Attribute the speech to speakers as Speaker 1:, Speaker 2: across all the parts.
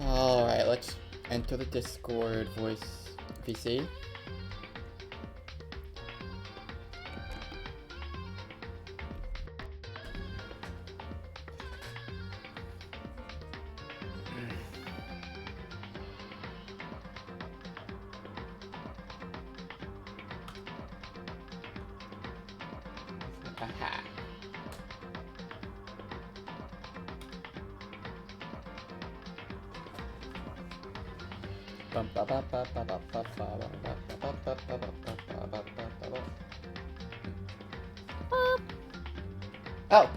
Speaker 1: Alright, let's enter the Discord voice VC. Aha. Oh,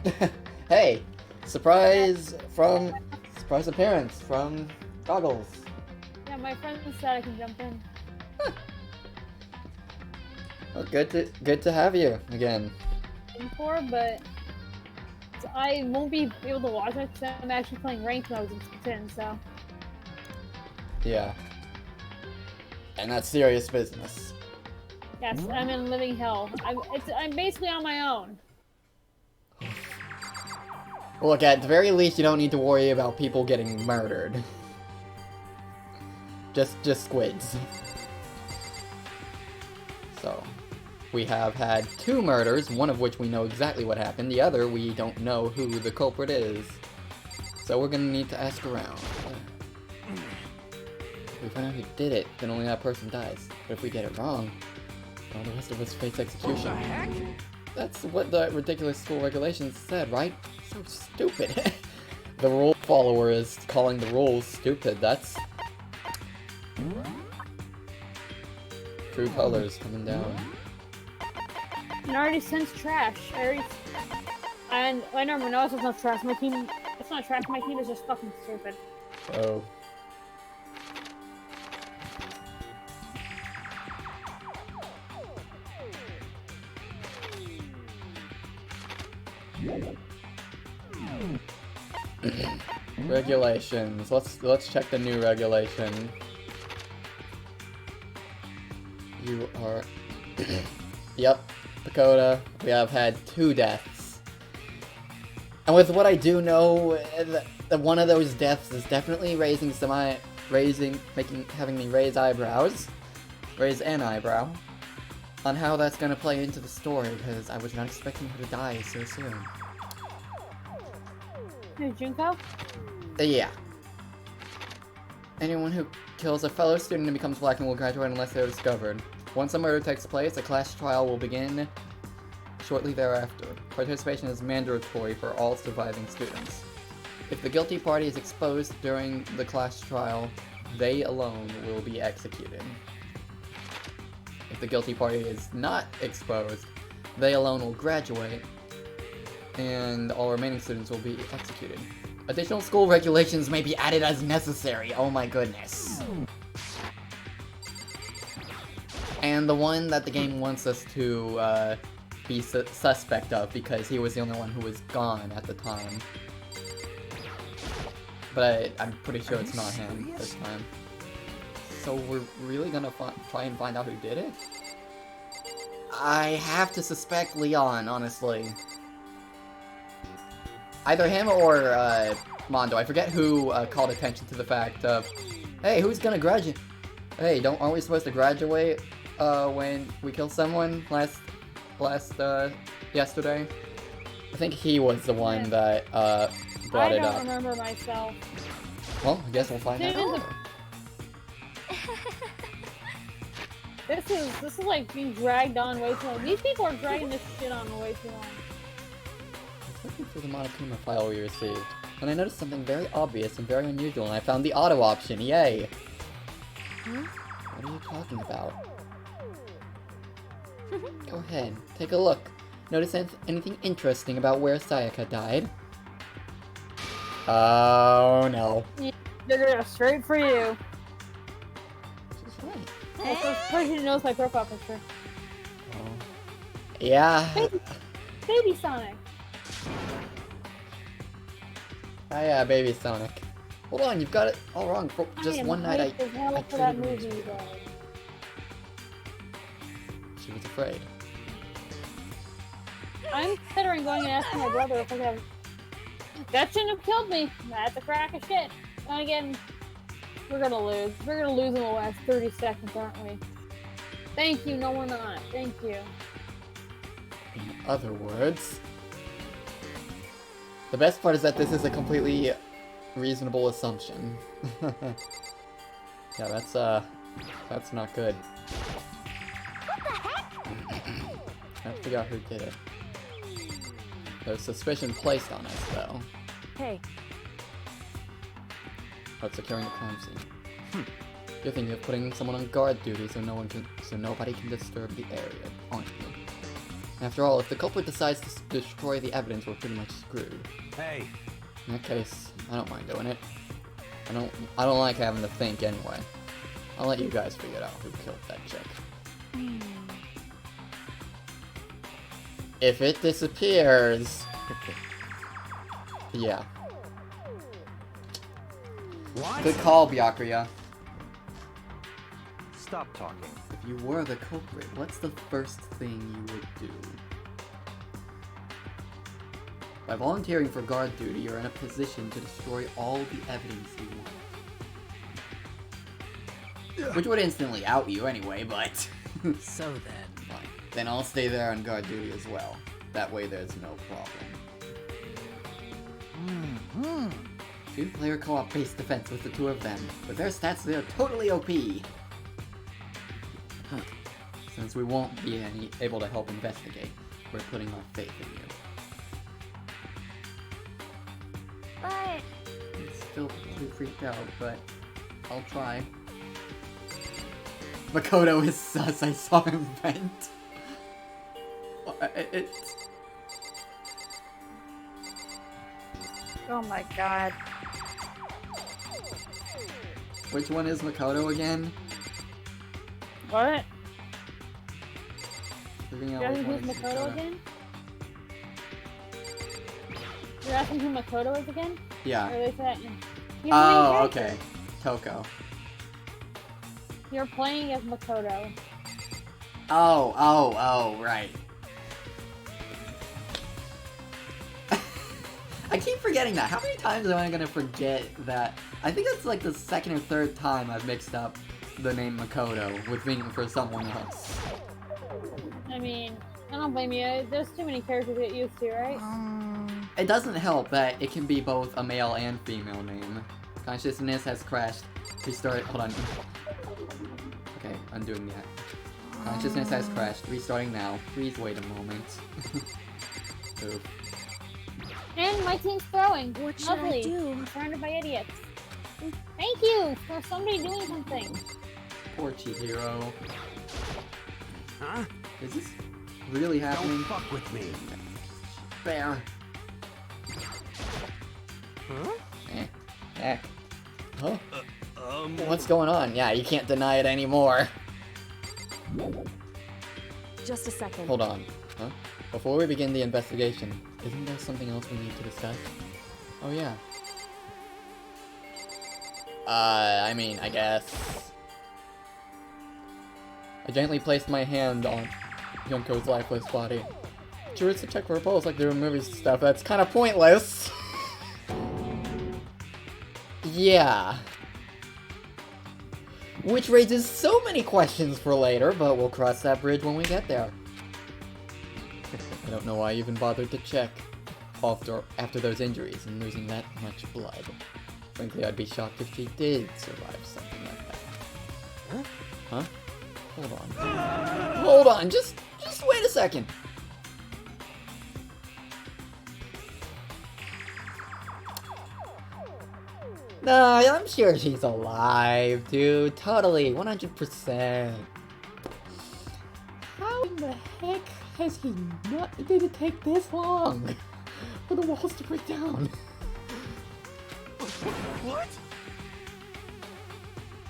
Speaker 1: hey! Surprise appearance from Goggles.
Speaker 2: Yeah, my friend said I can jump in.
Speaker 1: Well, good to have you again.
Speaker 2: Before, but I won't be able to watch it because I'm actually playing ranked modes in Tin, so.
Speaker 1: Yeah. And that's serious business.
Speaker 2: Yes, I'm in living hell. I'm basically on my own.
Speaker 1: Look, at the very least, you don't need to worry about people getting murdered. Just squids. So, we have had 2 murders, one of which we know exactly what happened, the other we don't know who the culprit is. So we're gonna need to ask around. If we find out who did it, then only that person dies. But if we get it wrong, all the rest of us face execution.
Speaker 3: What the heck?
Speaker 1: That's what the ridiculous school regulations said, right? So stupid. The rule follower is calling the rules stupid. That's true colors coming down.
Speaker 2: And I already sensed trash. And I never know it's not trash. My team, it's not trash. My team is just fucking stupid.
Speaker 1: Oh. Regulations. Let's check the new regulation. You are Yep, Dakota. We have had 2 deaths. And with what I do know, one of those deaths is definitely having me raise an eyebrow on how that's gonna play into the story, because I was not expecting her to die so soon.
Speaker 2: Hey, Junko?
Speaker 1: Yeah. Anyone who kills a fellow student and becomes black and will graduate unless they are discovered. Once a murder takes place, a class trial will begin shortly thereafter. Participation is mandatory for all surviving students. If the guilty party is exposed during the class trial, they alone will be executed. If the guilty party is not exposed, they alone will graduate, and all remaining students will be executed. Additional school regulations may be added as necessary. Oh my goodness. And the one that the game wants us to be suspect of, because he was the only one who was gone at the time. But I'm pretty sure it's not him this time. So we're really gonna try and find out who did it? I have to suspect Leon, honestly. Either him or Mondo. I forget who called attention to the fact of, hey, who's gonna graduate? Hey, aren't we supposed to graduate when we kill someone yesterday? I think he was the one that brought it up.
Speaker 2: I don't remember myself.
Speaker 1: Well, I guess we'll find out.
Speaker 2: This is like being dragged on way too long. These people are dragging this shit on way too long.
Speaker 1: I was looking through the Monokuma file we received, when I noticed something very obvious and very unusual, and I found the auto option. Yay! What are you talking about? Go ahead, take a look. Notice anything interesting about where Sayaka died? Oh no.
Speaker 2: Yeah, straight for you.
Speaker 1: She's right.
Speaker 2: Also, person knows my profile picture.
Speaker 1: Oh. Yeah.
Speaker 2: Baby Sonic.
Speaker 1: Ah yeah, Baby Sonic. Hold on, you've got it all wrong. For just one night I
Speaker 2: for that movie, though.
Speaker 1: She was afraid.
Speaker 2: I'm considering going and asking my brother if I have. That shouldn't have killed me. That's a crack of shit. And again, We're gonna lose. We're gonna lose in the last 30 seconds, aren't we? Thank you, no we're not. Thank you.
Speaker 1: In other words, the best part is that this is a completely reasonable assumption. Yeah, that's not good. I have to figure out who did it. There's suspicion placed on us, though.
Speaker 3: Hey.
Speaker 1: About securing the crime scene. You're thinking of putting someone on guard duty so nobody can disturb the area, aren't you? After all, if the culprit decides to destroy the evidence, we're pretty much screwed.
Speaker 4: Hey.
Speaker 1: In that case, I don't mind doing it. I don't like having to think anyway. I'll let you guys figure out who killed that chick. If it disappears... yeah.
Speaker 4: What?
Speaker 1: Good call, Byakuya.
Speaker 4: Stop talking.
Speaker 1: If you were the culprit, what's the first thing you would do? By volunteering for guard duty, you're in a position to destroy all the evidence you want. Which would instantly out you anyway, but...
Speaker 3: So then.
Speaker 1: Fine. Then I'll stay there on guard duty as well. That way there's no problem. Two-player co-op based defense with the two of them. With their stats, they're totally OP. Since we won't be able to help investigate, we're putting our faith in you.
Speaker 3: But
Speaker 1: I'm still pretty freaked out, but I'll try. Makoto is sus, I saw him vent.
Speaker 2: Oh my god.
Speaker 1: Which one is Makoto again?
Speaker 2: What?
Speaker 1: Figuring out
Speaker 2: You're
Speaker 1: which
Speaker 2: asking
Speaker 1: one
Speaker 2: who's
Speaker 1: is
Speaker 2: Makoto again? You're asking who Makoto is again?
Speaker 1: Yeah.
Speaker 2: Or at least that. He's the main
Speaker 1: Oh,
Speaker 2: character.
Speaker 1: okay. Toko.
Speaker 2: You're playing as Makoto.
Speaker 1: Oh, right. I keep forgetting that. How many times am I gonna forget that? I think that's like the second or third time I've mixed up the name Makoto with meaning for someone else.
Speaker 2: I mean, I don't blame you. There's too many characters to get used to, right?
Speaker 1: It doesn't help that it can be both a male and female name. Consciousness has crashed. Restart. Hold on. Okay, undoing that. Consciousness has crashed. Restarting now. Please wait a moment. Oof.
Speaker 2: And my team's throwing.
Speaker 3: what should
Speaker 2: Lovely.
Speaker 3: I do?
Speaker 2: I'm surrounded by idiots. Thank you for somebody doing something.
Speaker 1: Poor Chihiro.
Speaker 4: Huh?
Speaker 1: Is this really happening?
Speaker 4: Don't fuck with me.
Speaker 1: Bear.
Speaker 4: Huh?
Speaker 1: Heck. Huh?
Speaker 4: Um.
Speaker 1: What's going on? Yeah, you can't deny it anymore.
Speaker 3: Just a second.
Speaker 1: Hold on. Huh? Before we begin the investigation, isn't there something else we need to discuss? Oh yeah. I mean, I guess... I gently placed my hand on Yonko's lifeless body. Sure, it's to check for a pulse like they do in movies and stuff. That's kind of pointless. Yeah. Which raises so many questions for later, but we'll cross that bridge when we get there. I don't know why I even bothered to check after those injuries and losing that much blood. Frankly, I'd be shocked if she did survive something like that.
Speaker 4: Huh?
Speaker 1: Huh? Hold on. Hold on, just wait a second. No, I'm sure she's alive, dude. Totally, 100%. How in the heck has he not... Did it take this long for the walls to break down?
Speaker 4: What?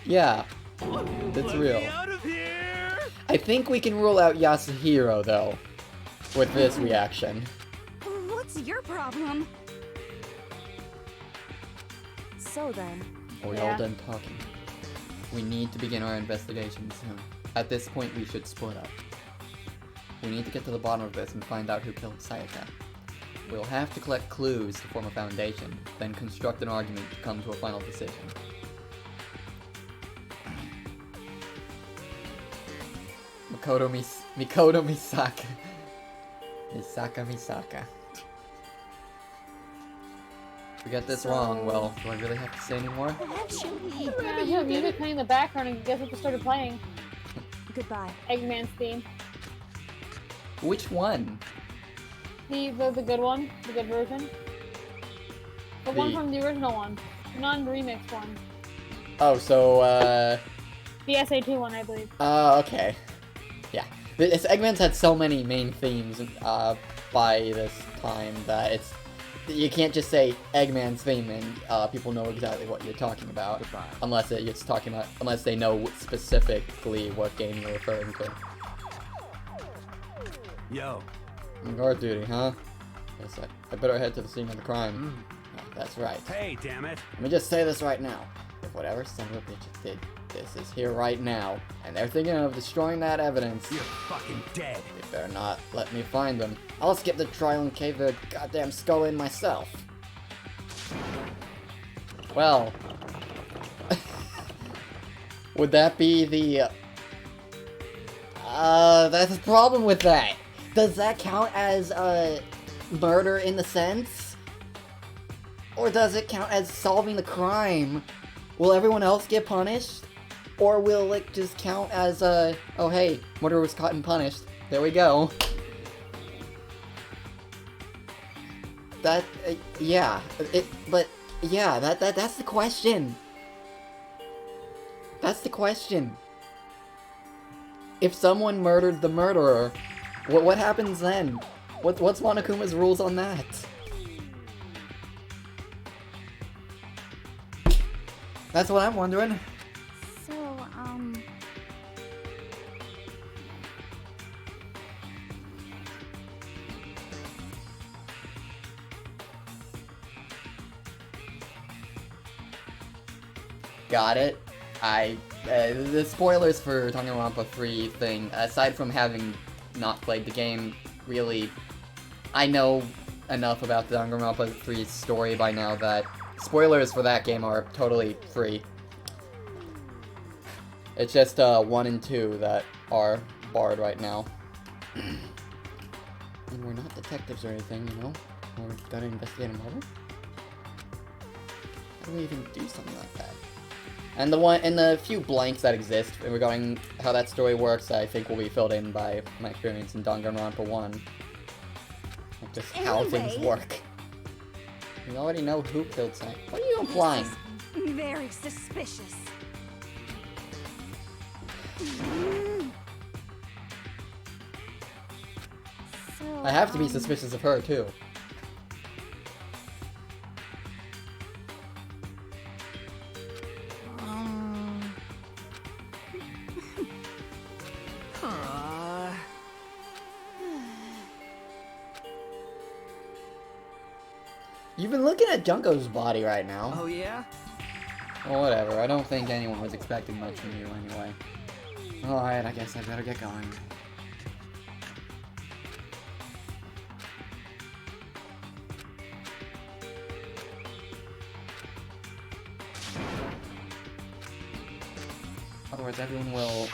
Speaker 1: Yeah, that's
Speaker 4: Let
Speaker 1: real.
Speaker 4: Me out of here!
Speaker 1: I think we can rule out Yasuhiro, though, with this reaction.
Speaker 3: What's your problem? So then.
Speaker 1: Are we
Speaker 2: Yeah.
Speaker 1: all done talking? We need to begin our investigation soon. At this point, we should split up. We need to get to the bottom of this and find out who killed Sayaka. We'll have to collect clues to form a foundation, then construct an argument to come to a final decision. Mikoto Misaka. Misaka. If we get this wrong, well, do I really have to say any more?
Speaker 3: Actually,
Speaker 2: Yeah, you have music playing in the background, and guess what just started playing?
Speaker 3: goodbye.
Speaker 2: Eggman's theme.
Speaker 1: Which one?
Speaker 2: The good one, the good version. The one from the original one, non-remix one.
Speaker 1: Oh, so,
Speaker 2: The SAT one, I believe.
Speaker 1: okay. Yeah. This Eggman's had so many main themes, by this time that it's... You can't just say Eggman's theme and, people know exactly what you're talking about. Unless unless they know specifically what game you're referring to.
Speaker 4: Yo.
Speaker 1: Guard duty, huh? Yes, I better head to the scene of the crime. Oh, that's right.
Speaker 4: Hey, damn it.
Speaker 1: Let me just say this right now. If whatever son of a bitch did this is here right now, and they're thinking of destroying that evidence,
Speaker 4: You're fucking dead.
Speaker 1: they better not let me find them. I'll skip the trial and cave their goddamn skull in myself. Well... would that be the... that's the problem with that. Does that count as, murder in the sense? Or does it count as solving the crime? Will everyone else get punished? Or will it just count as, oh hey, murderer was caught and punished. There we go. That, yeah. That's the question. That's the question. If someone murdered the murderer, what happens then? What's Monokuma's rules on that? That's what I'm wondering.
Speaker 3: So,
Speaker 1: Got it. The spoilers for Danganronpa 3 thing, aside from having not played the game, really, I know enough about the Danganronpa 3 story by now that spoilers for that game are totally free. It's just 1 and 2 that are barred right now. And we're not detectives or anything, you know? We're gonna investigate a murder? How do we even do something like that? And the few blanks that exist regarding how that story works, I think will be filled in by my experience in Danganronpa 1. Like just how things
Speaker 3: Anyway.
Speaker 1: work. We already know who killed Sai. What are you implying?
Speaker 3: very suspicious. So,
Speaker 1: I have to be suspicious of her too. You've been looking at Junko's body right now.
Speaker 4: Oh, yeah?
Speaker 1: Well, whatever. I don't think anyone was expecting much from you anyway. Alright, I guess I better get going. Otherwise, everyone will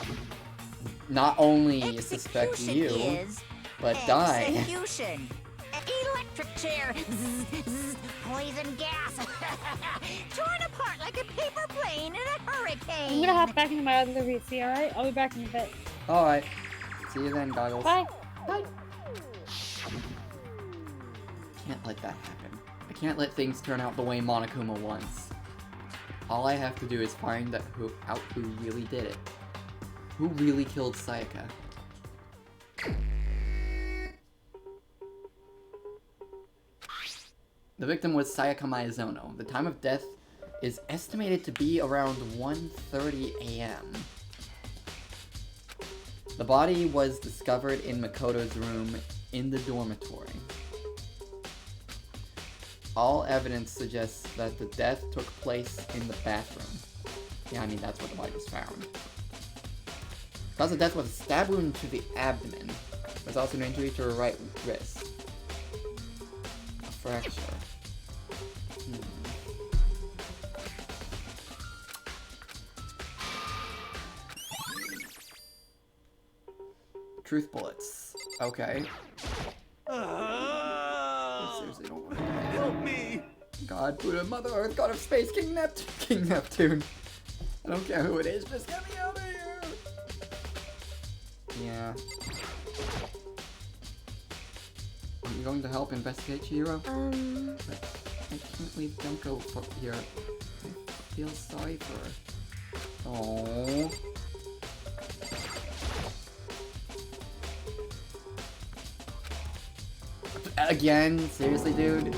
Speaker 1: not only suspect
Speaker 5: Execution
Speaker 1: you,
Speaker 5: is
Speaker 1: but die.
Speaker 5: execution. Electric chair. Zzz, zzz, poison gas. Torn apart like a paper plane in a hurricane.
Speaker 2: I'm gonna hop back into my other VC, alright? I'll be back in a bit.
Speaker 1: Alright. See you then, Goggles.
Speaker 2: Bye!
Speaker 1: Can't let that happen. I can't let things turn out the way Monokuma wants. All I have to do is find out who really did it. Who really killed Sayaka. The victim was Sayaka Maizono. The time of death is estimated to be around 1:30 a.m. The body was discovered in Makoto's room in the dormitory. All evidence suggests that the death took place in the bathroom. Yeah, I mean, that's where the body was found. Cause of death was a stab wound to the abdomen. There's also an injury to her right wrist. A fracture. truth bullets. Okay. I seriously don't want to die.
Speaker 4: Help me!
Speaker 1: God, Buddha, Mother Earth, God of Space, King Neptune. I don't care who it is, just get me out of here! Yeah. Are you going to help investigate, Chihiro? I can't leave Junko here. I feel sorry for her. Oh. Again? Seriously, dude?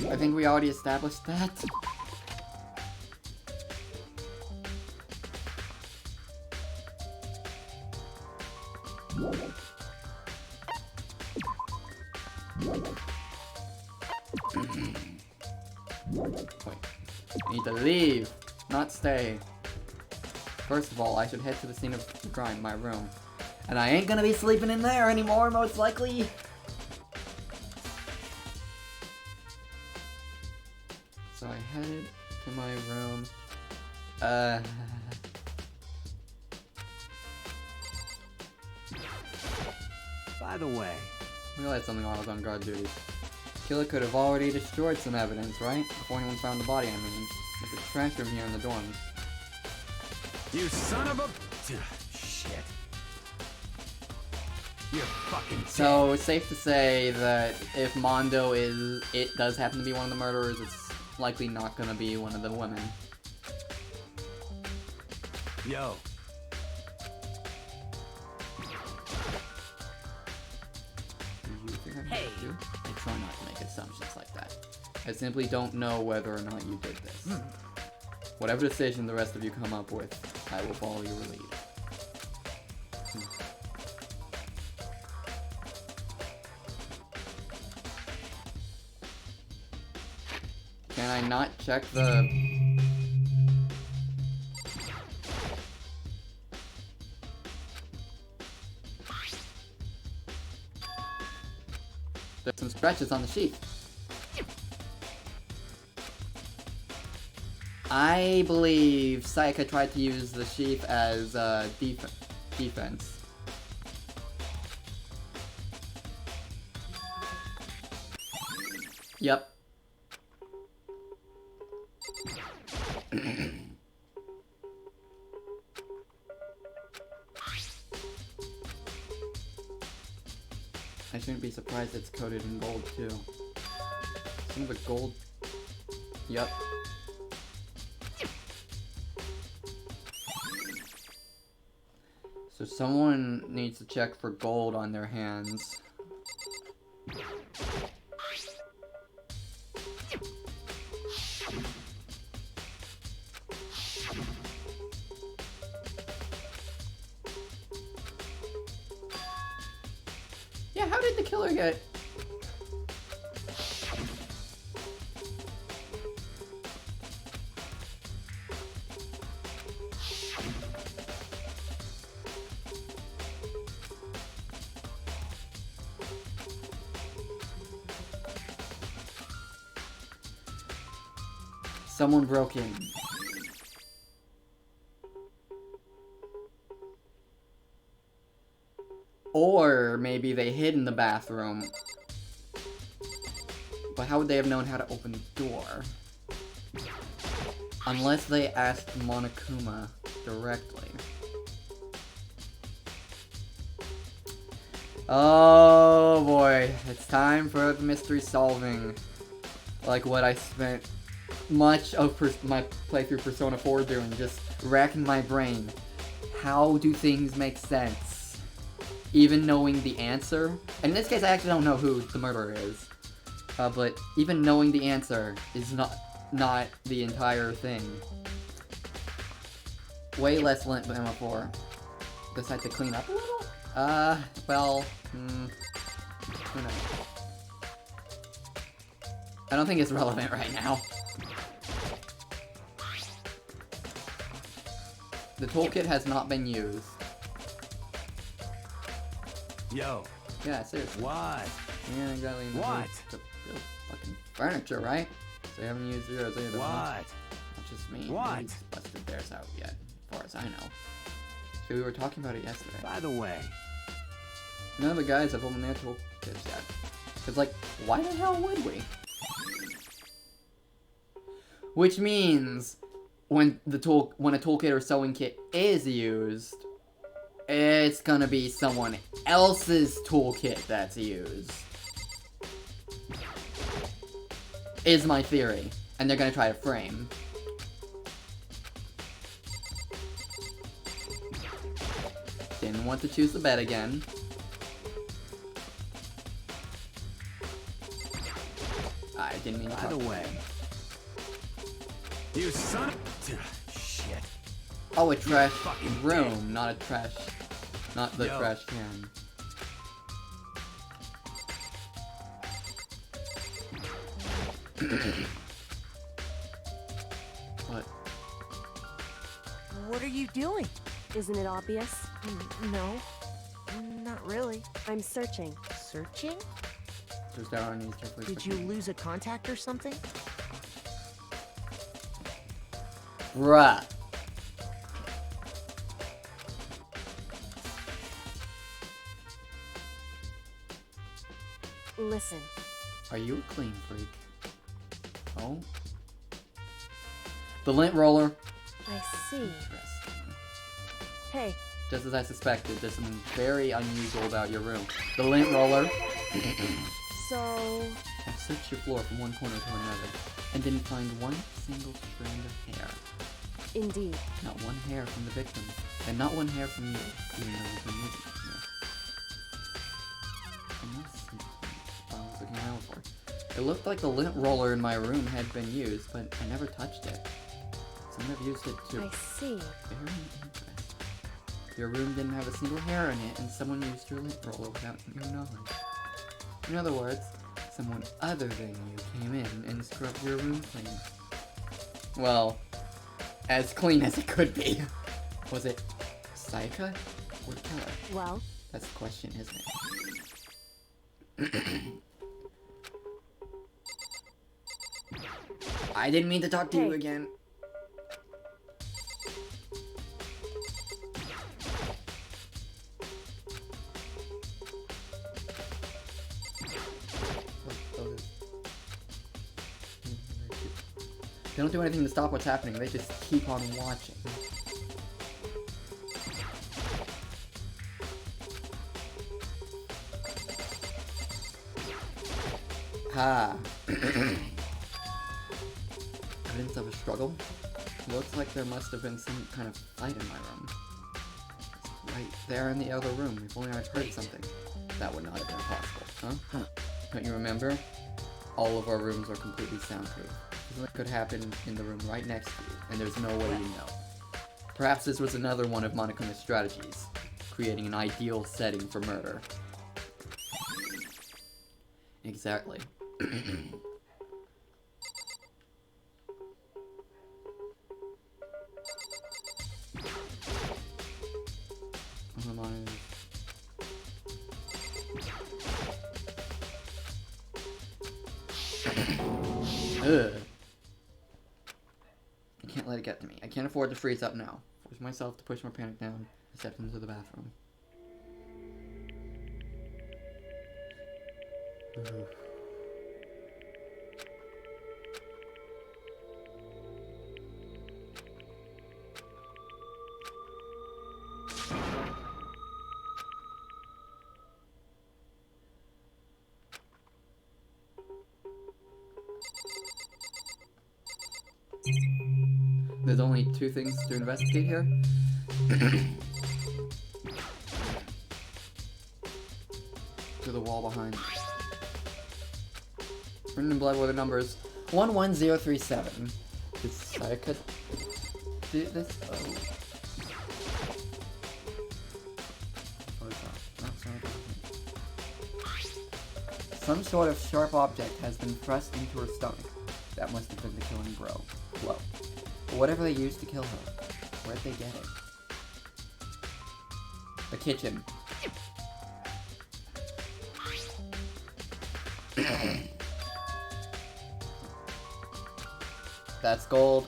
Speaker 1: I think we already established that. Wait. I need to leave, not stay. First of all, I should head to the scene of the crime, my room. And I ain't gonna be sleeping in there anymore, most likely. So I headed to my room.
Speaker 4: By the way,
Speaker 1: I realized something while I was on guard duty. Killer could have already destroyed some evidence, right? Before anyone found the body, I mean. There's a trash room here in the dorms.
Speaker 4: you son of a... Shit. You're fucking dead.
Speaker 1: So, it's safe to say that if Mondo does happen to be one of the murderers, it's likely not gonna be one of the women.
Speaker 4: Yo.
Speaker 1: Do you think I
Speaker 4: Hey.
Speaker 1: do? I try not to make assumptions like that. I simply don't know whether or not you did this. Whatever decision the rest of you come up with, I will follow your lead. Can I not check the... There's some scratches on the sheet. I believe Sayaka tried to use the sheath as defense. Yep. I shouldn't be surprised it's coated in gold too. Some of the gold... Yep. So someone needs to check for gold on their hands. Yeah, how did the killer get... Someone broke in. Or maybe they hid in the bathroom. But how would they have known how to open the door? Unless they asked Monokuma directly. Oh boy, it's time for the mystery solving. Like what I spent much of my playthrough Persona 4 doing, just racking my brain. How do things make sense? Even knowing the answer. And in this case, I actually don't know who the murderer is. But even knowing the answer is not the entire thing. Way less lint than before. Decide to clean up a little? Well, who knows? I don't think it's relevant right now. The toolkit has not been used.
Speaker 4: Yo.
Speaker 1: Yeah, seriously.
Speaker 4: What?
Speaker 1: Yeah, exactly.
Speaker 4: What?
Speaker 1: To build fucking furniture, right? So you haven't used yours either.
Speaker 4: What?
Speaker 1: Not just me.
Speaker 4: What?
Speaker 1: Nobody's busted theirs out yet, as far as I know. See, we were talking about it yesterday.
Speaker 4: By the way,
Speaker 1: None of the guys have opened their toolkits yet. It's like, why the hell would we? Which means, when a toolkit or sewing kit is used, it's gonna be someone else's toolkit that's used. Is my theory. And they're gonna try to frame. Didn't want to choose the bet again. I didn't mean to.
Speaker 4: by the way, you son of shit.
Speaker 1: Oh, a trash
Speaker 4: fucking
Speaker 1: room, not a trash. Not the
Speaker 4: Yo.
Speaker 1: trash can. What?
Speaker 3: What are you doing? Isn't it obvious?
Speaker 6: No, not really.
Speaker 3: I'm searching.
Speaker 6: Searching?
Speaker 1: Just down on knees, carefully.
Speaker 6: Did you lose a contact or something?
Speaker 1: Bruh.
Speaker 3: Listen.
Speaker 1: Are you a clean freak? Oh? The lint roller.
Speaker 3: I see.
Speaker 1: Interesting.
Speaker 3: Hey,
Speaker 1: Just as I suspected, there's something very unusual about your room. The lint roller.
Speaker 3: so...
Speaker 1: I searched your floor from one corner to another, and didn't find one single strand of hair.
Speaker 3: Indeed.
Speaker 1: Not one hair from the victim, and not one hair from you, even though you've been living here. I must see what I was looking around for. It looked like the lint roller in my room had been used, but I never touched it. Someone have used it to...
Speaker 3: I see.
Speaker 1: Very interesting. Your room didn't have a single hair in it, and someone used your lint roller without your knowledge. In other words, someone other than you came in and scrubbed your room clean. Well, as clean as it could be. Was it Sayaka or Keller?
Speaker 3: Well,
Speaker 1: That's the question, isn't it? I didn't mean to talk to you
Speaker 3: Hey.
Speaker 1: again. They don't do anything to stop what's happening, they just keep on watching. Ha! Evidence of a struggle? Looks like there must have been some kind of fight in my room. It's right there in the other room, if only I'd heard something. That would not have been possible, huh? Don't you remember? All of our rooms are completely soundproof. Something could happen in the room right next to you, and there's no way you know. Perhaps this was another one of Monokuma's strategies, creating an ideal setting for murder. Exactly. Oh my. Ugh. I can't let it get to me. I can't afford to freeze up now. Force myself to push my panic down and step into the bathroom. Ugh. There's only two things to investigate here. To the wall behind. Written in blood were the numbers 11037. Did Sayaka do this? Oh. Some sort of sharp object has been thrust into her stomach. That must have been the killing blow. But whatever they used to kill her, where'd they get it? The kitchen. That's gold.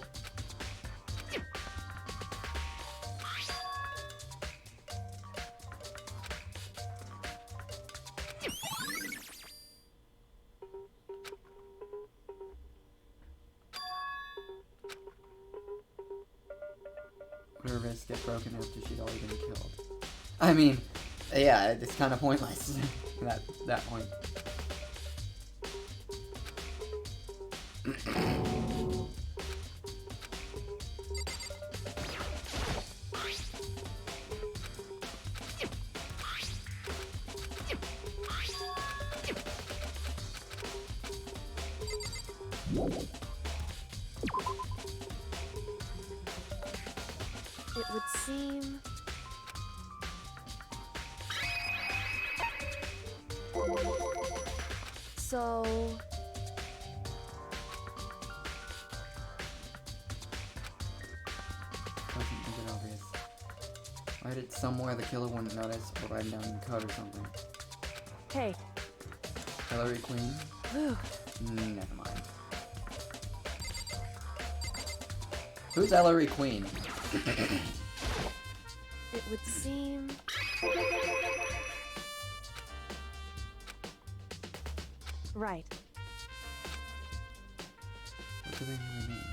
Speaker 1: get broken after she'd already been killed. I mean, yeah, it's kind of pointless at that point.
Speaker 3: It would seem. So.
Speaker 1: Wasn't even obvious. Write it somewhere the killer wouldn't notice, or write it down in code or something.
Speaker 3: Hey.
Speaker 1: Hillary Queen?
Speaker 3: Whew.
Speaker 1: Never mind. Who's Hillary Queen?
Speaker 3: It would seem. Right.
Speaker 1: What do they really mean?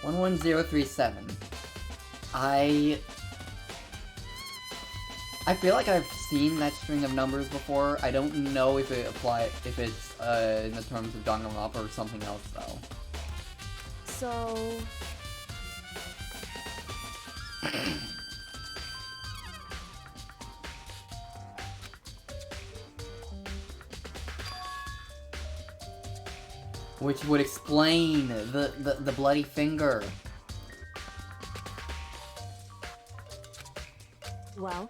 Speaker 1: 11037. I feel like I've seen that string of numbers before. I don't know if it's in the terms of Danganronpa or something else though.
Speaker 3: So.
Speaker 1: Which would explain the bloody finger.
Speaker 3: Well.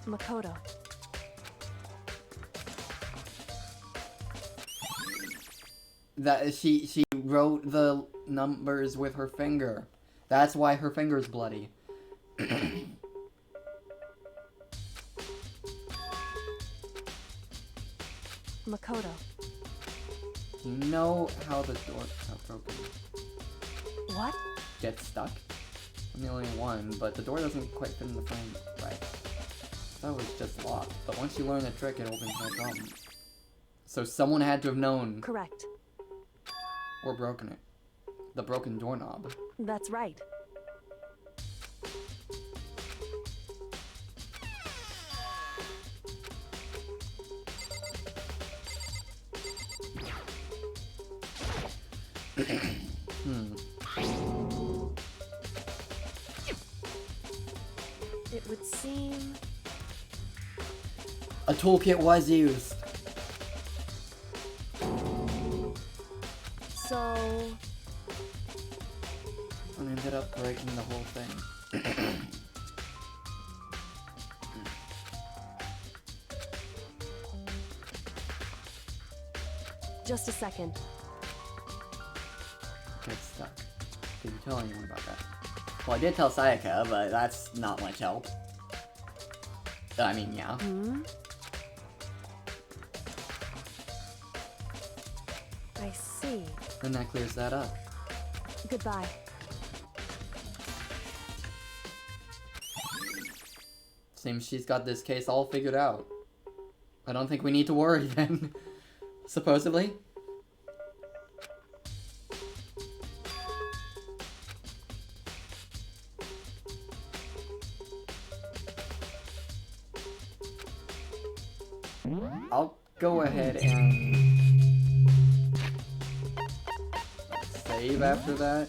Speaker 3: Makoto.
Speaker 1: That she wrote the numbers with her finger. That's why her finger's bloody.
Speaker 3: Makoto.
Speaker 1: Do you know how the door got broken?
Speaker 3: What?
Speaker 1: Gets stuck? I'm the only one, but the door doesn't quite fit in the frame right. That was just locked, but once you learn the trick, it opens no problem. So someone had to have known
Speaker 3: Correct.
Speaker 1: or broken it. The broken doorknob.
Speaker 3: That's right. It would seem.
Speaker 1: A toolkit was used.
Speaker 3: So.
Speaker 1: And ended up breaking the whole thing.
Speaker 3: Just a second.
Speaker 1: Gets stuck. Did you tell anyone about that? Well, I did tell Sayaka, but that's not much help. I mean, yeah.
Speaker 3: Hmm? I see.
Speaker 1: Then that clears that up.
Speaker 3: Goodbye.
Speaker 1: Seems she's got this case all figured out. I don't think we need to worry then. Supposedly. I'll go ahead and save after that.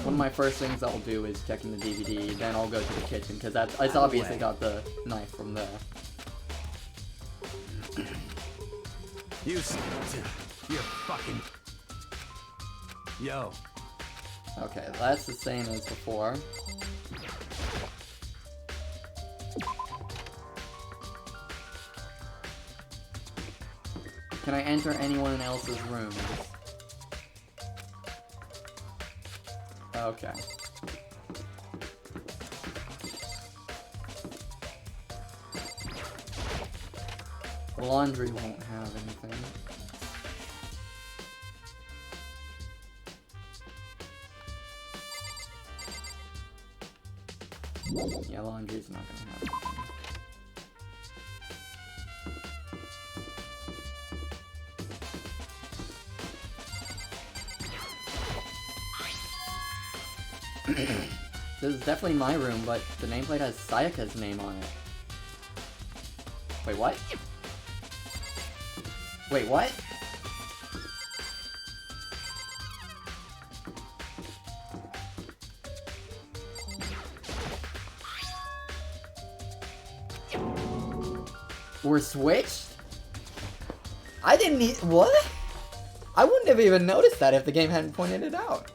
Speaker 1: One of my first things I'll do is checking the DVD, then I'll go to the kitchen, because it's obviously got the knife from there.
Speaker 4: You fucking... Yo.
Speaker 1: Okay, that's the same as before. Can I enter anyone else's rooms? Okay. Laundry won't have anything. Yeah, laundry's not gonna have anything. This is definitely my room, but the nameplate has Sayaka's name on it. Wait, what? Wait, what? We're switched? I didn't what? I wouldn't have even noticed that if the game hadn't pointed it out.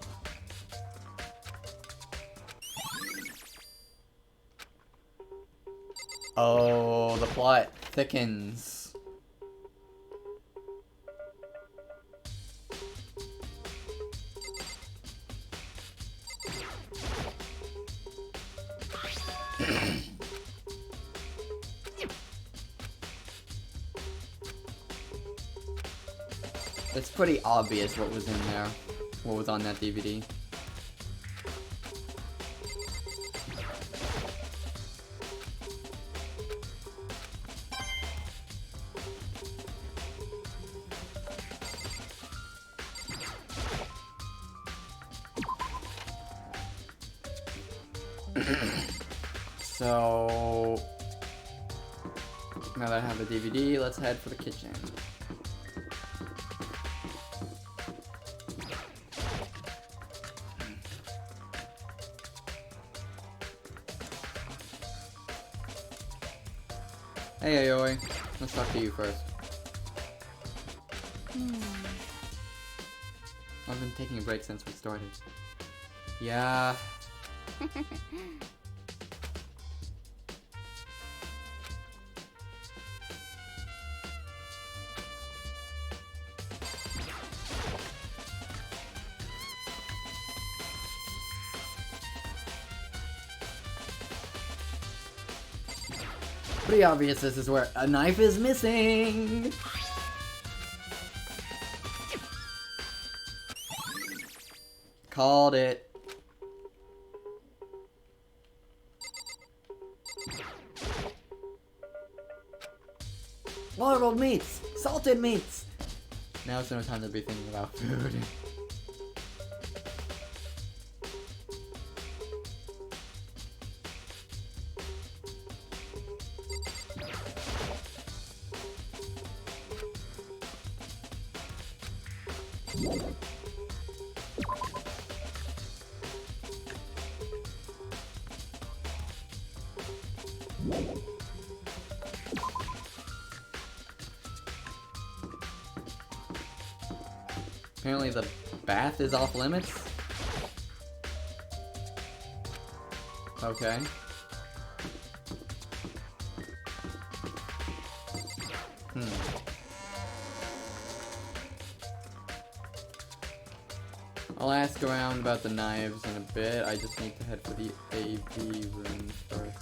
Speaker 1: Oh, the plot thickens. It's pretty obvious what was in there, what was on that DVD. So, now that I have the DVD, let's head for the kitchen. Hey, Ayoi. Let's talk to you first. I've been taking a break since we started. Yeah. Pretty obvious this is where a knife is missing! Called it. Boiled meats! Salted meats! Now it's no time to be thinking about food. Apparently the bath is off limits? Okay. I'll ask around about the knives in a bit. I just need to head for the AV room first.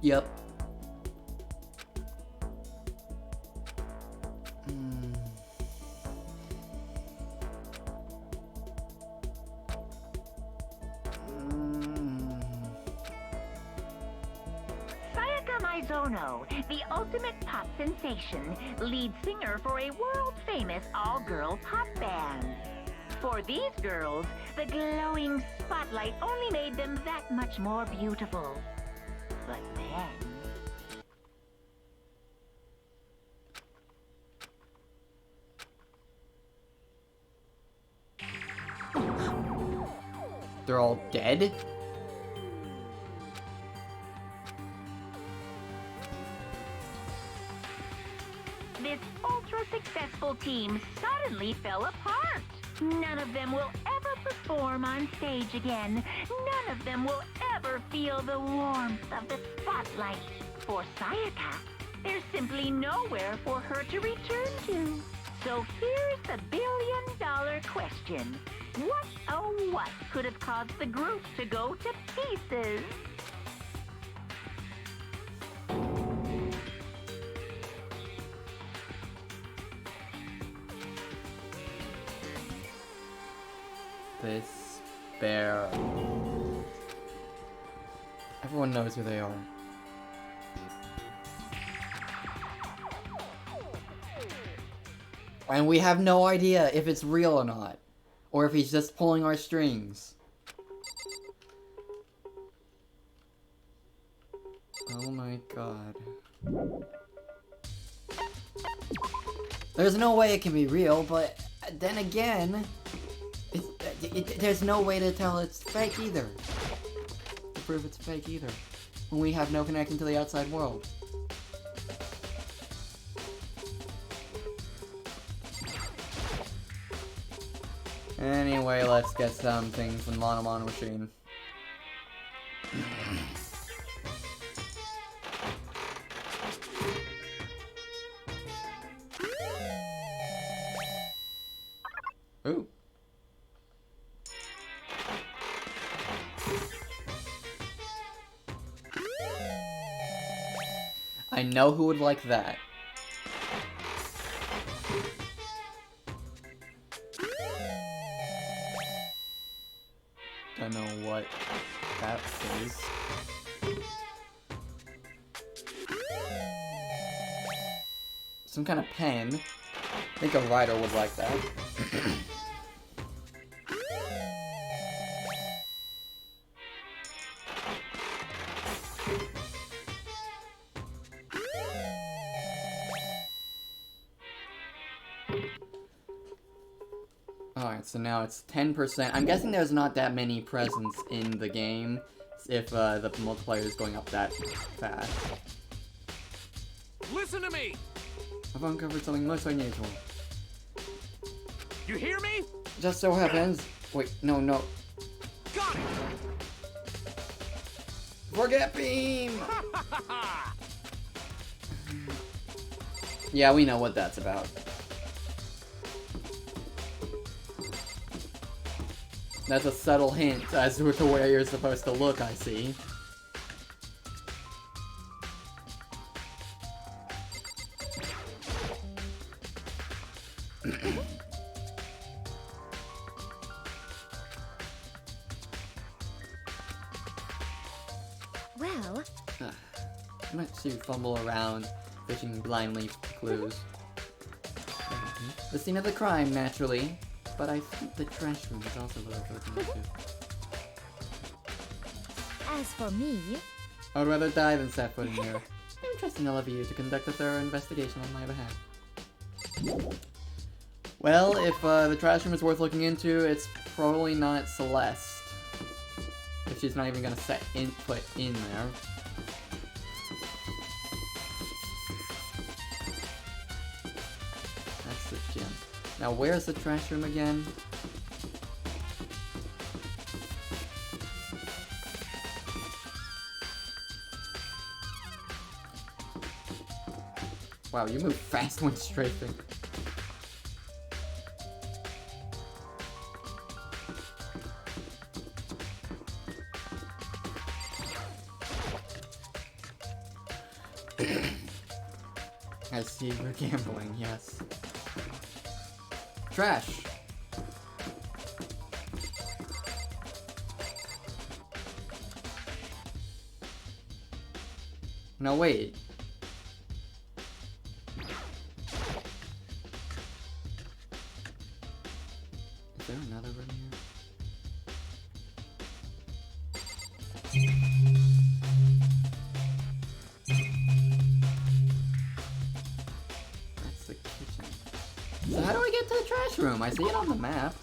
Speaker 1: Yep.
Speaker 5: Sayaka Mizono, the ultimate pop sensation, lead singer for a world-famous all-girl pop band. For these girls, the glowing spotlight only made them that much more beautiful. But then...
Speaker 1: They're all dead?
Speaker 5: This ultra-successful team suddenly fell apart. None of them will ever perform on stage again. None of them will ever feel the warmth of the spotlight. For Sayaka, there's simply nowhere for her to return to. So here's the billion-dollar question. What, oh what, could have caused the group to go to pieces?
Speaker 1: This bear. Everyone knows who they are. And we have no idea if it's real or not. Or if he's just pulling our strings. Oh my god. There's no way it can be real, but then again, there's no way to tell it's fake either. To prove it's fake either. When we have no connection to the outside world. Anyway, let's get some things from Mono Machine. Ooh. I know who would like that. Don't know what that is. Some kind of pen. I think a writer would like that. Alright, so now it's 10%. I'm guessing there's not that many presents in the game if the multiplayer is going up that fast.
Speaker 4: Listen to me!
Speaker 1: I've uncovered something most unusual.
Speaker 4: You hear me?
Speaker 1: Just so happens... Wait, no.
Speaker 4: Got it!
Speaker 1: Forget beam! Yeah, we know what that's about. That's a subtle hint as to where you're supposed to look, I see.
Speaker 3: Well,
Speaker 1: I might see you fumble around, fishing blindly for clues. The scene of the crime, naturally, but I think the trash room is also worth looking into.
Speaker 3: as for me,
Speaker 1: I would rather die than set foot in here. I'm trusting all of you to conduct a thorough investigation on my behalf. Well, if the trash room is worth looking into, it's probably not Celeste. If she's not even gonna set input in there. That's the gym. Now, where's the trash room again? Wow, you move fast when strafing. I see we're gambling, yes. Trash! No, wait. Is there another room here? That's the kitchen. So how do I get to the trash room? I see it on the map.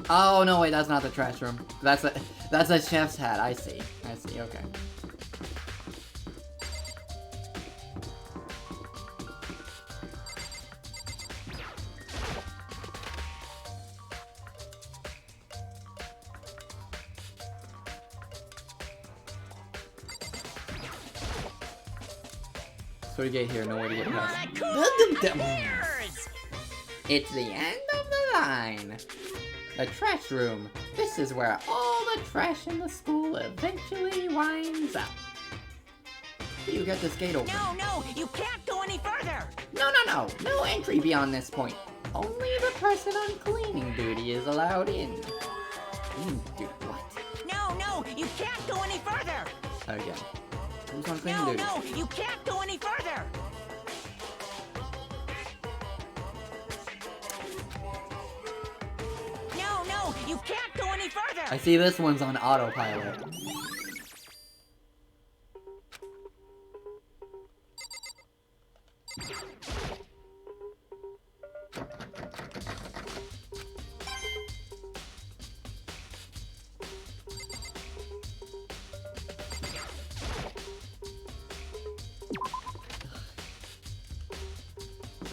Speaker 1: Oh no, wait, that's not the trash room. That's a chef's hat. I see. Okay. So we get here, no way to get past. It's the end of the line. The trash room. This is where all the trash in the school eventually winds up. You get this gate open.
Speaker 6: No, you can't go any further!
Speaker 1: No entry beyond this point. Only the person on cleaning duty is allowed in. Cleaning duty, what?
Speaker 6: No, you can't go any further!
Speaker 1: Again. Who's on cleaning duty?
Speaker 6: No, you can't go any further! No, you can't go any further!
Speaker 1: I see this one's on autopilot.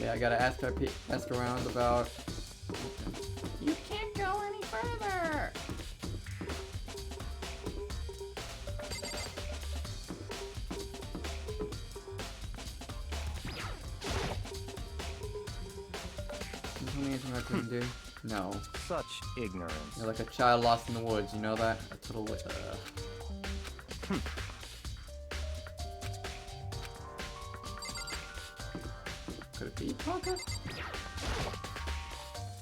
Speaker 1: Yeah, I gotta ask around about. You can't go any further. Can you tell me anything I couldn't do? No.
Speaker 4: Such ignorance.
Speaker 1: You're like a child lost in the woods. You know that? A total. Could it be Parker?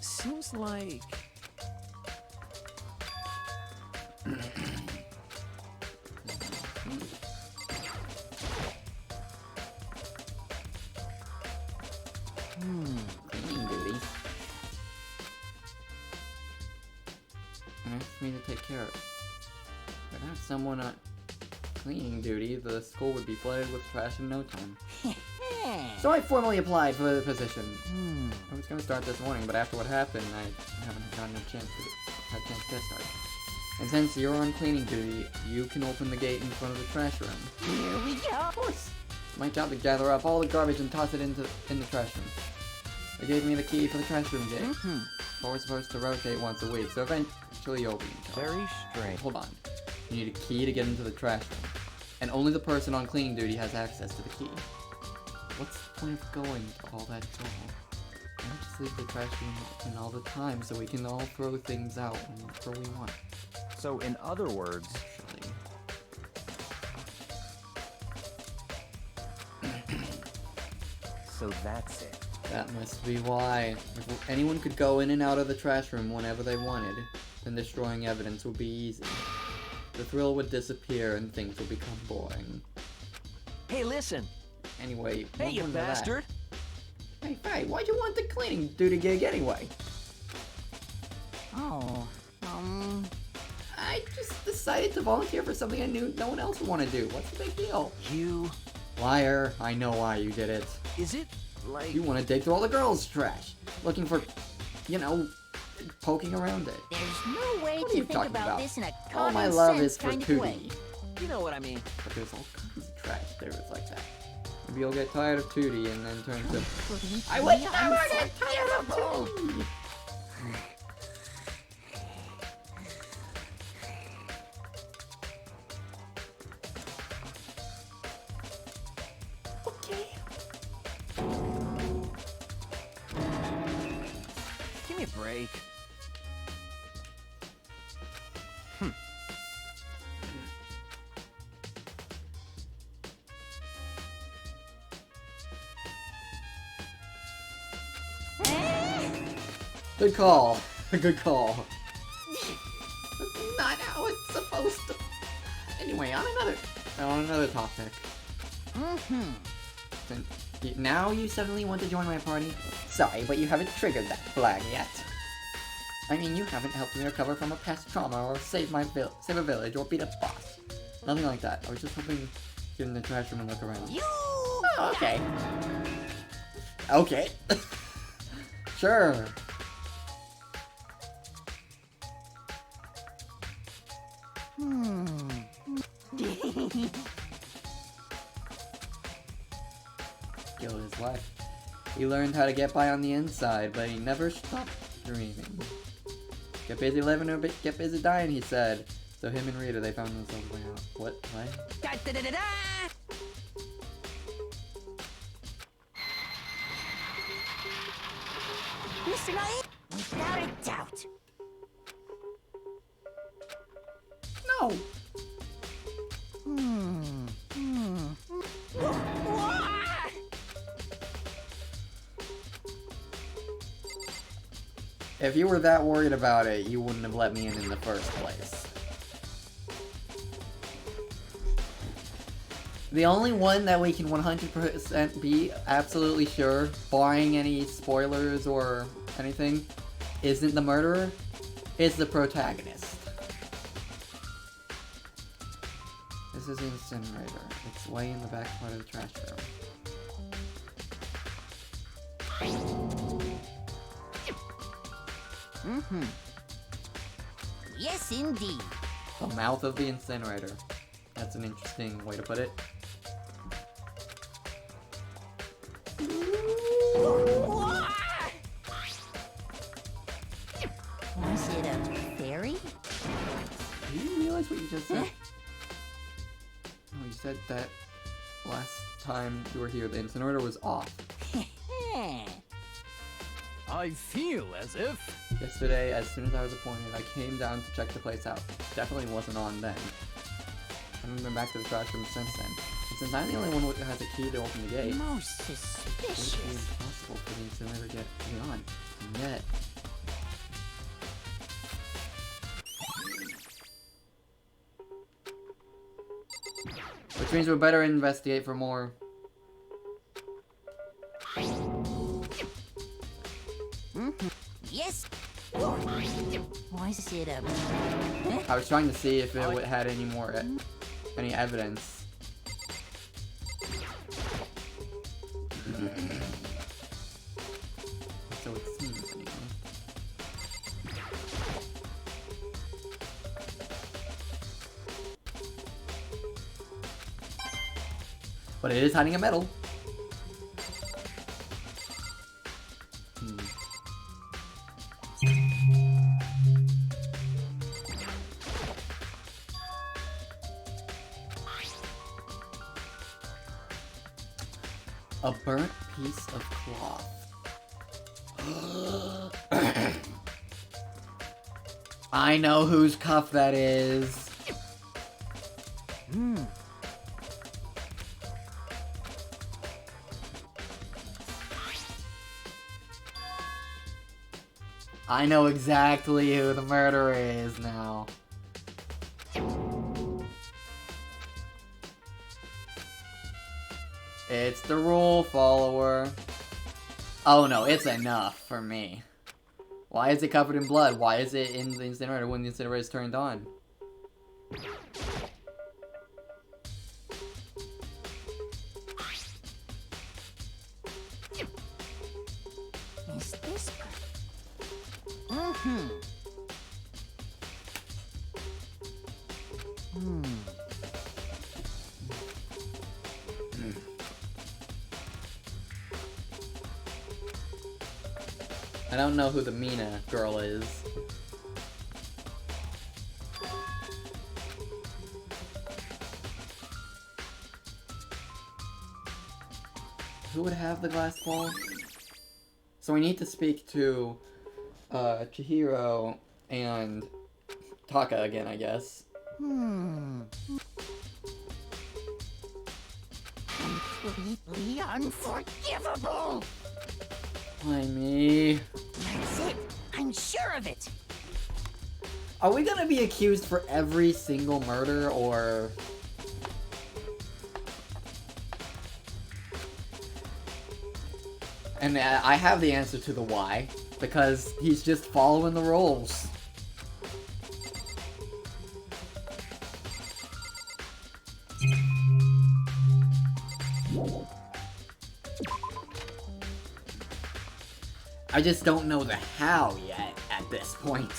Speaker 4: Seems like...
Speaker 1: Cleaning duty. And asked me to take care of it. Without someone on cleaning duty, the school would be flooded with trash in no time. So I formally applied for the position. I was gonna start this morning, but after what happened, I haven't gotten a chance to get started. And since you're on cleaning duty, you can open the gate in front of the trash room.
Speaker 6: Here we go!
Speaker 1: Of course! It's my job to gather up all the garbage and toss it in the trash room. They gave me the key for the trash room gate. But we're supposed to rotate once a week, so eventually you'll be in charge.
Speaker 4: Very strange.
Speaker 1: Hold on. You need a key to get into the trash room. And only the person on cleaning duty has access to the key. What's the point of going to all that trouble? Why not just leave the trash room open all the time so we can all throw things out whenever we want?
Speaker 4: So, in other words...
Speaker 1: Actually.
Speaker 4: So that's it.
Speaker 1: That must be why. If anyone could go in and out of the trash room whenever they wanted, then destroying evidence would be easy. The thrill would disappear and things would become boring.
Speaker 6: Hey, listen!
Speaker 1: Anyway,
Speaker 6: Hey,
Speaker 1: what
Speaker 6: you
Speaker 1: wonder that?
Speaker 6: bastard!
Speaker 1: Hey, why'd you want the cleaning duty gig anyway?
Speaker 6: Oh,
Speaker 1: I just decided to volunteer for something I knew no one else would want to do. What's the big deal?
Speaker 6: you...
Speaker 1: Liar, I know why you did it.
Speaker 6: Is it, like...
Speaker 1: You want to dig through all the girls' trash, looking for, you know, poking around it.
Speaker 7: There's no way
Speaker 1: What are you
Speaker 7: to think
Speaker 1: talking
Speaker 7: about
Speaker 1: about?
Speaker 7: this in a
Speaker 1: All
Speaker 7: common
Speaker 1: my love
Speaker 7: sense
Speaker 1: is for
Speaker 7: kind of way.
Speaker 1: Tootie.
Speaker 6: You know what I mean.
Speaker 1: But there's all kinds of trash there that's like that. Maybe you'll get tired of Tootie and then turn to... I would never get tired of Tootie! Okay.
Speaker 6: Give me a break.
Speaker 1: Good call. Good call. That's not how it's supposed to... Anyway, on another topic. Then, now you suddenly want to join my party? Sorry, but you haven't triggered that flag yet. I mean, you haven't helped me recover from a past trauma or save a village or beat a boss. Nothing like that. I was just hoping to get in the trash room and look around. Oh, okay. Okay. Sure. Gil is life. He learned how to get by on the inside, but he never stopped dreaming. Get busy living or get busy dying, he said. So him and Rita, they found themselves way out. What?
Speaker 6: Da-da-da-da-da!
Speaker 7: Mr. Knight, without a doubt.
Speaker 1: No! If you were that worried about it, you wouldn't have let me in the first place. The only one that we can 100% be absolutely sure, barring any spoilers or anything, isn't the murderer, is the protagonist. This is the incinerator. It's way in the back part of the trash room.
Speaker 7: Yes, indeed.
Speaker 1: The mouth of the incinerator. That's an interesting way to put it.
Speaker 7: Was it a fairy?
Speaker 1: Do you realize what you just said? Oh, you said that last time you were here, the incinerator was off.
Speaker 6: I feel as if...
Speaker 1: Yesterday, as soon as I was appointed, I came down to check the place out. Definitely wasn't on then. I haven't been back to the trash room since then. And since I'm the only one who has a key to open the gate,
Speaker 7: Most
Speaker 1: it would
Speaker 7: suspicious.
Speaker 1: be impossible for the incinerator to get beyond. And yet... Which means we better investigate for more.
Speaker 7: Yes. Was it a...
Speaker 1: I was trying to see if it had any more, any evidence. So it seems anyway. But it is hiding a medal. A burnt piece of cloth. I know whose cuff that is. I know exactly who the murderer is now. It's the rule follower. Oh no, it's enough for me. Why is it covered in blood? Why is it in the incinerator when the incinerator is turned on?
Speaker 7: Is this...
Speaker 1: I don't know who the Mina girl is. Who would have the glass ball? So we need to speak to Chihiro and Taka again, I guess.
Speaker 7: Completely unforgivable!
Speaker 1: Why me?
Speaker 7: That's it! I'm sure of it!
Speaker 1: Are we gonna be accused for every single murder, or... And I have the answer to the why, because he's just following the rules. I just don't know the how yet at this point.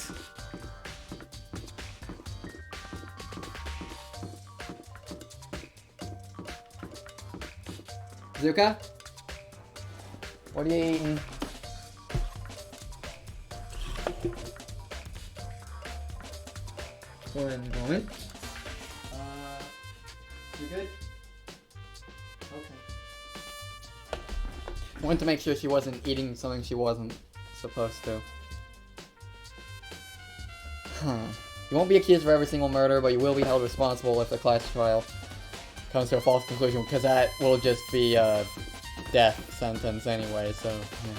Speaker 1: Zuka? What are you eating? One moment. You good? Okay. I wanted to make sure she wasn't eating something she wasn't supposed to. You won't be accused for every single murder, but you will be held responsible if the class trial comes to a false conclusion, because that will just be a death sentence anyway, so, yeah.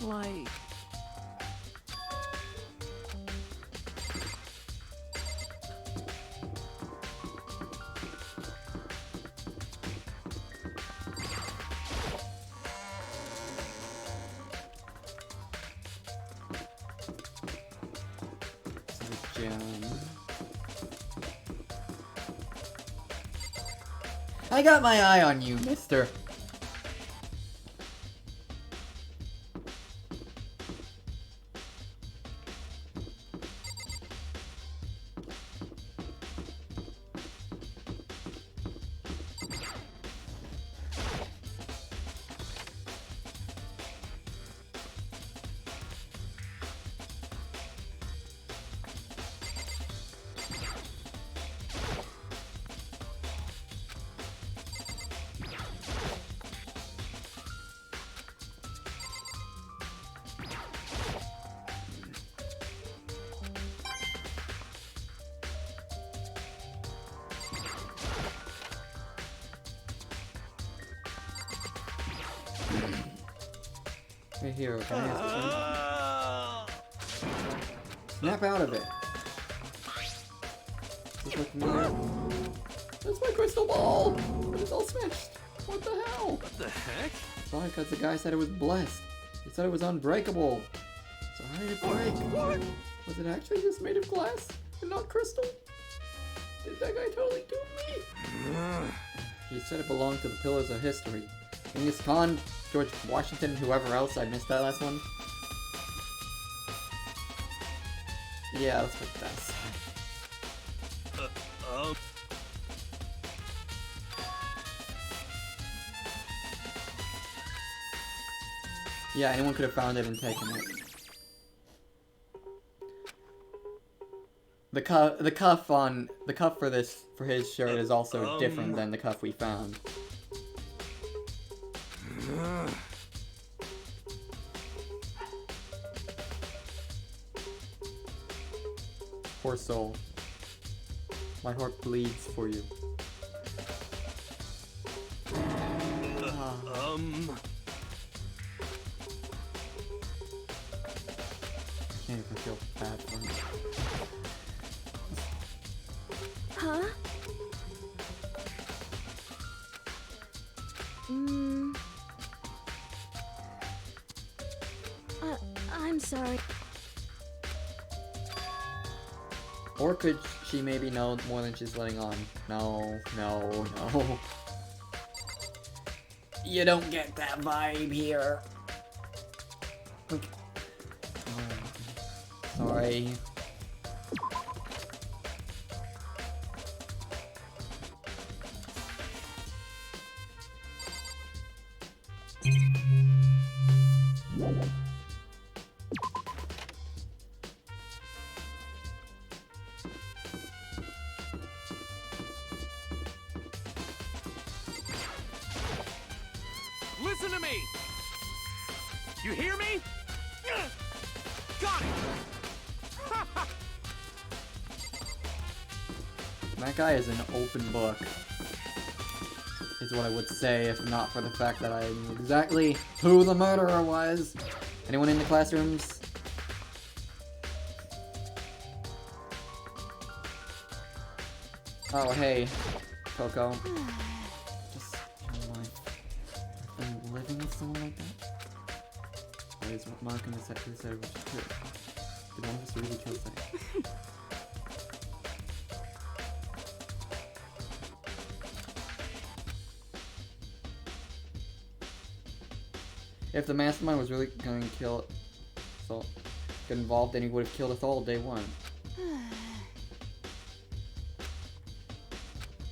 Speaker 4: like...
Speaker 1: I got my eye on you, mister. Hey, hero, can I ask you something? Snap out of it. Is this looking weird? That's my crystal ball! But it's all smashed. What the hell?
Speaker 6: What the heck?
Speaker 1: Why? Because the guy said it was blessed. He said it was unbreakable. So how did it break?
Speaker 6: What?
Speaker 1: Was it actually just made of glass and not crystal? Did that guy totally do me? He said it belonged to the pillars of history. Genghis Khan, George Washington, whoever else. I missed that last one. Yeah, let's put that aside. Yeah, anyone could have found it and taken it. The cuff for his shirt is also different than the cuff we found. Poor soul. My heart bleeds for you. I can't even feel bad for him.
Speaker 3: Huh? I'm sorry.
Speaker 1: Or could she maybe know more than she's letting on? No, no, no. You don't get that vibe here. Okay. Oh, sorry.
Speaker 6: Listen to me! You hear me? Got it!
Speaker 1: That guy is an open book, is what I would say, if not for the fact that I knew exactly who the murderer was. Anyone in the classrooms? Oh, hey, Coco. Just, you know, I've been living with someone like that? That is what Mark and the set said was true. Did one of us really chose that? If the mastermind was really going to get involved, then he would have killed us all day one.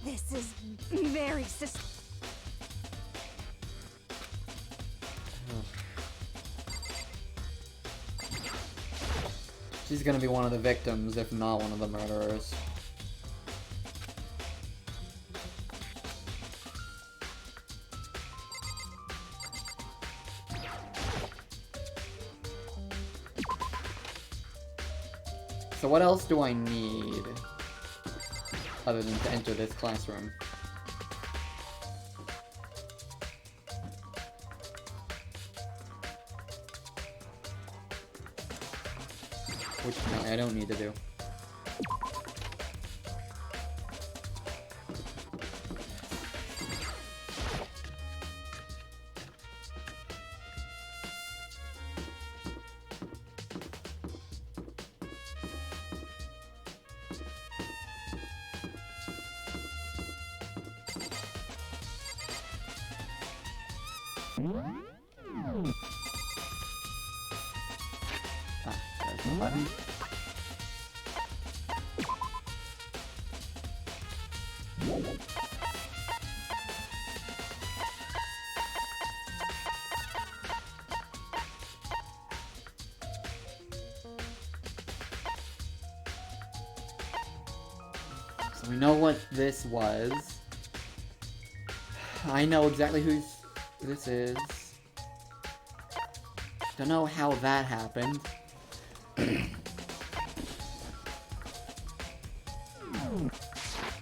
Speaker 3: This is very
Speaker 1: She's gonna be one of the victims, if not one of the murderers. So what else do I need other than to enter this classroom? Which apparently I don't need to do. Ah, there's the button. So we know what this was. I know exactly who this is. Don't know how that happened.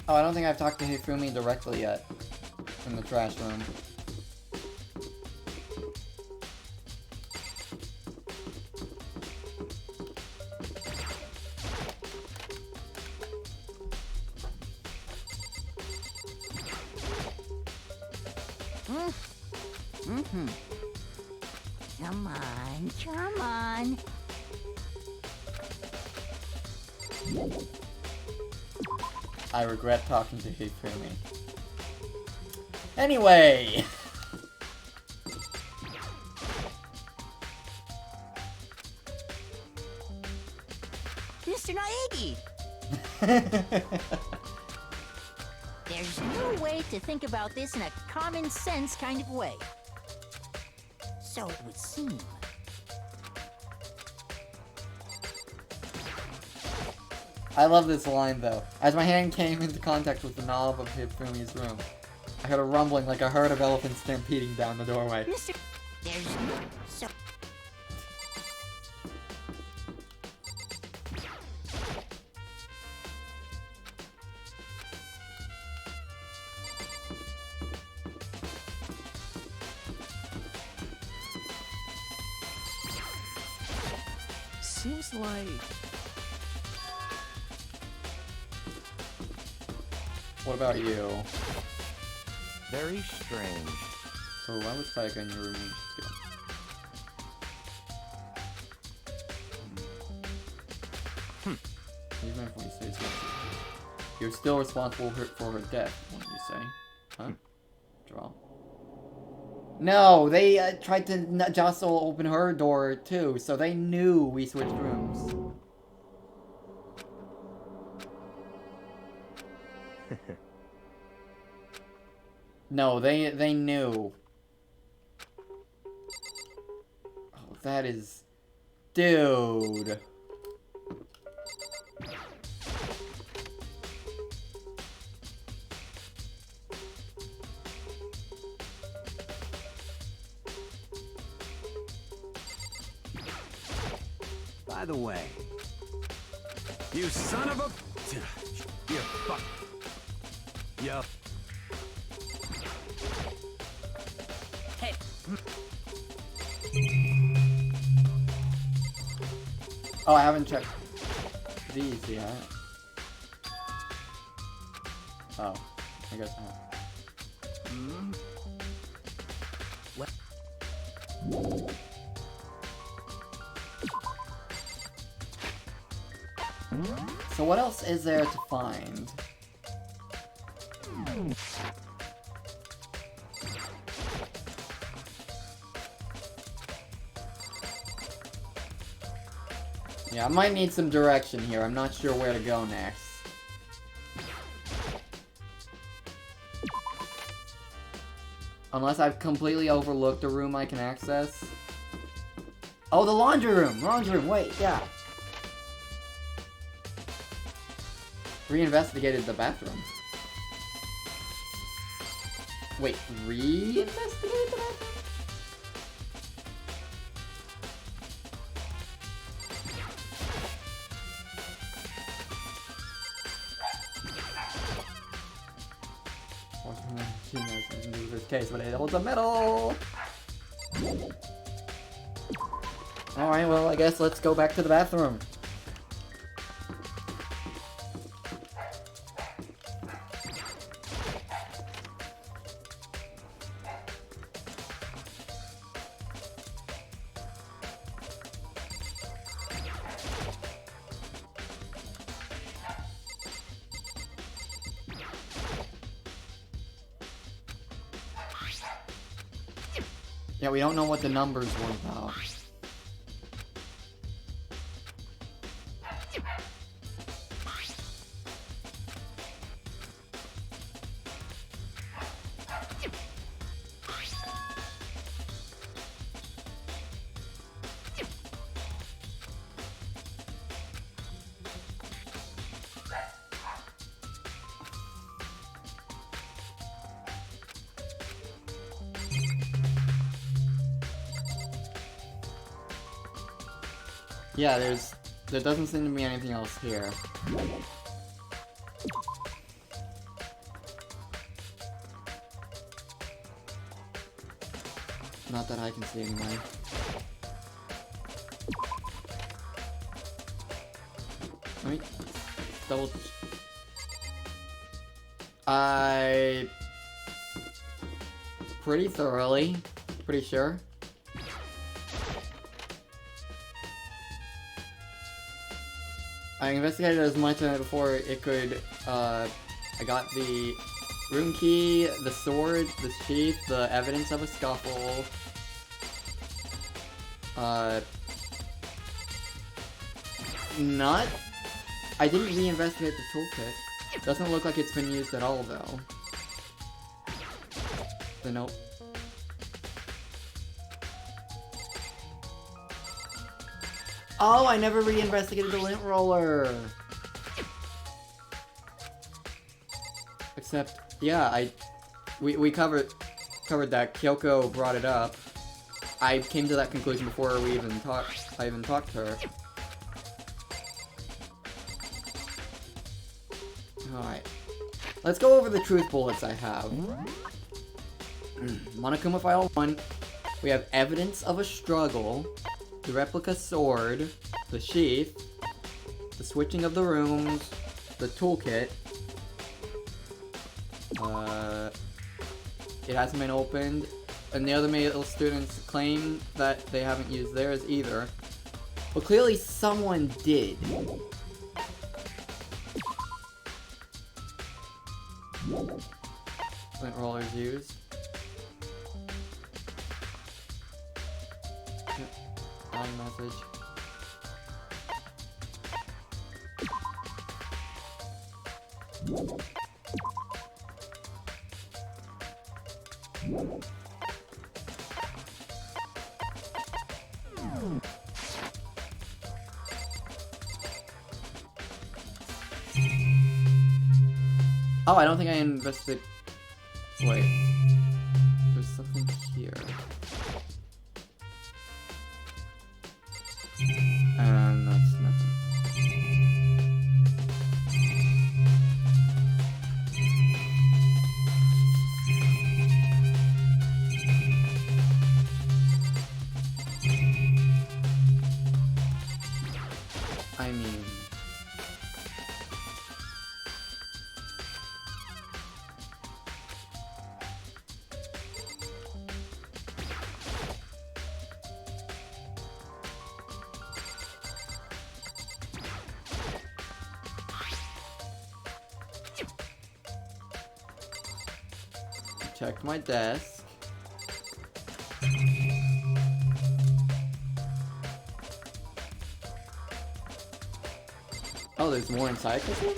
Speaker 1: Oh, I don't think I've talked to Hifumi directly yet. In the trash room.
Speaker 7: Come on, come on.
Speaker 1: I regret talking to Hifumi. Anyway!
Speaker 7: Mr. Naegi! There's no way to think about this in a common sense kind of way. So it would seem.
Speaker 1: I love this line though. As my hand came into contact with the knob of Hifumi's room, I heard a rumbling like a herd of elephants stampeding down the doorway.
Speaker 7: Mr. There's no. So.
Speaker 4: Seems like...
Speaker 1: What about you?
Speaker 4: very strange.
Speaker 1: So why was Tiger in your room? Even if we say so. You're still responsible for her death, what do you say? Huh? Draw. No, they tried to jostle open her door too, so they knew we switched rooms. No, they knew. Oh, that is... Dude.
Speaker 6: By the way, you son of a... You fuck... Yup.
Speaker 7: Hey.
Speaker 1: Oh, I haven't checked these yet. Oh, I guess not.
Speaker 7: What?
Speaker 1: So what else is there to find? Yeah, I might need some direction here. I'm not sure where to go next. Unless I've completely overlooked a room I can access. Oh, the laundry room! Laundry room, wait, yeah. Reinvestigated the bathroom. Wait, reinvestigated the bathroom? She knows nothing to do with this case, but it holds a medal! Alright, well, I guess let's go back to the bathroom. Yeah, we don't know what the numbers were about. Yeah, there doesn't seem to be anything else here. Not that I can see anyway. Let me double. Pretty thoroughly, pretty sure. I investigated as much before it could, I got the room key, the sword, the sheath, the evidence of a scuffle, I didn't reinvestigate the toolkit. Doesn't look like it's been used at all, though. So nope. Oh, I never reinvestigated the lint roller! Except, yeah, we covered that. Kyoko brought it up. I came to that conclusion before I even talked to her. Alright. Let's go over the truth bullets I have. Monokuma File 1. We have evidence of a struggle. The replica sword, the sheath, the switching of the rooms, the toolkit. It hasn't been opened, and the other male students claim that they haven't used theirs either. But clearly someone did. Lint rollers used. Message. Oh, I don't think I invested. Wait. There's something here. And that's nothing. I mean... Checked my desk. Oh, there's more inside this one?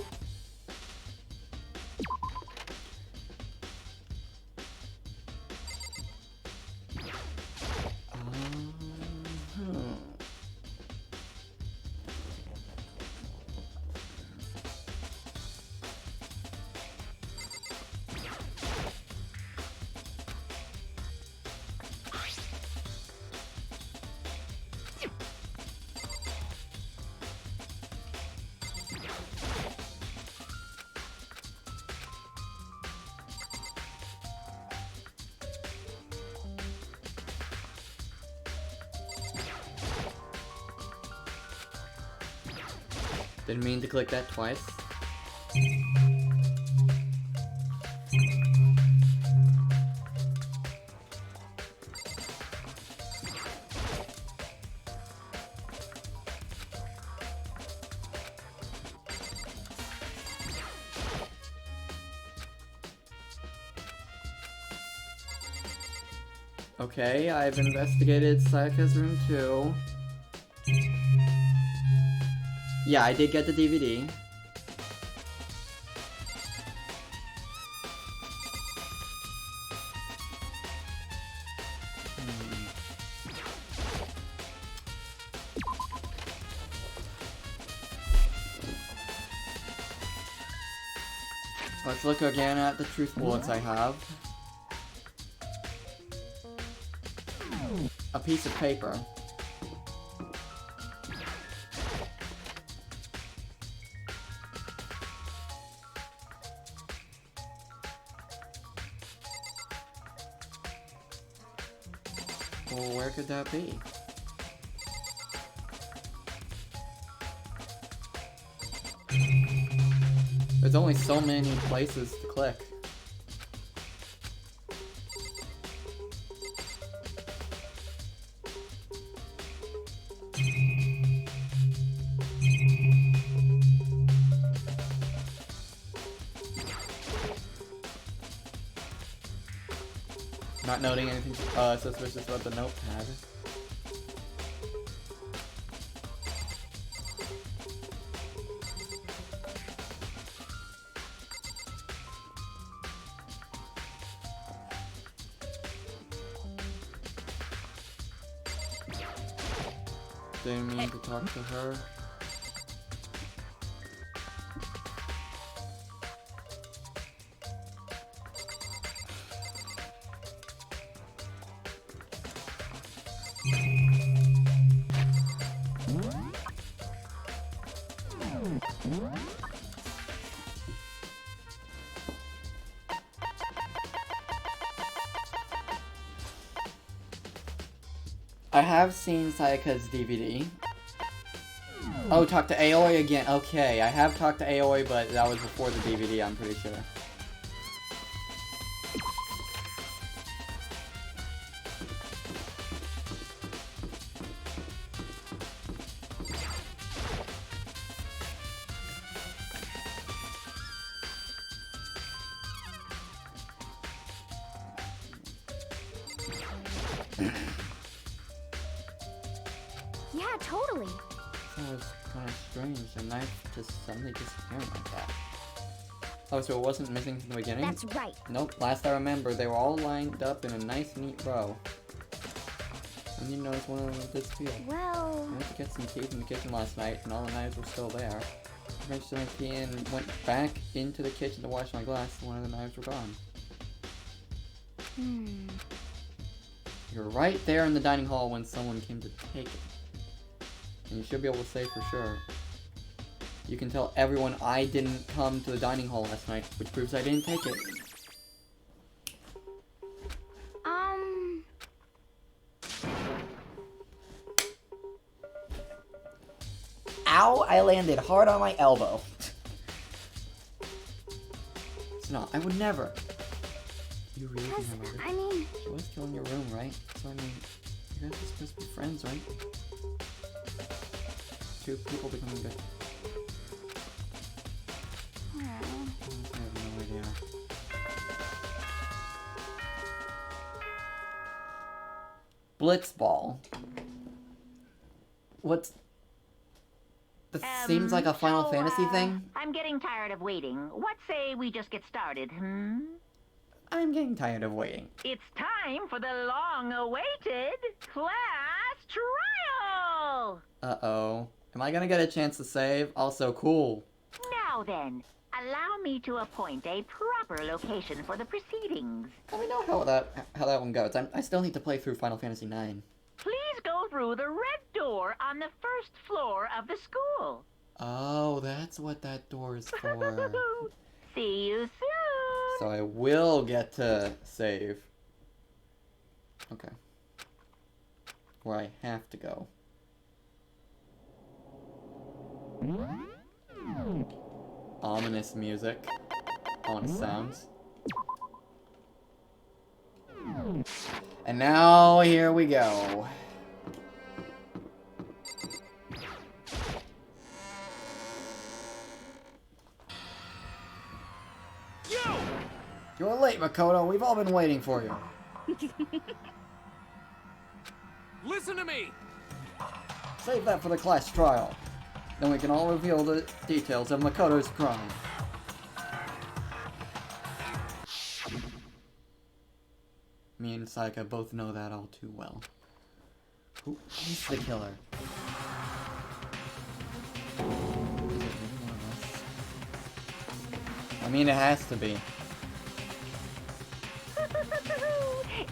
Speaker 1: Didn't mean to click that twice. Okay, I've investigated Sayaka's room too. Yeah, I did get the DVD. Let's look again at the truth bullets I have. A piece of paper. Well, where could that be? There's only so many places to click. Not noting anything suspicious about the notepad. Didn't mean to talk to her. I have seen Sayaka's DVD. Oh, talk to Aoi again. Okay, I have talked to Aoi, but that was before the DVD, I'm pretty sure.
Speaker 3: Yeah, totally.
Speaker 1: That was kind of strange, the knife just suddenly disappeared like that. Oh, so it wasn't missing from the beginning?
Speaker 3: That's right.
Speaker 1: Nope, last I remember, they were all lined up in a nice, neat row. And you noticed one of them disappeared.
Speaker 3: Well...
Speaker 1: I went to get some keys in the kitchen last night, and all the knives were still there. I finished my tea and went back into the kitchen to wash my glass, and one of the knives were gone. You're right there in the dining hall when someone came to take it. And you should be able to say for sure. You can tell everyone I didn't come to the dining hall last night, which proves I didn't take it. Ow! I landed hard on my elbow. It's not. I would never. You really can have a
Speaker 3: I mean...
Speaker 1: She was still in your room, right? So, I mean, you guys are supposed to be friends, right? Two people becoming good. I have no idea. Blitzball. What's... That seems like a Final Fantasy thing?
Speaker 5: I'm getting tired of waiting. What say we just get started,
Speaker 1: I'm getting tired of waiting.
Speaker 5: It's time for the long-awaited class trial!
Speaker 1: Uh-oh. Am I gonna get a chance to save? Also, cool.
Speaker 5: Now then, allow me to appoint a proper location for the proceedings.
Speaker 1: Let me know how that one goes. I still need to play through Final Fantasy IX.
Speaker 5: Please go through the red door on the first floor of the school.
Speaker 1: Oh, that's what that door is for.
Speaker 5: See you soon!
Speaker 1: So I will get to save. Okay. Where I have to go. Ominous music. Ominous sounds. And now, here we go. You're late, Makoto. We've all been waiting for you.
Speaker 6: Listen to me!
Speaker 1: Save that for the class trial. Then we can all reveal the details of Makoto's crime. Me and Sayaka both know that all too well. Who is the killer? Is it really one of us? I mean, it has to be.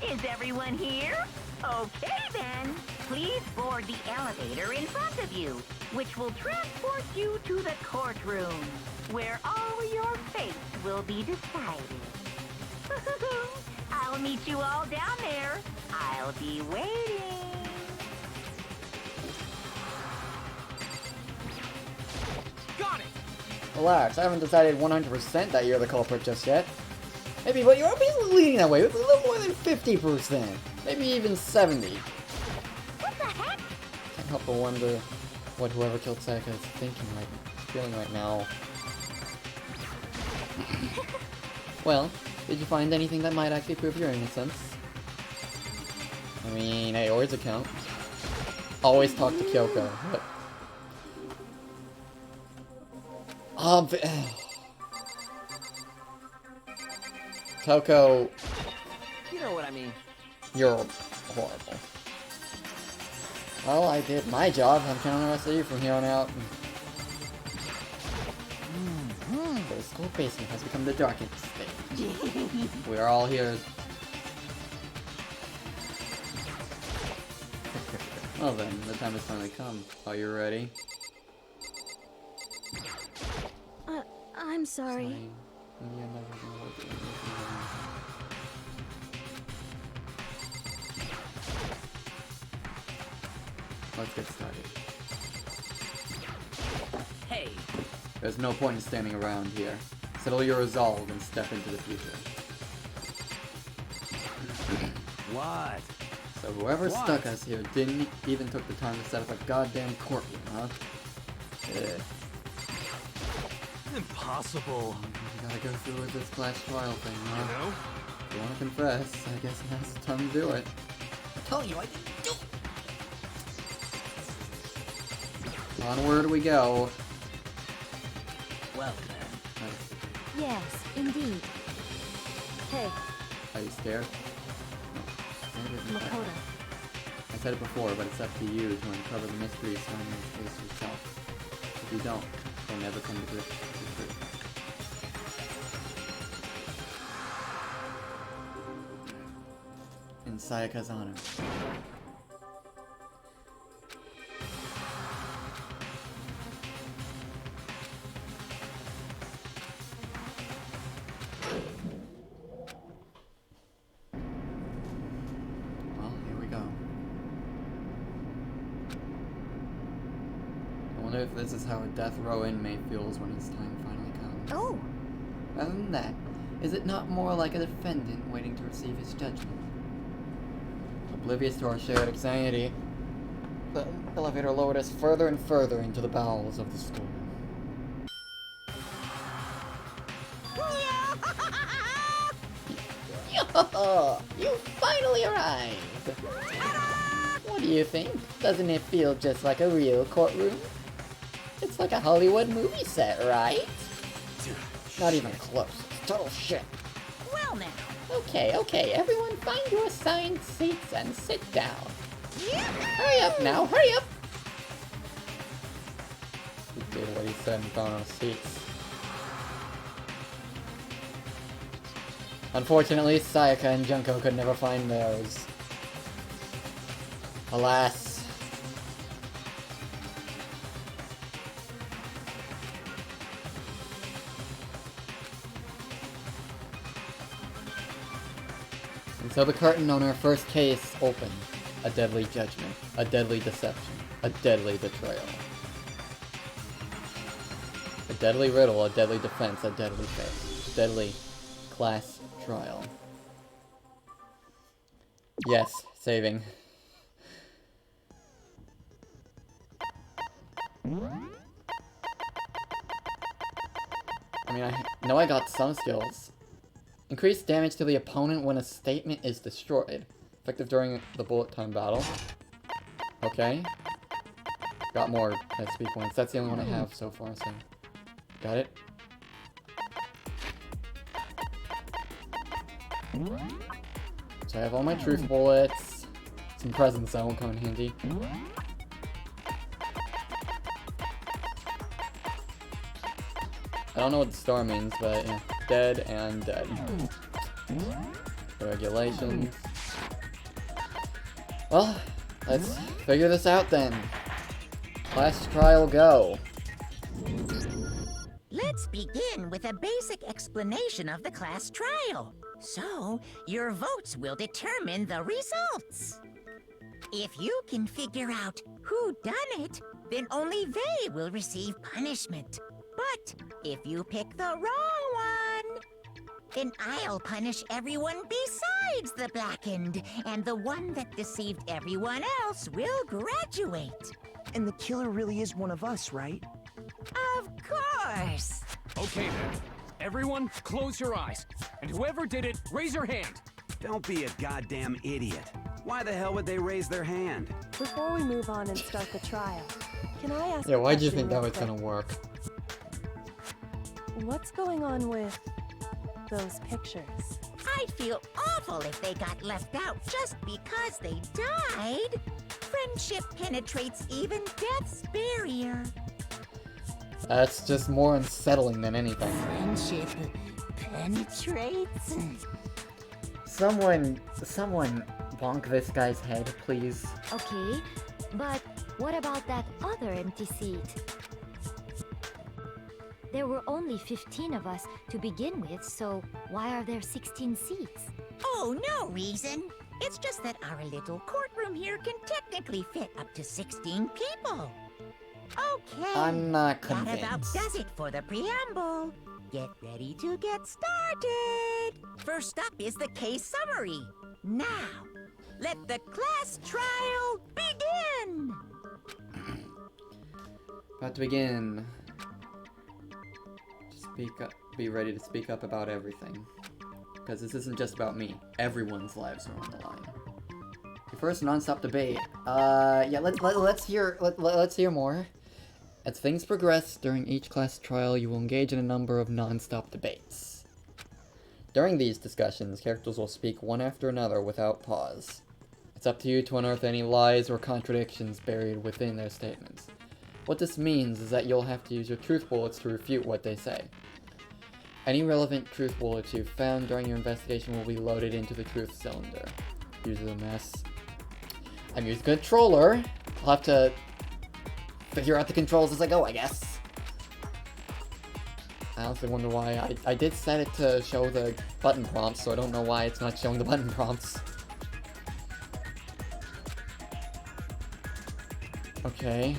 Speaker 5: Is everyone here? Okay then. Please board the elevator in front of you, which will transport you to the courtroom, where all your fates will be decided. I'll meet you all down there. I'll be waiting.
Speaker 6: Got it!
Speaker 1: Relax, I haven't decided 100% that you're the culprit just yet. Maybe, but you're basically leaning that way with a little more than 50%. Maybe even 70.
Speaker 3: What the heck?
Speaker 1: Can't help but wonder what whoever killed Sayaka is feeling right now. Well, did you find anything that might actually prove your innocence? I mean, Aori's account. Always talk to Kyoko, but... Kyoko,
Speaker 4: You know what I mean.
Speaker 1: you're horrible. Well, I did my job. I'm counting on the rest of you from here on out. The school basement has become the darkest stage. We are all here. Well then, the time has finally come. Are you ready?
Speaker 3: I'm sorry.
Speaker 1: You're never gonna look at anything. Let's get started.
Speaker 4: Hey,
Speaker 1: There's no point in standing around here. Settle your resolve and step into the future.
Speaker 4: what?
Speaker 1: So whoever
Speaker 4: What?
Speaker 1: stuck us here didn't even took the time to set up a goddamn courtroom, huh? Yeah.
Speaker 6: Impossible.
Speaker 1: You gotta go through with this class trial thing,
Speaker 6: You
Speaker 1: huh?
Speaker 6: know?
Speaker 1: If you wanna confess, I guess now's the time to do it. I'm telling you, I didn't do it! Onward we go.
Speaker 4: Well then.
Speaker 3: Yes, indeed. Hey,
Speaker 1: Are you scared? No.
Speaker 3: Makoto.
Speaker 1: I said it before, but it's up to you to uncover the mystery surrounding this case yourself. If you don't, you'll never come to grips with the truth. In Sayaka's honor. Well, here we go. I wonder if this is how a death row inmate feels when his time finally comes.
Speaker 3: Oh,
Speaker 1: Other than that, is it not more like a defendant waiting to receive his judgment? Oblivious to our shared anxiety, the elevator lowered us further and further into the bowels of the school. You finally arrived! What do you think? Doesn't it feel just like a real courtroom? It's like a Hollywood movie set, right? Not even close. It's total shit.
Speaker 7: Well now.
Speaker 1: Okay, everyone find your assigned seats and sit down. Hurry up now, hurry up! We did what he said and found our seats. Unfortunately, Sayaka and Junko could never find theirs. Alas. And so the curtain on our first case opened. A deadly judgment, a deadly deception, a deadly betrayal. A deadly riddle, a deadly defense, a deadly fate. Deadly class trial. Yes, saving. I mean, I know I got some skills. Increase damage to the opponent when a statement is destroyed. Effective during the bullet time battle. Okay. Got more SP points. That's the only one I have so far, so... Got it. So I have all my truth bullets. Some presents that won't come in handy. I don't know what the star means, but yeah. Dead and dead. Regulations. Well, let's figure this out then. Class trial go.
Speaker 7: Let's begin with a basic explanation of the class trial. So, your votes will determine the results. If you can figure out who done it, then only they will receive punishment. But if you pick the wrong one, then I'll punish everyone besides the blackened, and the one that deceived everyone else will graduate.
Speaker 8: And the killer really is one of us, right?
Speaker 7: Of course.
Speaker 6: Okay then. Everyone, close your eyes. And whoever did it, raise your hand.
Speaker 9: Don't be a goddamn idiot. Why the hell would they raise their hand?
Speaker 10: Before we move on and start the trial, can I ask
Speaker 1: Yeah,
Speaker 10: a
Speaker 1: why do you
Speaker 10: question
Speaker 1: think that
Speaker 10: real
Speaker 1: was
Speaker 10: quick?
Speaker 1: gonna work?
Speaker 10: What's going on with those pictures?
Speaker 7: I'd feel awful if they got left out just because they died. Friendship penetrates even death's barrier.
Speaker 1: That's just more unsettling than anything.
Speaker 7: Friendship penetrates?
Speaker 1: Someone bonk this guy's head, please.
Speaker 3: Okay, but what about that other empty seat? There were only 15 of us to begin with, so why are there 16 seats?
Speaker 7: Oh, no reason. It's just that our little courtroom here can technically fit up to 16 people. Okay.
Speaker 1: I'm not
Speaker 7: That about
Speaker 1: convinced.
Speaker 7: does it for the preamble. Get ready to get started. First up is the case summary. Now, let the class trial begin.
Speaker 1: About to begin. Speak up. Be ready to speak up about everything. Because this isn't just about me. Everyone's lives are on the line. Your first non-stop debate. Yeah, let's hear more. As things progress during each class trial, you will engage in a number of non-stop debates. During these discussions, characters will speak one after another without pause. It's up to you to unearth any lies or contradictions buried within their statements. What this means is that you'll have to use your truth bullets to refute what they say. Any relevant truth bullets you've found during your investigation will be loaded into the truth cylinder. Uses a mess. I'm using a controller. I'll have to figure out the controls as I go, I guess. I honestly wonder why. I did set it to show the button prompts, so I don't know why it's not showing the button prompts. Okay.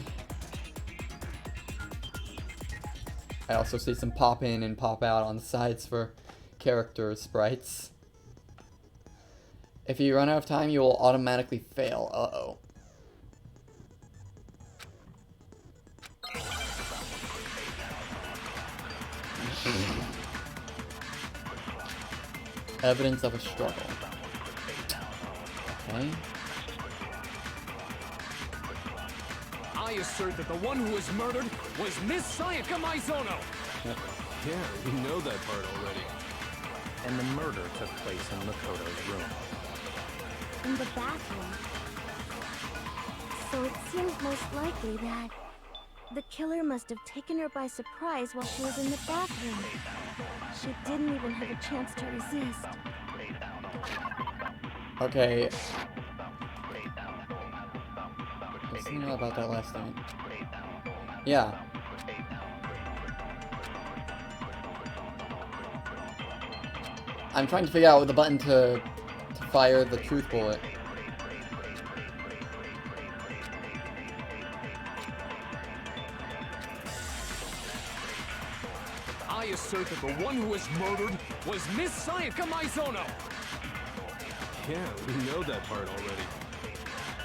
Speaker 1: I also see some pop in and pop out on the sides for character sprites. If you run out of time, you will automatically fail. Uh-oh. Evidence of a struggle. Okay.
Speaker 6: I assert that the one who was murdered was Miss Sayaka Maizono.
Speaker 11: Yeah, we know that part already. And the murder took place in Makoto's room.
Speaker 3: In the bathroom. So it seems most likely that
Speaker 10: The killer must have taken her by surprise while she was in the bathroom. She didn't even have a chance to resist.
Speaker 1: Okay. I was thinking about that last night. Yeah. I'm trying to figure out the button to fire the truth bullet.
Speaker 6: I assert that the one who was murdered was Miss Sayaka Maizono.
Speaker 11: Yeah, we know that part already.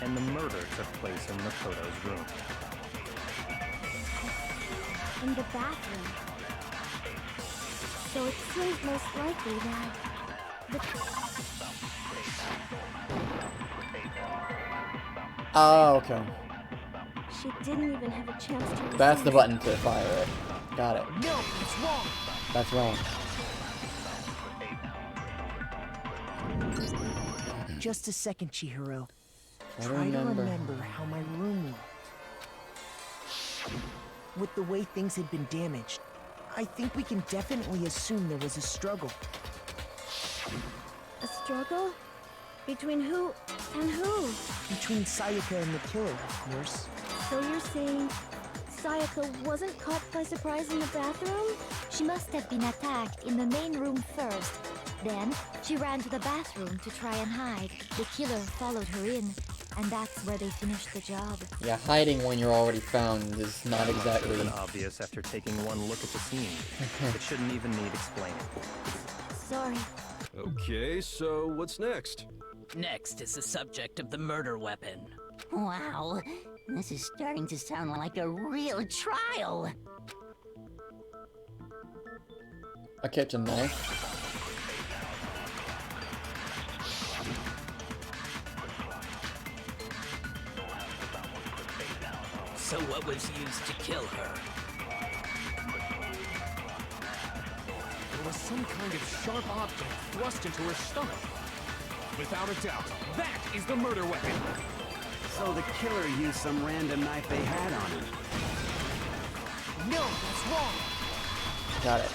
Speaker 11: And the murder took place in Makoto's room.
Speaker 10: In the bathroom. So it seems most likely that
Speaker 1: Oh, okay.
Speaker 10: She didn't even have a chance to resist.
Speaker 1: That's the button to fire it. Got it.
Speaker 8: No, it's wrong.
Speaker 1: That's wrong.
Speaker 8: Just a second, Chihiro.
Speaker 1: I
Speaker 8: Try to
Speaker 1: remember.
Speaker 8: remember how my room looked. With the way things had been damaged, I think we can definitely assume there was a struggle.
Speaker 10: A struggle? Between who and who?
Speaker 8: Between Sayaka and the killer, of course.
Speaker 10: So you're saying Sayaka wasn't caught by surprise in the bathroom?
Speaker 3: She must have been attacked in the main room first. Then, she ran to the bathroom to try and hide. The killer followed her in, and that's where they finished the job.
Speaker 1: Yeah, hiding when you're already found is not exactly...
Speaker 11: Been obvious after taking one look at the scene. It shouldn't even need explaining.
Speaker 10: Sorry.
Speaker 12: Okay, so what's next?
Speaker 4: Next is the subject of the murder weapon.
Speaker 7: Wow, this is starting to sound like a real trial.
Speaker 1: A kitchen knife.
Speaker 4: So what was used to kill her?
Speaker 6: There was some kind of sharp object thrust into her stomach. Without a doubt, that is the murder weapon.
Speaker 9: So the killer used some random knife they had on him.
Speaker 8: No, that's wrong.
Speaker 1: Got it.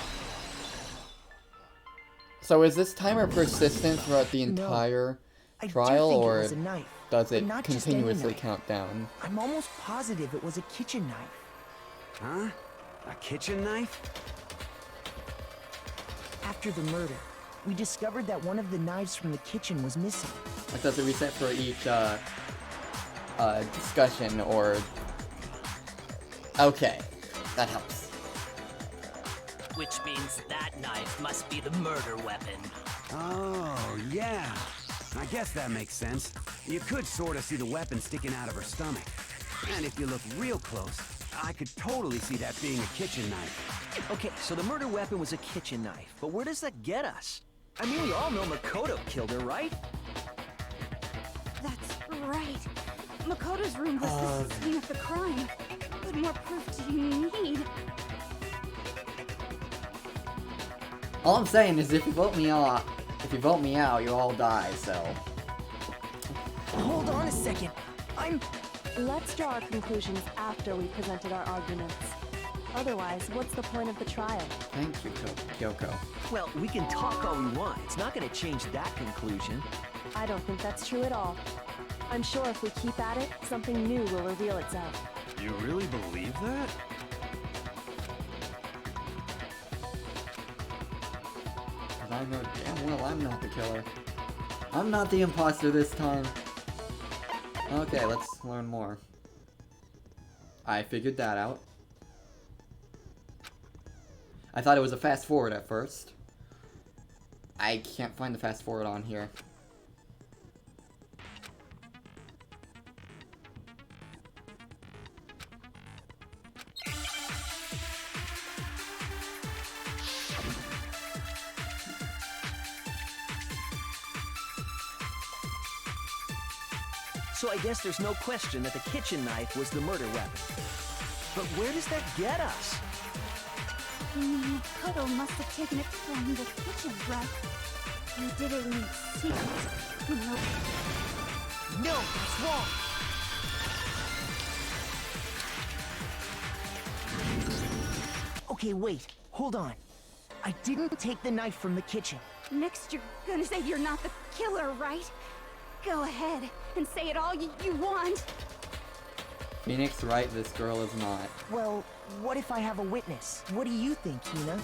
Speaker 1: So is this timer persistent throughout the entire
Speaker 8: I
Speaker 1: trial,
Speaker 8: do think
Speaker 1: or
Speaker 8: it was a knife,
Speaker 1: does
Speaker 8: but
Speaker 1: it
Speaker 8: not just any
Speaker 1: continuously
Speaker 8: knife.
Speaker 1: count down?
Speaker 8: I'm almost positive it was a kitchen knife.
Speaker 9: Huh? A kitchen knife?
Speaker 8: After the murder, we discovered that one of the knives from the kitchen was missing.
Speaker 1: Like, does it reset for each discussion, or... Okay, that helps.
Speaker 4: Which means that knife must be the murder weapon.
Speaker 9: Oh, yeah. I guess that makes sense. You could sort of see the weapon sticking out of her stomach. And if you look real close, I could totally see that being a kitchen knife.
Speaker 13: Okay, so the murder weapon was a kitchen knife, but where does that get us? I mean, we all know Makoto killed her, right?
Speaker 10: That's right. Makoto's room was the scene of the crime. What more proof do you need?
Speaker 1: All I'm saying is if you vote me out, you'll all die, so...
Speaker 8: Hold on a second.
Speaker 14: Let's draw our conclusions after we presented our arguments. Otherwise, what's the point of the trial?
Speaker 1: Thank you, Kyoko.
Speaker 13: Well, we can talk all we want. It's not going to change that conclusion.
Speaker 14: I don't think that's true at all. I'm sure if we keep at it, something new will reveal itself.
Speaker 11: You really believe that?
Speaker 1: I know damn well I'm not the killer. I'm not the imposter this time. Okay, let's learn more. I figured that out. I thought it was a fast forward at first. I can't find the fast forward on here.
Speaker 13: So I guess there's no question that the kitchen knife was the murder weapon. But where does that get us?
Speaker 10: Makoto must have taken it from the kitchen, right? He did it in secret.
Speaker 8: No, it's wrong. Okay, wait. Hold on. I didn't take the knife from the kitchen.
Speaker 10: Next, you're gonna say you're not the killer, right? Go ahead and say it all you want.
Speaker 1: Phoenix, right? This girl is not.
Speaker 8: Well, what if I have a witness? What do you think, Hina?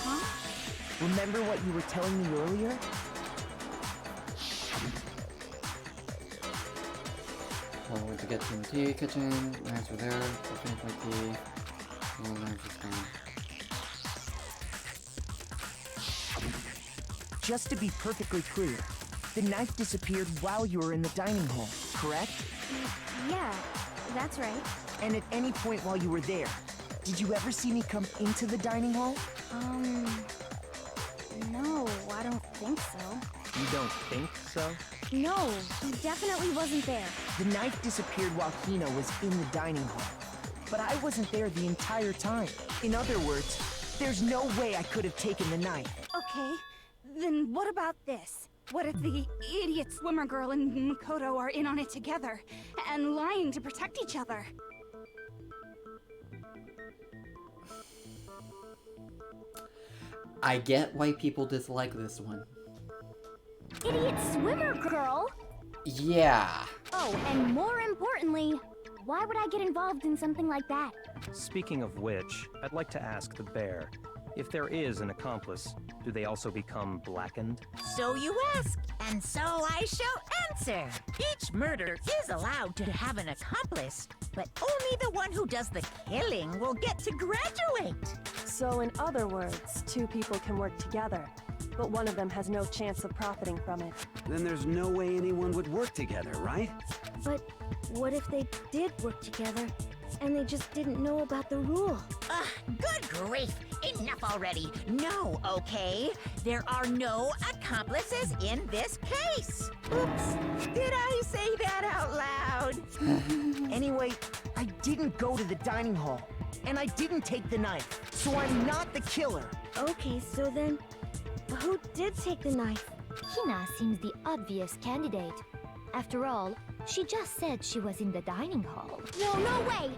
Speaker 10: Huh?
Speaker 8: Remember what you were telling me earlier?
Speaker 1: Well, we went to get some tea, kitchen, knives were there, I finished my tea, and the knives was gone.
Speaker 8: Just to be perfectly clear, the knife disappeared while you were in the dining hall, correct?
Speaker 10: Yeah, that's right.
Speaker 8: And at any point while you were there, did you ever see me come into the dining hall?
Speaker 10: No, I don't think so.
Speaker 11: You don't think so?
Speaker 10: No, he definitely wasn't there.
Speaker 8: The knife disappeared while Hina was in the dining hall. But I wasn't there the entire time. In other words, there's no way I could have taken the knife.
Speaker 15: Okay, then what about this? What if the idiot swimmer girl and Makoto are in on it together, and lying to protect each other?
Speaker 1: I get why people dislike this one.
Speaker 10: Idiot swimmer girl?
Speaker 1: Yeah.
Speaker 10: Oh, and more importantly, why would I get involved in something like that?
Speaker 11: Speaking of which, I'd like to ask the bear, if there is an accomplice, do they also become blackened?
Speaker 7: So you ask, and so I shall answer. Each murder is allowed to have an accomplice, but only the one who does the killing will get to graduate.
Speaker 14: So in other words, two people can work together, but one of them has no chance of profiting from it.
Speaker 9: Then there's no way anyone would work together, right?
Speaker 10: But what if they did work together, and they just didn't know about the rule?
Speaker 7: Good grief! Enough already! No, okay? There are no accomplices in this case! Oops! Did I say that out loud?
Speaker 8: Anyway, I didn't go to the dining hall, and I didn't take the knife, so I'm not the killer.
Speaker 10: Okay, so then, who did take the knife?
Speaker 3: Hina seems the obvious candidate. After all, she just said she was in the dining hall.
Speaker 10: No way!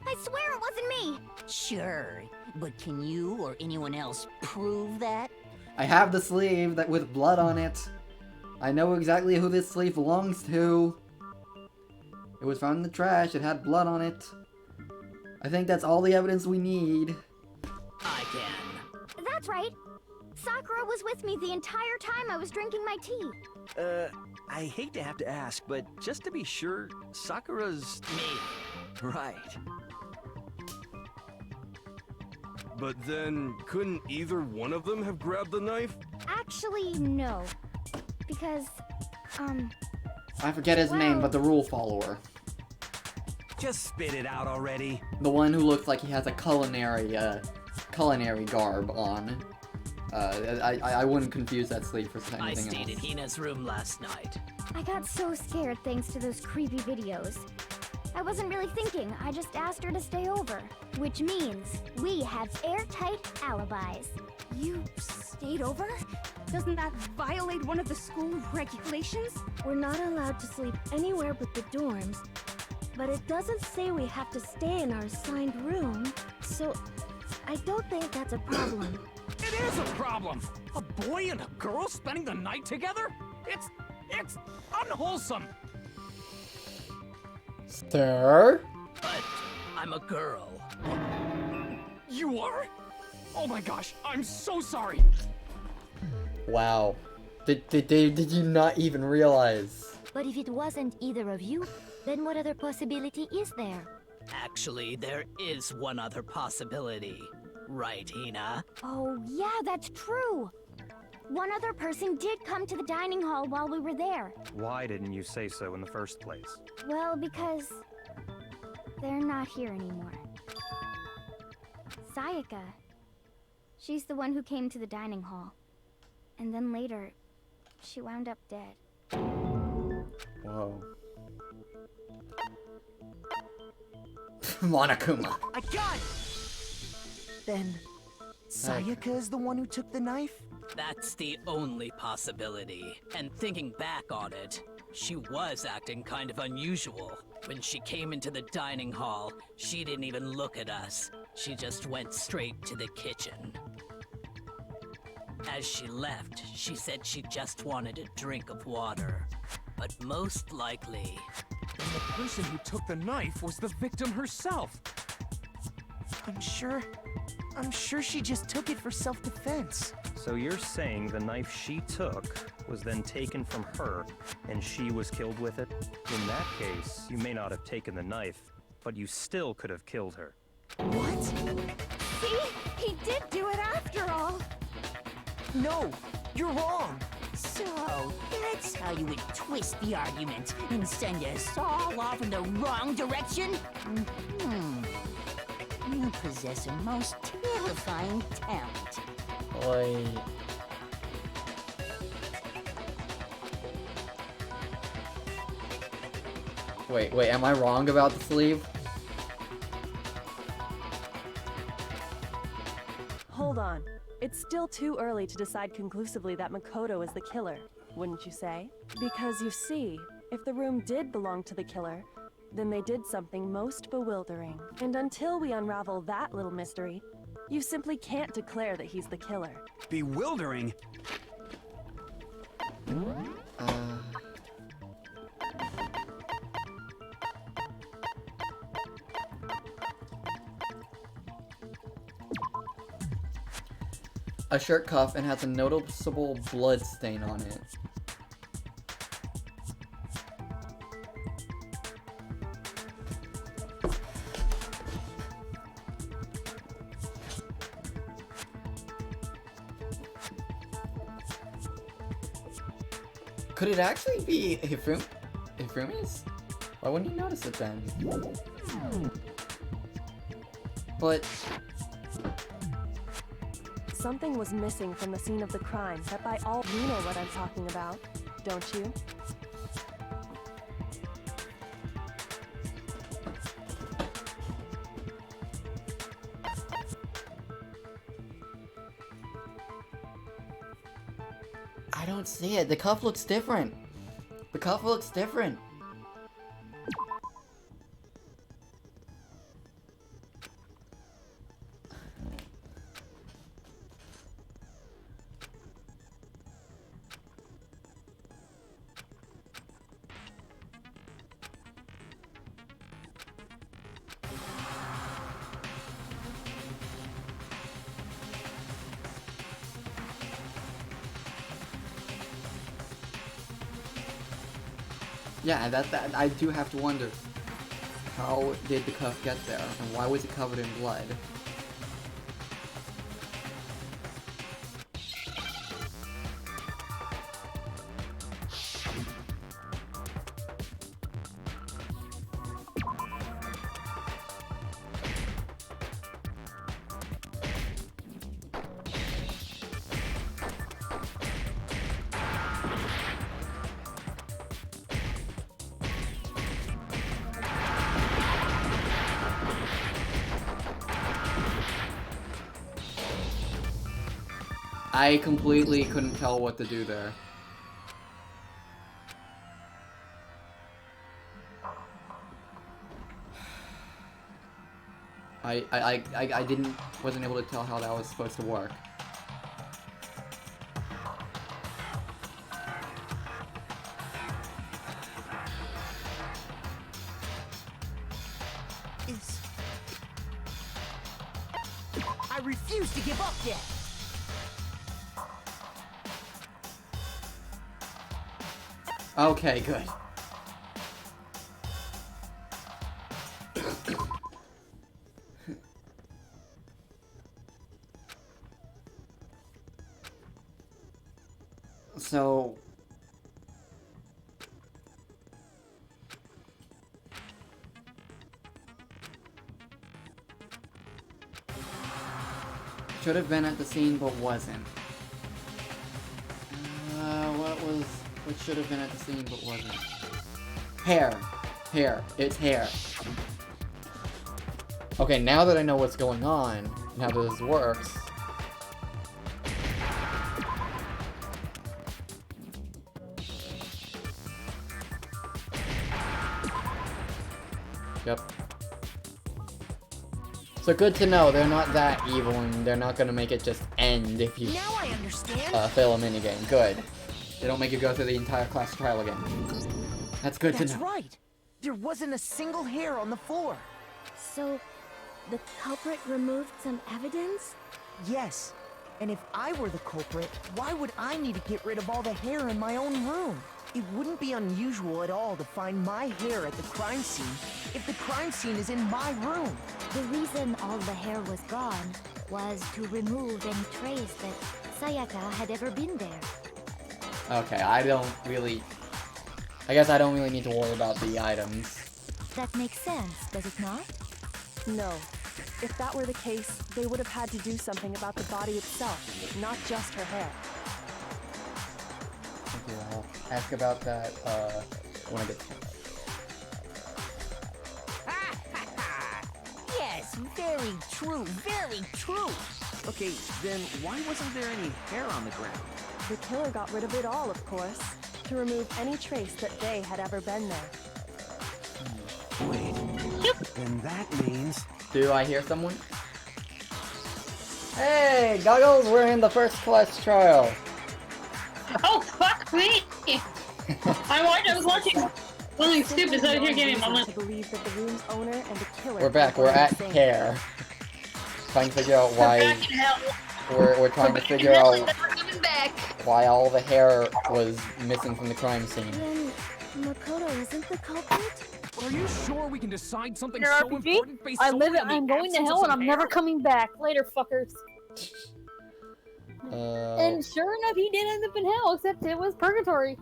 Speaker 10: I swear it wasn't me!
Speaker 16: Sure, but can you or anyone else prove that?
Speaker 1: I have the sleeve that with blood on it. I know exactly who this sleeve belongs to. It was found in the trash. It had blood on it. I think that's all the evidence we need.
Speaker 4: I can.
Speaker 10: That's right. Sakura was with me the entire time I was drinking my tea.
Speaker 13: I hate to have to ask, but just to be sure, Sakura's...
Speaker 4: Me.
Speaker 13: Right.
Speaker 12: But then, couldn't either one of them have grabbed the knife?
Speaker 10: Actually, no. Because,
Speaker 1: I forget his name, but the rule follower.
Speaker 9: Just spit it out already.
Speaker 1: The one who looks like he has a culinary garb on. I wouldn't confuse that sleeve for anything else.
Speaker 4: I stayed in Hina's room last night.
Speaker 10: I got so scared thanks to those creepy videos. I wasn't really thinking, I just asked her to stay over. Which means, we have airtight alibis.
Speaker 15: You stayed over? Doesn't that violate one of the school regulations?
Speaker 10: We're not allowed to sleep anywhere but the dorms, but it doesn't say we have to stay in our assigned room, so I don't think that's a problem.
Speaker 6: It is a problem! A boy and a girl spending the night together? It's unwholesome!
Speaker 1: Sir?
Speaker 4: But I'm a girl.
Speaker 6: You are? Oh my gosh, I'm so sorry!
Speaker 1: Wow. Did you not even realize?
Speaker 3: But if it wasn't either of you, then what other possibility is there?
Speaker 4: Actually, there is one other possibility. Right, Hina?
Speaker 10: Oh, yeah, that's true. One other person did come to the dining hall while we were there.
Speaker 11: Why didn't you say so in the first place?
Speaker 10: Well, because they're not here anymore. Sayaka. She's the one who came to the dining hall. And then later, she wound up dead.
Speaker 1: Whoa. Monokuma.
Speaker 8: I got it! Then, Sayaka is the one who took the knife?
Speaker 4: That's the only possibility. And thinking back on it, she was acting kind of unusual. When she came into the dining hall, she didn't even look at us. She just went straight to the kitchen. As she left, she said she just wanted a drink of water. But most likely...
Speaker 6: And the person who took the knife was the victim herself!
Speaker 8: I'm sure she just took it for self-defense.
Speaker 11: So you're saying the knife she took was then taken from her, and she was killed with it? In that case, you may not have taken the knife, but you still could have killed her.
Speaker 8: What?
Speaker 15: See? He did do it after all!
Speaker 8: No! You're wrong!
Speaker 16: So, that's how you would twist the argument and send us all off in the wrong direction? You possess a most terrifying talent.
Speaker 1: Oi. Wait, am I wrong about the sleeve?
Speaker 14: Hold on. It's still too early to decide conclusively that Makoto is the killer, wouldn't you say? Because you see, if the room did belong to the killer, then they did something most bewildering. And until we unravel that little mystery, you simply can't declare that he's the killer.
Speaker 9: Bewildering?
Speaker 1: A shirt cuff and has a noticeable blood stain on it. Could it actually be Hifumi's? Why wouldn't you notice it then? But
Speaker 14: Something was missing from the scene of the crime that by all you know what I'm talking about, don't you?
Speaker 1: I don't see it. The cuff looks different. The cuff looks different. Yeah, that I do have to wonder. How did the cuff get there? And why was it covered in blood? I completely couldn't tell what to do there. I wasn't able to tell how that was supposed to work.
Speaker 7: I refuse to give up yet.
Speaker 1: Okay, good. So... should have been at the scene, but wasn't. What should have been at the scene, but wasn't? Hair. Hair. It's hair. Okay, now that I know what's going on, and how this works... Yep. So good to know, they're not that evil, and they're not gonna make it just end if you
Speaker 7: Now I understand.
Speaker 1: fail a minigame. Good. They don't make you go through the entire class trial again. That's good to know.
Speaker 8: That's right. There wasn't a single hair on the floor.
Speaker 10: So, the culprit removed some evidence?
Speaker 8: Yes. And if I were the culprit, why would I need to get rid of all the hair in my own room? It wouldn't be unusual at all to find my hair at the crime scene if the crime scene is in my room.
Speaker 3: The reason all the hair was gone was to remove any trace that Sayaka had ever been there.
Speaker 1: Okay, I guess I don't really need to worry about the items.
Speaker 3: That makes sense, does it not?
Speaker 14: No. If that were the case, they would have had to do something about the body itself, not just her hair.
Speaker 1: Okay, I'll ask about that when I get to
Speaker 8: Very true, very true.
Speaker 13: Okay, then why wasn't there any hair on the ground?
Speaker 14: The killer got rid of it all, of course, to remove any trace that they had ever been there.
Speaker 9: Wait, then that means...
Speaker 1: Do I hear someone? Hey, Goggles, we're in the first class trial.
Speaker 2: Oh, fuck me! I was watching something stupid, so I hear getting a moment.
Speaker 14: To believe that the room's owner and the killer
Speaker 1: We're back, we're at hair. Trying to figure out why... We're trying to figure out why all the hair was missing from the crime scene.
Speaker 10: Then Makoto isn't the culprit?
Speaker 6: Are you sure we can decide something
Speaker 2: Your
Speaker 6: so
Speaker 2: RPG?
Speaker 6: important based
Speaker 2: I
Speaker 6: solely
Speaker 2: live it.
Speaker 6: on the
Speaker 2: I'm going to
Speaker 6: absence of
Speaker 2: hell and
Speaker 6: some
Speaker 2: I'm never
Speaker 6: hair?
Speaker 2: coming back. Later, fuckers.
Speaker 1: Uh,
Speaker 2: And sure enough, he did end up in hell, except it was purgatory.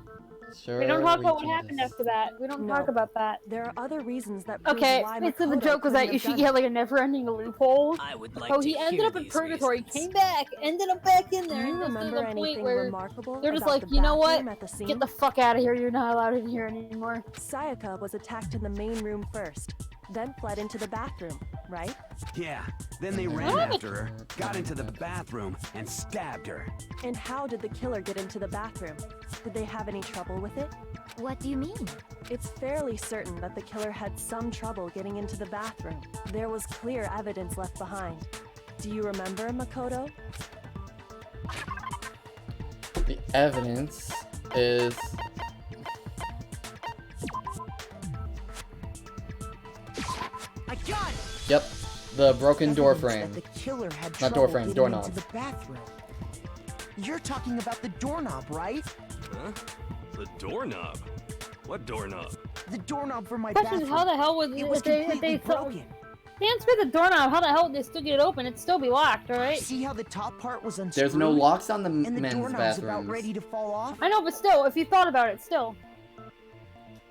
Speaker 1: sure
Speaker 2: We don't talk about what
Speaker 1: can
Speaker 2: happened
Speaker 1: just-
Speaker 2: after that. We don't
Speaker 14: No.
Speaker 2: talk about that.
Speaker 14: There are other reasons that prove
Speaker 2: Okay,
Speaker 14: why
Speaker 2: so the
Speaker 14: Makoto
Speaker 2: joke was that
Speaker 14: couldn't
Speaker 2: you
Speaker 14: have
Speaker 2: should
Speaker 14: done
Speaker 2: get
Speaker 14: it.
Speaker 2: like a never-ending loophole.
Speaker 4: I would like
Speaker 2: Oh,
Speaker 4: to
Speaker 2: he ended
Speaker 4: hear
Speaker 2: up in
Speaker 4: these
Speaker 2: purgatory,
Speaker 4: reasons.
Speaker 2: came back, ended up back in
Speaker 14: Do
Speaker 2: there.
Speaker 14: you
Speaker 2: and just
Speaker 14: remember
Speaker 2: to the point
Speaker 14: anything
Speaker 2: where
Speaker 14: remarkable
Speaker 2: they're just
Speaker 14: about
Speaker 2: like,
Speaker 14: the
Speaker 2: you know what?
Speaker 14: bathroom at the scene?
Speaker 2: Get the fuck out of here. You're not allowed in here anymore.
Speaker 14: Sayaka was attacked in the main room first, then fled into the bathroom, right?
Speaker 9: Yeah, then they ran after her, got into the bathroom, and stabbed her.
Speaker 14: And how did the killer get into the bathroom? Did they have any trouble with it?
Speaker 3: What do you mean?
Speaker 14: It's fairly certain that the killer had some trouble getting into the bathroom. There was clear evidence left behind. Do you remember, Makoto?
Speaker 1: The evidence is...
Speaker 8: I got it.
Speaker 1: Yep, the broken door
Speaker 8: Evidence
Speaker 1: frame.
Speaker 8: that the killer had
Speaker 1: Not
Speaker 8: trouble
Speaker 1: door frame,
Speaker 8: getting
Speaker 1: doorknob.
Speaker 8: into the bathroom. You're talking about the doorknob, right?
Speaker 12: Huh? The doorknob? What doorknob?
Speaker 8: The doorknob for my
Speaker 2: Question is,
Speaker 8: bathroom.
Speaker 2: how the hell would
Speaker 8: It was
Speaker 2: if they
Speaker 8: completely broken.
Speaker 2: They unscrew the doorknob? How the hell would they still get it open? It'd still be locked, alright?
Speaker 8: See how the top part was unscrewed?
Speaker 1: There's no locks on the
Speaker 8: and the
Speaker 1: men's
Speaker 8: doorknob's about
Speaker 1: bathrooms.
Speaker 8: ready to fall off.
Speaker 2: I know, but still, if you thought about it, still.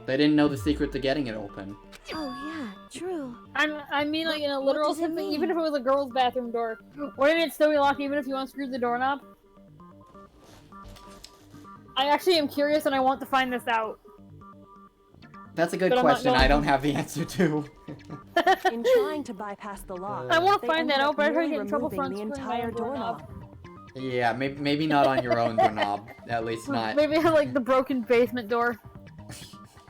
Speaker 1: They didn't know the secret to getting it open.
Speaker 10: Oh yeah, true.
Speaker 2: I mean, like in a
Speaker 10: What
Speaker 2: literal
Speaker 10: does it
Speaker 2: sense,
Speaker 10: mean?
Speaker 2: even if it was a girl's bathroom door, wouldn't it still be locked even if you unscrewed the doorknob? I actually am curious and I want to find this out.
Speaker 1: That's a good
Speaker 2: But I'm not
Speaker 1: question.
Speaker 2: going
Speaker 1: I don't
Speaker 2: to.
Speaker 1: have the answer to.
Speaker 14: In trying to bypass the lock,
Speaker 2: I want
Speaker 14: they
Speaker 2: to find that
Speaker 14: ended
Speaker 2: out,
Speaker 14: up
Speaker 2: but I try to
Speaker 14: nearly
Speaker 2: get in trouble for
Speaker 14: removing the
Speaker 2: unscrewing my
Speaker 14: entire
Speaker 2: own doorknob.
Speaker 1: Yeah, maybe not on your own doorknob. At least not.
Speaker 2: Maybe like the broken basement door.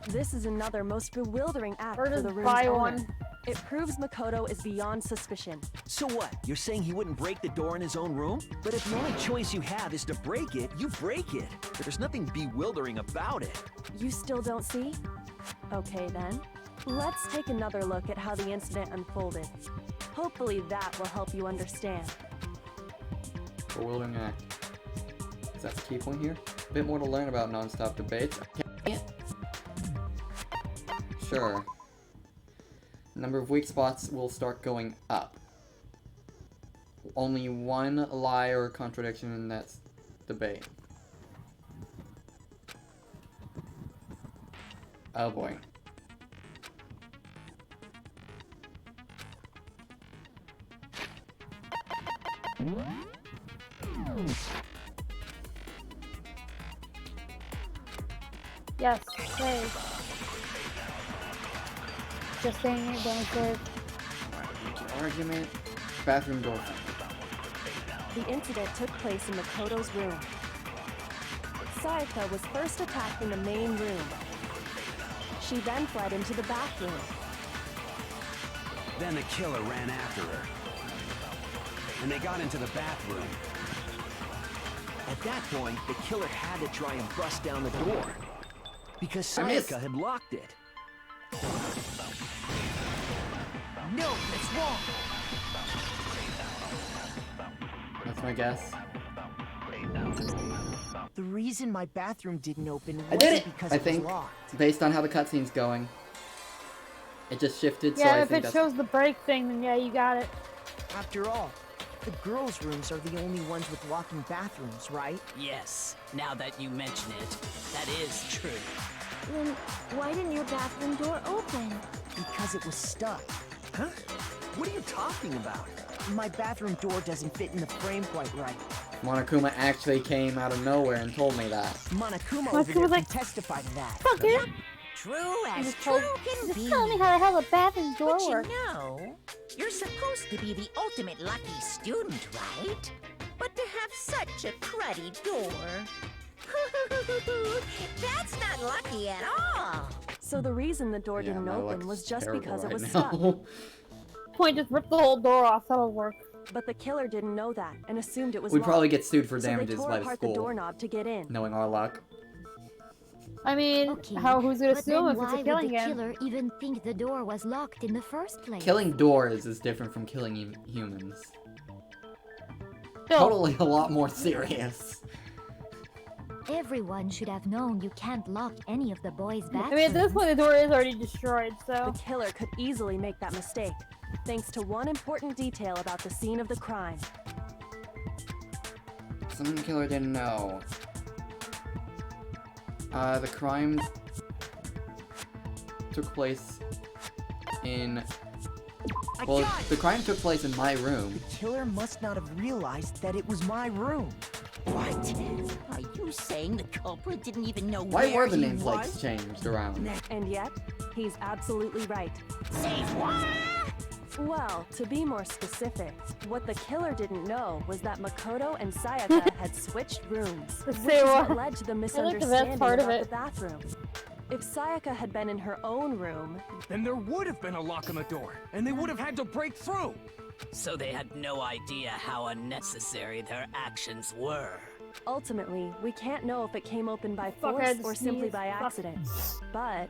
Speaker 14: This is another most bewildering act
Speaker 2: Or
Speaker 14: for
Speaker 2: just
Speaker 14: the room's
Speaker 2: buy
Speaker 14: owner.
Speaker 2: one.
Speaker 14: It proves Makoto is beyond suspicion.
Speaker 13: So what? You're saying he wouldn't break the door in his own room? But if the only choice you have is to break it, you break it. There's nothing bewildering about it.
Speaker 14: You still don't see? Okay then. Let's take another look at how the incident unfolded. Hopefully that will help you understand.
Speaker 1: Bewildering act. Is that the key point here? A bit more to learn about non-stop debates. Sure. Number of weak spots will start going up. Only one lie or contradiction in that debate. Oh boy.
Speaker 2: Yes, okay. Just saying it, don't say it.
Speaker 1: Argument. Bathroom door.
Speaker 14: The incident took place in Makoto's room. Sayaka was first attacked in the main room. She then fled into the bathroom.
Speaker 9: Then the killer ran after her. And they got into the bathroom.
Speaker 13: At that point, the killer had to try and bust down the door. Because
Speaker 1: I missed.
Speaker 13: Sayaka had locked it.
Speaker 8: No, it's wrong.
Speaker 1: That's my guess.
Speaker 8: The reason my bathroom didn't open
Speaker 1: I
Speaker 8: wasn't
Speaker 1: did it!
Speaker 8: because
Speaker 1: I
Speaker 8: it
Speaker 1: think,
Speaker 8: was locked.
Speaker 1: based on how the cutscene's going. It just shifted, so
Speaker 2: Yeah,
Speaker 1: I
Speaker 2: if
Speaker 1: think
Speaker 2: it
Speaker 1: that's...
Speaker 2: shows the break thing, then yeah, you got it.
Speaker 8: After all, the girls' rooms are the only ones with walking bathrooms, right?
Speaker 4: Yes, now that you mention it, that is true.
Speaker 10: Then why didn't your bathroom door open?
Speaker 8: Because it was stuck.
Speaker 13: Huh? What are you talking about?
Speaker 8: My bathroom door doesn't fit in the frame quite right.
Speaker 1: Monokuma actually came out of nowhere and told me that.
Speaker 8: Monokuma
Speaker 2: Monokuma's
Speaker 8: over there can
Speaker 2: like,
Speaker 8: testify to that.
Speaker 2: Fuck yeah.
Speaker 7: True as
Speaker 2: Just
Speaker 7: true
Speaker 2: told-
Speaker 7: can
Speaker 2: just
Speaker 7: be.
Speaker 2: tell me how the hell the bathroom door
Speaker 7: But you
Speaker 2: works.
Speaker 7: know, you're supposed to be the ultimate lucky student, right? But to have such a cruddy door... That's not lucky at all!
Speaker 14: So the reason the door
Speaker 1: Yeah,
Speaker 14: didn't
Speaker 1: my
Speaker 14: open
Speaker 1: luck's
Speaker 14: was just
Speaker 1: terrible
Speaker 14: because it
Speaker 1: right
Speaker 14: was
Speaker 1: now.
Speaker 14: stuck.
Speaker 2: Point, just rip the whole door off. That'll work.
Speaker 14: But the killer didn't know that and assumed it was
Speaker 1: We'd
Speaker 14: locked.
Speaker 1: probably get sued for
Speaker 14: So they
Speaker 1: damages
Speaker 14: tore
Speaker 1: by the
Speaker 14: apart
Speaker 1: school.
Speaker 14: the doorknob to get in.
Speaker 1: Knowing our luck.
Speaker 2: I mean,
Speaker 3: Okay,
Speaker 2: who's gonna
Speaker 3: but
Speaker 2: sue
Speaker 3: then
Speaker 2: him if
Speaker 3: why
Speaker 2: it's a
Speaker 3: would
Speaker 2: killing
Speaker 3: the
Speaker 2: game?
Speaker 3: killer even think the door was locked in the first place?
Speaker 1: Killing doors is different from killing humans.
Speaker 2: Still,
Speaker 1: Totally a lot more serious.
Speaker 3: Everyone should have known you can't lock any of the boys'
Speaker 2: I
Speaker 3: bathrooms.
Speaker 2: mean, at this point, the door is already destroyed, so.
Speaker 14: The killer could easily make that mistake, thanks to one important detail about the scene of the crime.
Speaker 1: Something the killer didn't know. The crime took place in... Well, the crime took place in my room.
Speaker 8: The killer must not have realized that it was my room.
Speaker 16: What? Are you saying the culprit didn't even know
Speaker 1: Why
Speaker 16: where
Speaker 1: were the
Speaker 16: he
Speaker 1: nameplates
Speaker 16: was?
Speaker 1: changed around?
Speaker 14: And yet, he's absolutely right.
Speaker 16: Say what?
Speaker 14: Well, to be more specific, what the killer didn't know was that Makoto and Sayaka had switched rooms, which
Speaker 2: Say
Speaker 14: is
Speaker 2: what?
Speaker 14: what led to the
Speaker 2: I like the best
Speaker 14: misunderstanding
Speaker 2: part of
Speaker 14: about
Speaker 2: it.
Speaker 14: the bathroom. If Sayaka had been in her own room,
Speaker 6: Then there would have been a lock on the door, and they would have had to break through.
Speaker 4: So they had no idea how unnecessary their actions were.
Speaker 14: ultimately, we can't know if it came open by
Speaker 2: Fuck, I
Speaker 14: force
Speaker 2: had to
Speaker 14: or simply
Speaker 2: sneeze.
Speaker 14: by
Speaker 2: Fuck.
Speaker 14: accident. But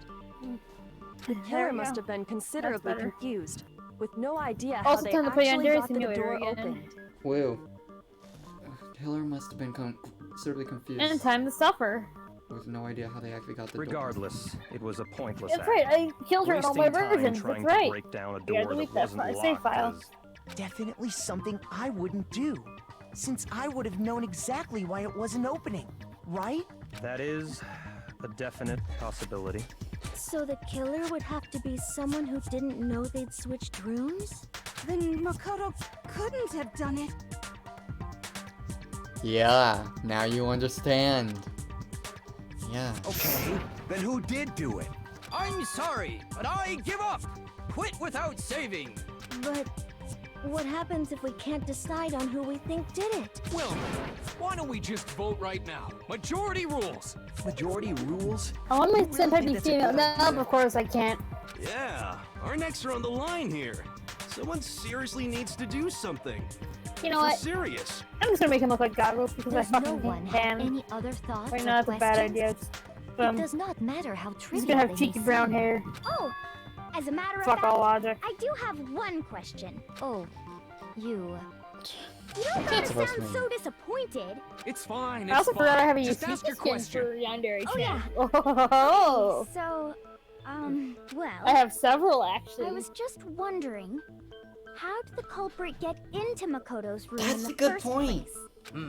Speaker 14: the
Speaker 2: There
Speaker 14: killer
Speaker 2: we
Speaker 14: must
Speaker 2: go.
Speaker 14: have been considerably
Speaker 2: better.
Speaker 14: confused, with no idea how
Speaker 2: Also
Speaker 14: they
Speaker 2: time to play
Speaker 14: actually
Speaker 2: Yandere
Speaker 14: got the
Speaker 2: Simulator
Speaker 14: door
Speaker 2: again.
Speaker 14: opened.
Speaker 1: Woo. Killer must have been considerably confused.
Speaker 2: And time to suffer.
Speaker 1: With no idea how they actually got the door.
Speaker 11: Regardless, it was a pointless
Speaker 2: That's
Speaker 11: act.
Speaker 2: right, I killed her in all my
Speaker 11: Wasting time
Speaker 2: versions.
Speaker 11: trying
Speaker 2: That's
Speaker 11: to
Speaker 2: right.
Speaker 11: break down a
Speaker 2: You gotta
Speaker 11: door
Speaker 2: delete
Speaker 11: that
Speaker 2: that
Speaker 11: wasn't
Speaker 2: save
Speaker 11: locked
Speaker 2: file.
Speaker 11: is
Speaker 8: Definitely something I wouldn't do, since I would have known exactly why it wasn't opening, right?
Speaker 11: That is a definite possibility.
Speaker 10: So the killer would have to be someone who didn't know they'd switched rooms?
Speaker 15: Then Makoto couldn't have done it.
Speaker 1: Yeah, now you understand. Yeah.
Speaker 9: Okay, then who did do it?
Speaker 17: I'm sorry, but I give up. Quit without saving.
Speaker 10: But what happens if we can't decide on who we think did it?
Speaker 6: Well, why don't we just vote right now? Majority rules.
Speaker 9: Majority rules?
Speaker 2: I want my
Speaker 9: You really
Speaker 2: senpai to
Speaker 9: think
Speaker 2: be
Speaker 9: that's a
Speaker 2: female.
Speaker 9: good
Speaker 2: No,
Speaker 9: idea?
Speaker 2: of course I can't.
Speaker 12: Yeah, our necks are on the line here. Someone seriously needs to do something.
Speaker 2: You know
Speaker 12: We're
Speaker 2: what?
Speaker 12: serious.
Speaker 2: I'm just gonna make him look like Goggles because
Speaker 3: Does
Speaker 2: I
Speaker 3: no
Speaker 2: fucking
Speaker 3: one have
Speaker 2: can.
Speaker 3: any other thoughts
Speaker 2: Wait,
Speaker 3: or
Speaker 2: no, that's a bad
Speaker 3: questions?
Speaker 2: idea. It's,
Speaker 3: It does not matter how
Speaker 2: he's
Speaker 3: trivial
Speaker 2: gonna have
Speaker 3: they
Speaker 2: cheeky
Speaker 3: may
Speaker 2: brown
Speaker 3: seem.
Speaker 2: hair.
Speaker 18: Oh, as a matter of
Speaker 2: Fuck
Speaker 18: fact,
Speaker 2: all logic.
Speaker 18: I do have one question.
Speaker 3: Oh, you.
Speaker 18: You don't
Speaker 1: That's
Speaker 18: gotta
Speaker 1: supposed
Speaker 18: sound
Speaker 1: to
Speaker 18: so disappointed.
Speaker 6: It's fine.
Speaker 2: I also
Speaker 6: it's
Speaker 2: forgot I
Speaker 6: fine.
Speaker 2: have a
Speaker 6: Just
Speaker 2: Yusuke
Speaker 6: ask your
Speaker 2: skin
Speaker 6: question.
Speaker 2: for Yandere
Speaker 18: Oh, yeah.
Speaker 2: Oh,
Speaker 18: So, well,
Speaker 2: I have several actually.
Speaker 18: I was just wondering, how did the culprit get into Makoto's room in
Speaker 1: That's
Speaker 18: the
Speaker 1: a good
Speaker 18: first
Speaker 1: point.
Speaker 18: place?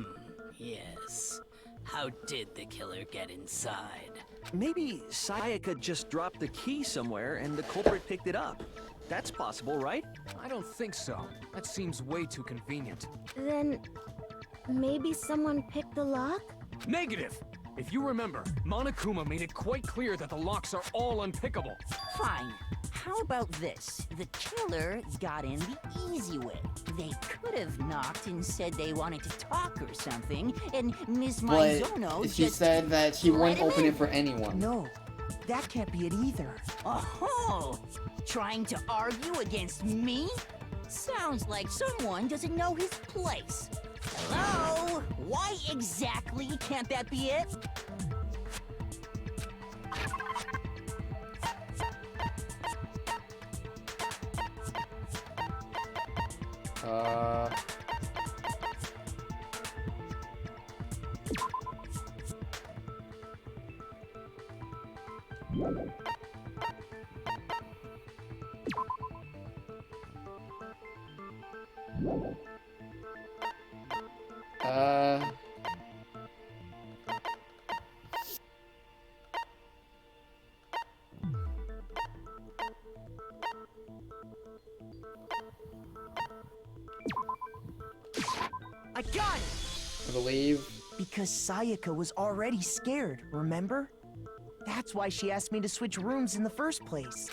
Speaker 4: Yes. How did the killer get inside?
Speaker 13: Maybe Sayaka just dropped the key somewhere and the culprit picked it up. That's possible, right?
Speaker 6: I don't think so. That seems way too convenient.
Speaker 10: Then maybe someone picked the lock?
Speaker 6: Negative! If you remember, Monokuma made it quite clear that the locks are all unpickable.
Speaker 16: Fine. How about this? The killer got in the easy way. They could have knocked and said they wanted to talk or something, and Miss Maizono
Speaker 1: But she
Speaker 16: just...
Speaker 1: said that she wouldn't
Speaker 16: let him
Speaker 1: open
Speaker 16: in.
Speaker 1: it for anyone.
Speaker 8: No, that can't be it either.
Speaker 16: Oh, trying to argue against me? Sounds like someone doesn't know his place. Hello? Why exactly can't that be it?
Speaker 8: I got it!
Speaker 1: I believe.
Speaker 8: Because Sayaka was already scared, remember? That's why she asked me to switch rooms in the first place.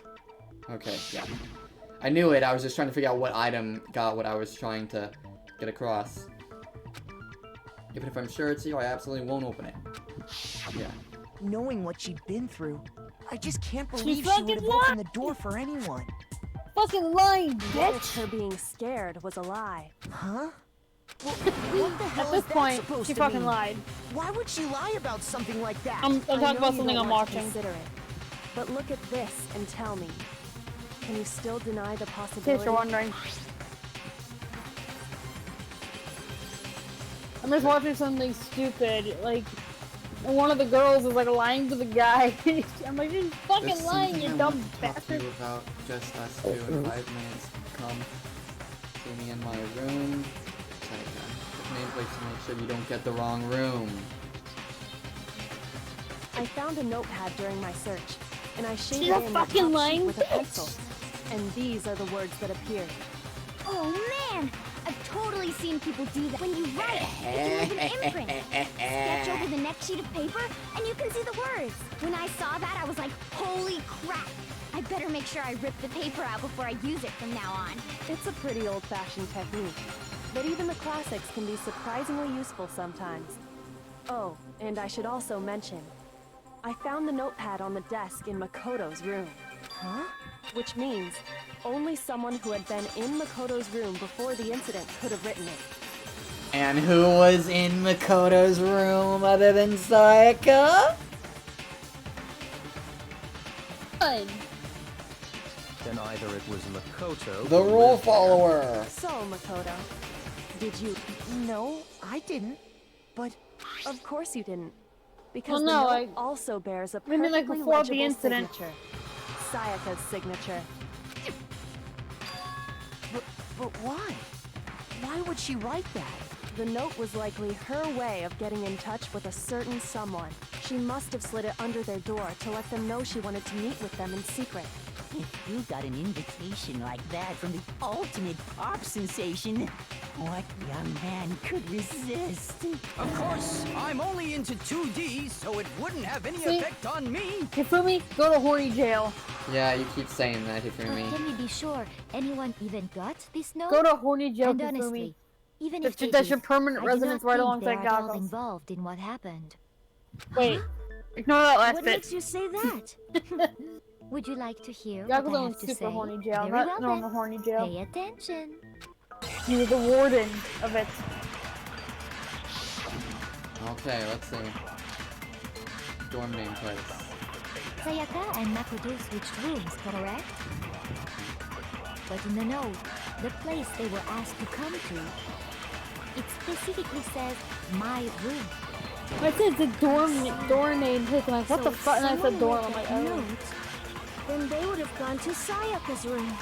Speaker 1: Okay, yeah. I knew it, I was just trying to figure out what item got what I was trying to get across. Even if I'm sure it's here, I absolutely won't open it. Yeah.
Speaker 8: Knowing what she'd been through, I just can't
Speaker 2: She
Speaker 8: believe she
Speaker 2: fucking
Speaker 8: would have opened the door for anyone.
Speaker 2: Fucking lying,
Speaker 14: What if
Speaker 2: bitch!
Speaker 14: her being scared was a lie?
Speaker 8: Huh? What the hell
Speaker 2: At this
Speaker 8: is that
Speaker 2: point,
Speaker 8: supposed
Speaker 2: she
Speaker 8: to
Speaker 2: fucking
Speaker 8: mean?
Speaker 2: lied.
Speaker 8: Why would she lie about something like that?
Speaker 2: I'm
Speaker 14: I
Speaker 2: talking
Speaker 14: know
Speaker 2: about
Speaker 14: you
Speaker 2: something
Speaker 14: don't
Speaker 2: I'm
Speaker 14: want to
Speaker 2: watching.
Speaker 14: consider it, but look at this and tell me. Can you still deny the
Speaker 2: In
Speaker 14: possibility?
Speaker 2: case you're wondering. I'm just watching something stupid, like one of the girls is like lying to the guy. I'm like, you're fucking
Speaker 1: There's
Speaker 2: lying,
Speaker 1: something
Speaker 2: you
Speaker 1: I
Speaker 2: dumb
Speaker 1: want to talk to
Speaker 2: bastard.
Speaker 1: you about just us two in 5 minutes. Come see me in my room. The nameplate to make sure you don't get the wrong room.
Speaker 14: I found a notepad during my search, and I shaded
Speaker 2: She's a
Speaker 14: in
Speaker 2: fucking
Speaker 14: the top
Speaker 2: lying
Speaker 14: sheet with a
Speaker 2: bitch.
Speaker 14: pencil. And these are the words that appeared.
Speaker 18: Oh man! I've totally seen people do that. When you write, you can leave an imprint. Sketch over the next sheet of paper, and you can see the words. When I saw that, I was like, holy crap! I better make sure I rip the paper out before I use it from now on.
Speaker 14: It's a pretty old-fashioned technique, but even the classics can be surprisingly useful sometimes. Oh, and I should also mention, I found the notepad on the desk in Makoto's room.
Speaker 8: Huh?
Speaker 14: Which means only someone who had been in Makoto's room before the incident could have written it.
Speaker 1: And who was in Makoto's room other than Sayaka?
Speaker 14: Then either it was Makoto...
Speaker 1: The rule follower!
Speaker 14: So, Makoto, did you...
Speaker 8: No, I didn't. But...
Speaker 14: Of course you didn't. Because
Speaker 2: Well, no,
Speaker 14: the note also bears a
Speaker 2: maybe, like,
Speaker 14: perfectly
Speaker 2: before the
Speaker 14: legible
Speaker 2: incident.
Speaker 14: signature. Sayaka's signature.
Speaker 8: But why? Why would she write that?
Speaker 14: The note was likely her way of getting in touch with a certain someone. She must have slid it under their door to let them know she wanted to meet with them in secret.
Speaker 16: If you got an invitation like that from the ultimate pop sensation, what young man could resist?
Speaker 17: Of course, I'm only into 2D, so it wouldn't have any
Speaker 2: See?
Speaker 17: effect on me.
Speaker 2: Hifumi, go to horny jail.
Speaker 1: Yeah, you keep saying that,
Speaker 3: But
Speaker 1: Hifumi.
Speaker 3: can we be sure anyone even got this note?
Speaker 2: Go to horny jail,
Speaker 3: And
Speaker 2: Hifumi.
Speaker 3: honestly, even if they
Speaker 2: That's your
Speaker 3: did,
Speaker 2: permanent
Speaker 3: I do
Speaker 2: residence
Speaker 3: not
Speaker 2: right
Speaker 3: think
Speaker 2: alongside
Speaker 3: they are at all
Speaker 2: Gagos.
Speaker 3: involved in what happened.
Speaker 2: Wait, ignore that last
Speaker 10: What
Speaker 2: bit.
Speaker 10: makes you say that?
Speaker 3: Would you like to hear
Speaker 2: Gagos
Speaker 3: what I
Speaker 2: owns
Speaker 3: have to
Speaker 2: super
Speaker 3: say?
Speaker 2: horny jail,
Speaker 3: Very
Speaker 2: not
Speaker 3: well
Speaker 2: normal
Speaker 3: then.
Speaker 2: horny jail.
Speaker 3: Pay attention.
Speaker 2: He's the warden of it.
Speaker 1: Okay, let's see. Dorm name place.
Speaker 3: Sayaka and Makoto switched rooms, correct? But in the note, the place they were asked to come to, it specifically says my room.
Speaker 2: I said the door name place. I'm like, what the
Speaker 10: So
Speaker 2: fuck? And I said
Speaker 10: someone
Speaker 2: dorm.
Speaker 10: wrote
Speaker 2: I'm like,
Speaker 10: that
Speaker 2: oh.
Speaker 10: note, then they would have gone to Sayaka's room.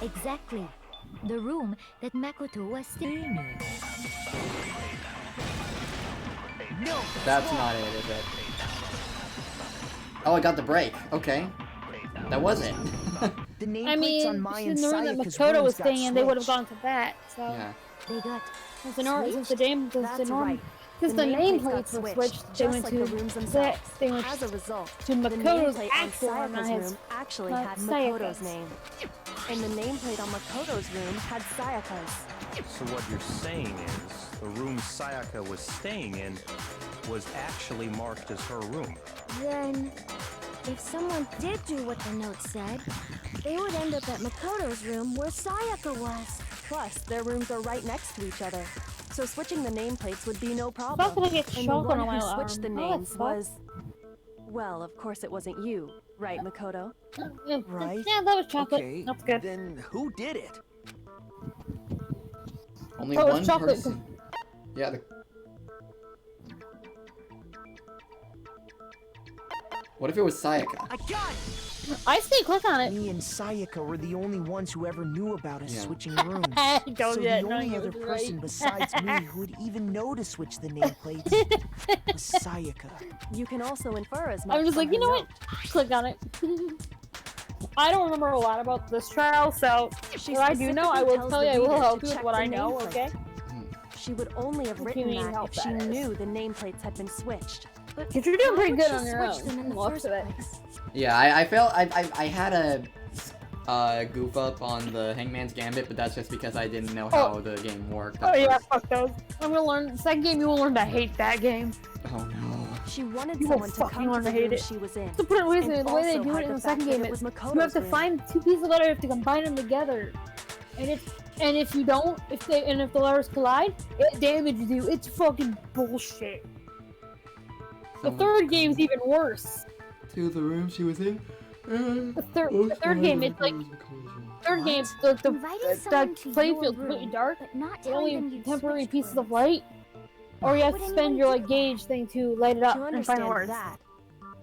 Speaker 3: Exactly. The room that Makoto was staying in.
Speaker 8: No!
Speaker 1: That's not it, is it? Oh, I got the break. Okay. That was it.
Speaker 8: The
Speaker 2: I
Speaker 8: nameplates
Speaker 2: mean,
Speaker 8: on my
Speaker 2: in
Speaker 8: and
Speaker 2: the room that
Speaker 8: Sayaka's
Speaker 2: Makoto
Speaker 8: rooms
Speaker 2: was
Speaker 8: got
Speaker 2: staying in, they would have
Speaker 8: switched.
Speaker 2: gone to that. So
Speaker 1: Yeah.
Speaker 3: They got
Speaker 2: since the norm, since the name, since the
Speaker 14: That's
Speaker 2: norm,
Speaker 14: right.
Speaker 2: since the
Speaker 14: nameplates got
Speaker 2: nameplates were
Speaker 14: switched,
Speaker 2: switched, they
Speaker 14: just
Speaker 2: went
Speaker 14: like
Speaker 2: to
Speaker 14: the rooms themselves.
Speaker 2: They went
Speaker 14: As a result,
Speaker 2: to
Speaker 14: the
Speaker 2: Makoto's
Speaker 14: nameplate on
Speaker 2: actual room, not
Speaker 14: Sayaka's
Speaker 2: his.
Speaker 14: room actually
Speaker 2: not
Speaker 14: had
Speaker 2: Sayaka's.
Speaker 14: Makoto's name. And the nameplate on Makoto's room had Sayaka's.
Speaker 11: So what you're saying is, the room Sayaka was staying in was actually marked as her room.
Speaker 10: Then, if someone did do what the note said, they would end up at Makoto's room where Sayaka was.
Speaker 14: Plus, their rooms are right next to each other. So switching the nameplates would be no
Speaker 2: Fuck,
Speaker 14: problem.
Speaker 2: did I get
Speaker 14: And the
Speaker 2: chocolate
Speaker 14: one
Speaker 2: on my
Speaker 14: who switched the
Speaker 2: arm? What the
Speaker 14: names
Speaker 2: fuck?
Speaker 14: was... Well, of course it wasn't you, right, Makoto?
Speaker 8: Right.
Speaker 2: Yeah, that was chocolate.
Speaker 13: Okay,
Speaker 2: That's good.
Speaker 13: then who did it?
Speaker 1: Only
Speaker 2: Oh, it's
Speaker 1: one
Speaker 2: chocolate.
Speaker 1: person. Yeah, the... What if it was Sayaka?
Speaker 8: I got it!
Speaker 2: I say click on it.
Speaker 8: Me and Sayaka were the only ones who ever knew about us
Speaker 1: Yeah.
Speaker 8: switching rooms.
Speaker 2: Don't
Speaker 8: So
Speaker 2: yet,
Speaker 8: the
Speaker 2: no,
Speaker 8: only
Speaker 2: you
Speaker 8: other
Speaker 2: was
Speaker 8: person
Speaker 2: right.
Speaker 8: besides me who would even know to switch the nameplates was Sayaka.
Speaker 14: You can also infer as much
Speaker 2: I'm just
Speaker 14: from
Speaker 2: like, you
Speaker 14: her
Speaker 2: know
Speaker 14: note.
Speaker 2: what? Click on it. I don't remember a lot about this trial, so
Speaker 14: She
Speaker 2: what I do know, I will
Speaker 14: specifically
Speaker 2: tell you. I
Speaker 14: tells the
Speaker 2: will
Speaker 14: reader
Speaker 2: help
Speaker 14: to
Speaker 2: you with
Speaker 14: check
Speaker 2: what
Speaker 14: the
Speaker 2: I know.
Speaker 14: nameplate.
Speaker 2: Okay.
Speaker 14: She would only have
Speaker 2: What do you
Speaker 14: written
Speaker 2: mean
Speaker 14: that
Speaker 2: help
Speaker 14: if she
Speaker 2: that is?
Speaker 14: knew the nameplates had been switched.
Speaker 2: You're doing pretty
Speaker 3: why
Speaker 2: good
Speaker 3: would
Speaker 2: on
Speaker 3: she
Speaker 2: your
Speaker 3: switch
Speaker 2: own.
Speaker 3: them in the
Speaker 2: Most
Speaker 3: first
Speaker 2: of it.
Speaker 3: place?
Speaker 1: Yeah, I felt I had a goof up on the Hangman's Gambit, but that's just because I didn't know how the game worked.
Speaker 2: Oh
Speaker 1: at
Speaker 2: yeah,
Speaker 1: first.
Speaker 2: fuck those. I'm gonna learn. Second game, you will learn to hate that game.
Speaker 1: Oh no.
Speaker 14: She wanted
Speaker 2: You will
Speaker 14: someone to
Speaker 2: fucking
Speaker 14: come
Speaker 2: learn
Speaker 14: to
Speaker 2: to
Speaker 14: the
Speaker 2: hate
Speaker 14: room
Speaker 2: it.
Speaker 14: she was in.
Speaker 2: To put it
Speaker 14: And
Speaker 2: the way they
Speaker 14: also
Speaker 2: do it
Speaker 14: hide
Speaker 2: in the
Speaker 14: the
Speaker 2: second
Speaker 14: fact
Speaker 2: game
Speaker 14: that it
Speaker 2: is
Speaker 14: was
Speaker 2: you have
Speaker 14: Makoto's
Speaker 2: to
Speaker 14: room.
Speaker 2: find two pieces of letter, you have to combine them together, and if you don't, if the letters collide, it damages you. It's fucking bullshit. The third game's even worse.
Speaker 1: To the room she was in.
Speaker 2: The third game, it's like third game, the playfield's completely dark.
Speaker 18: But not
Speaker 2: The
Speaker 18: telling them
Speaker 2: only
Speaker 18: you'd
Speaker 2: temporary
Speaker 18: switch
Speaker 2: pieces
Speaker 18: words.
Speaker 2: of light, or you have
Speaker 18: Would
Speaker 2: to
Speaker 18: anyone
Speaker 2: spend your
Speaker 18: do
Speaker 2: like gauge thing to light it up
Speaker 14: To
Speaker 2: and find
Speaker 14: understand
Speaker 2: words.
Speaker 14: that,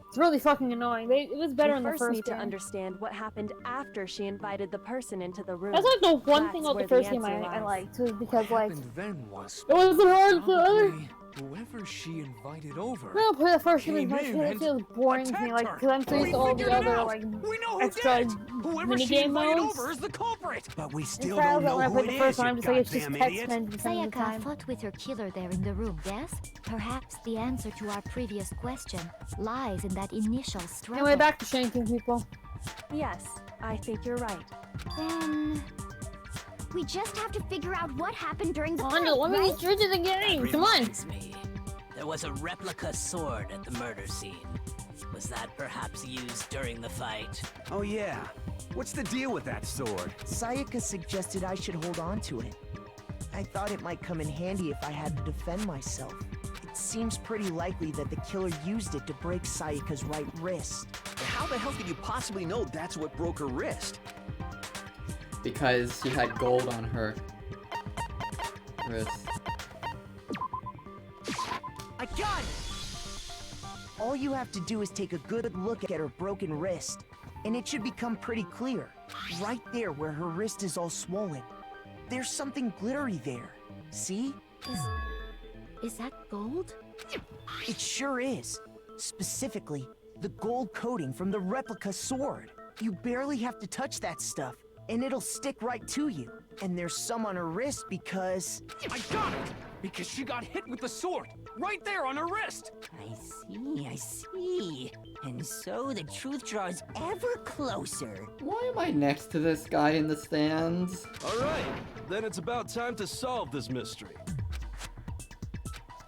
Speaker 2: It's really fucking annoying. It was better
Speaker 14: we
Speaker 2: in the
Speaker 14: first
Speaker 2: first
Speaker 14: need to
Speaker 2: game.
Speaker 14: understand what happened after she invited the person into the room.
Speaker 2: That's like the one
Speaker 14: That's
Speaker 2: thing about the
Speaker 14: where
Speaker 2: first game
Speaker 14: answer
Speaker 2: I
Speaker 14: lies.
Speaker 2: liked, was because like
Speaker 6: Happened then was
Speaker 2: it wasn't hard for other.
Speaker 6: probably whoever she invited over.
Speaker 2: I'm gonna play the first game
Speaker 6: came
Speaker 2: as much
Speaker 6: in
Speaker 2: because it
Speaker 6: and
Speaker 2: feels boring to me, like because I'm so used to all the
Speaker 6: figured it
Speaker 2: other
Speaker 6: out.
Speaker 2: like
Speaker 6: We know who
Speaker 2: extra
Speaker 6: did it. Whoever she
Speaker 2: minigame
Speaker 6: invited
Speaker 2: modes.
Speaker 6: over is the culprit.
Speaker 9: But we
Speaker 2: And
Speaker 9: still
Speaker 2: trials
Speaker 9: don't
Speaker 2: that
Speaker 9: know
Speaker 2: when I
Speaker 9: who
Speaker 2: played
Speaker 9: it
Speaker 2: the first
Speaker 9: is,
Speaker 2: one,
Speaker 9: you
Speaker 2: I'm just like it's just
Speaker 9: goddamn
Speaker 2: text
Speaker 9: idiot.
Speaker 2: men some of the
Speaker 3: Sayaka
Speaker 2: time.
Speaker 3: fought with her killer there in the room, yes? Perhaps the answer to our previous question lies in that initial struggle.
Speaker 2: Anyway, back to shanking people.
Speaker 14: Yes, I think you're right.
Speaker 18: Then we just have to figure out what happened during the fight,
Speaker 2: Let me
Speaker 18: right?
Speaker 2: get through to the game.
Speaker 4: That
Speaker 2: Come on.
Speaker 4: reminds me. There was a replica sword at the murder scene. Was that perhaps used during the fight?
Speaker 9: Oh yeah. What's the deal with that sword?
Speaker 8: Sayaka suggested I should hold on to it. I thought it might come in handy if I had to defend myself. It seems pretty likely that the killer used it to break Sayaka's right wrist.
Speaker 13: How the hell could you possibly know that's what broke her wrist?
Speaker 1: Because she had gold on her wrist.
Speaker 8: I got it! All you have to do is take a good look at her broken wrist, and it should become pretty clear. Right there where her wrist is all swollen. There's something glittery there. See?
Speaker 3: Is that gold?
Speaker 8: It sure is. Specifically, the gold coating from the replica sword. You barely have to touch that stuff, and it'll stick right to you. And there's some on her wrist because...
Speaker 6: I got it! Because she got hit with the sword, right there on her wrist!
Speaker 16: I see. And so the truth draws ever closer.
Speaker 1: Why am I next to this guy in the stands?
Speaker 12: Alright, then it's about time to solve this mystery.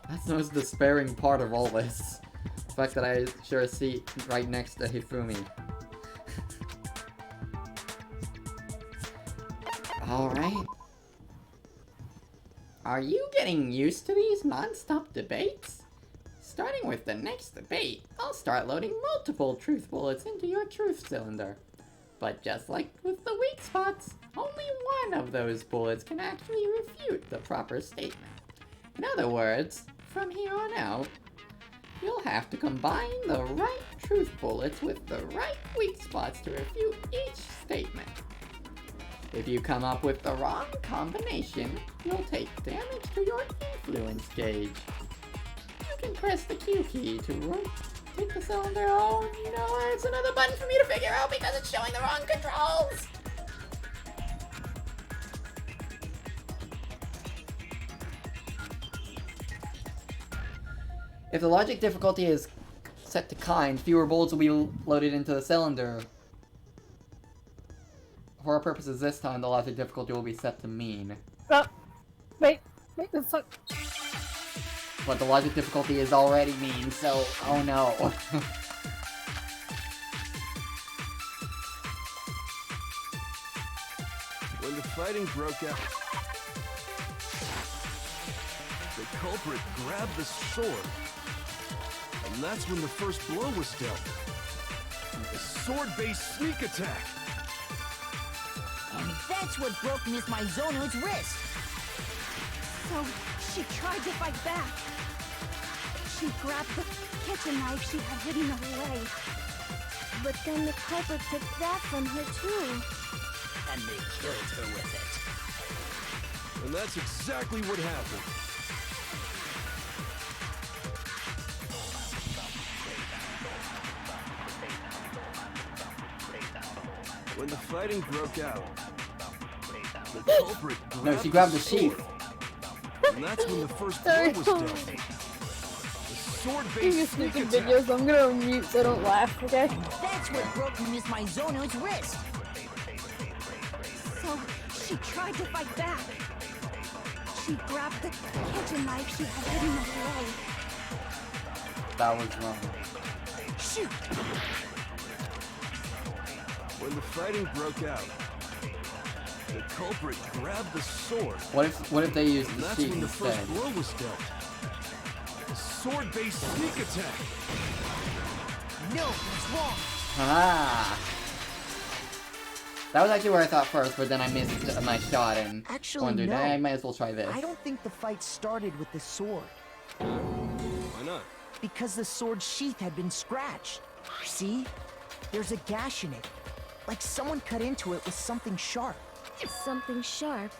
Speaker 1: That's the most despairing part of all this. The fact that I share a seat right next to Hifumi. Alright. Are you getting used to these non-stop debates? Starting with the next debate, I'll start loading multiple truth bullets into your truth cylinder. But just like with the weak spots, only one of those bullets can actually refute the proper statement. In other words, from here on out, you'll have to combine the right truth bullets with the right weak spots to refute each statement. If you come up with the wrong combination, you'll take damage to your influence gauge. You can press the Q key to rotate the cylinder. Oh no, it's another button for me to figure out because it's showing the wrong controls! If the logic difficulty is set to kind, fewer bullets will be loaded into the cylinder. For our purposes this time, the logic difficulty will be set to mean.
Speaker 2: Wait, the fuck?
Speaker 1: But the logic difficulty is already mean, so oh no.
Speaker 12: When the fighting broke out, the culprit grabbed the sword. And that's when the first blow was dealt. A sword-based sneak attack.
Speaker 16: And that's what broke Miss Maizono's wrist.
Speaker 15: So she tried to fight back. She grabbed the kitchen knife she had hidden away.
Speaker 10: But then the culprit took that from her too.
Speaker 4: And they killed her with it.
Speaker 12: And that's exactly what happened. When the fighting broke out, the culprit grabbed
Speaker 1: No, she grabbed the
Speaker 12: sword.
Speaker 1: sheath.
Speaker 12: And that's when the first blow was dealt. A
Speaker 2: You sneaking videos, I'm gonna mute so I don't laugh, okay?
Speaker 16: That's what broke Miss Mizono's wrist.
Speaker 15: So, she tried to fight back. She grabbed the kitchen knife she had hidden away.
Speaker 1: That was wrong.
Speaker 15: Shoot!
Speaker 12: When the fighting broke out, the culprit grabbed the sword.
Speaker 1: What if they used
Speaker 12: And
Speaker 1: the
Speaker 12: that's
Speaker 1: sheet
Speaker 12: when the
Speaker 1: instead?
Speaker 12: first blow was dealt. A sword-based sneak attack.
Speaker 8: No, it's wrong.
Speaker 1: Ah. That was actually where I thought first, but then I missed my shot and
Speaker 8: Actually,
Speaker 1: wondered,
Speaker 8: no.
Speaker 1: I might as well try this.
Speaker 8: I don't think the fight started with the sword.
Speaker 12: Why not?
Speaker 8: Because the sword's sheath had been scratched. See? There's a gash in it. Like someone cut into it with something sharp.
Speaker 10: Something sharp?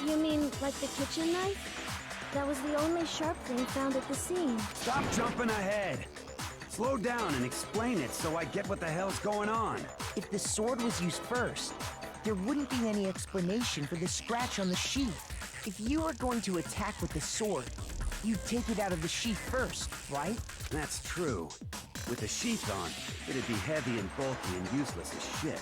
Speaker 10: You mean like the kitchen knife? That was the only sharp thing found at the scene.
Speaker 9: Stop jumping ahead. Slow down and explain it so I get what the hell's going on.
Speaker 8: If the sword was used first, there wouldn't be any explanation for the scratch on the sheath. If you were going to attack with the sword, you'd take it out of the sheath first, right?
Speaker 9: That's true. With the sheath on, it'd be heavy and bulky and useless as shit.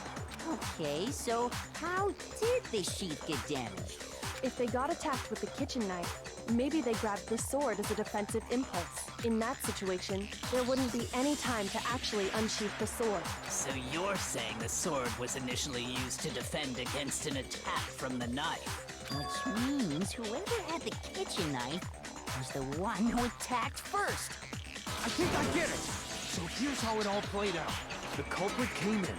Speaker 16: Okay, so how did the sheath get damaged?
Speaker 14: If they got attacked with the kitchen knife, maybe they grabbed the sword as a defensive impulse. In that situation, there wouldn't be any time to actually unsheath the sword.
Speaker 4: So you're saying the sword was initially used to defend against an attack from the knife?
Speaker 16: Which means whoever had the kitchen knife was the one who attacked first.
Speaker 6: I think I get it. So here's how it all played out. The culprit came in,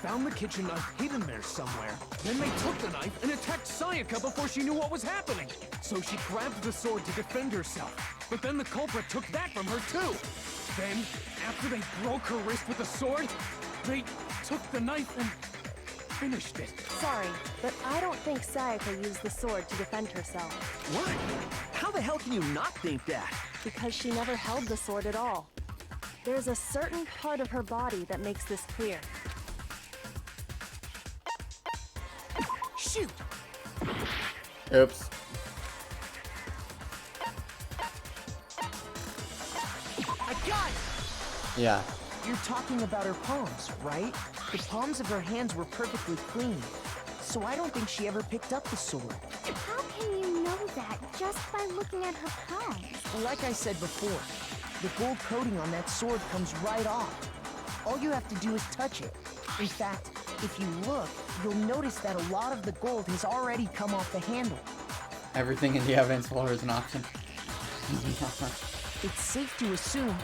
Speaker 6: found the kitchen knife hidden there somewhere. Then they took the knife and attacked Sayaka before she knew what was happening. So she grabbed the sword to defend herself. But then the culprit took that from her too. Then, after they broke her wrist with the sword, they took the knife and finished it.
Speaker 14: Sorry, but I don't think Sayaka used the sword to defend herself.
Speaker 13: What? How the hell can you not think that?
Speaker 14: Because she never held the sword at all. There's a certain part of her body that makes this clear.
Speaker 16: Shoot!
Speaker 1: Oops.
Speaker 8: I got it!
Speaker 1: Yeah.
Speaker 8: You're talking about her palms, right? The palms of her hands were perfectly clean. So I don't think she ever picked up the sword.
Speaker 18: How can you know that just by looking at her palms?
Speaker 8: Like I said before, the gold coating on that sword comes right off. All you have to do is touch it. In fact, if you look, you'll notice that a lot of the gold has already come off the handle.
Speaker 1: Everything in the evidence folder is an option.
Speaker 8: It's safe to assume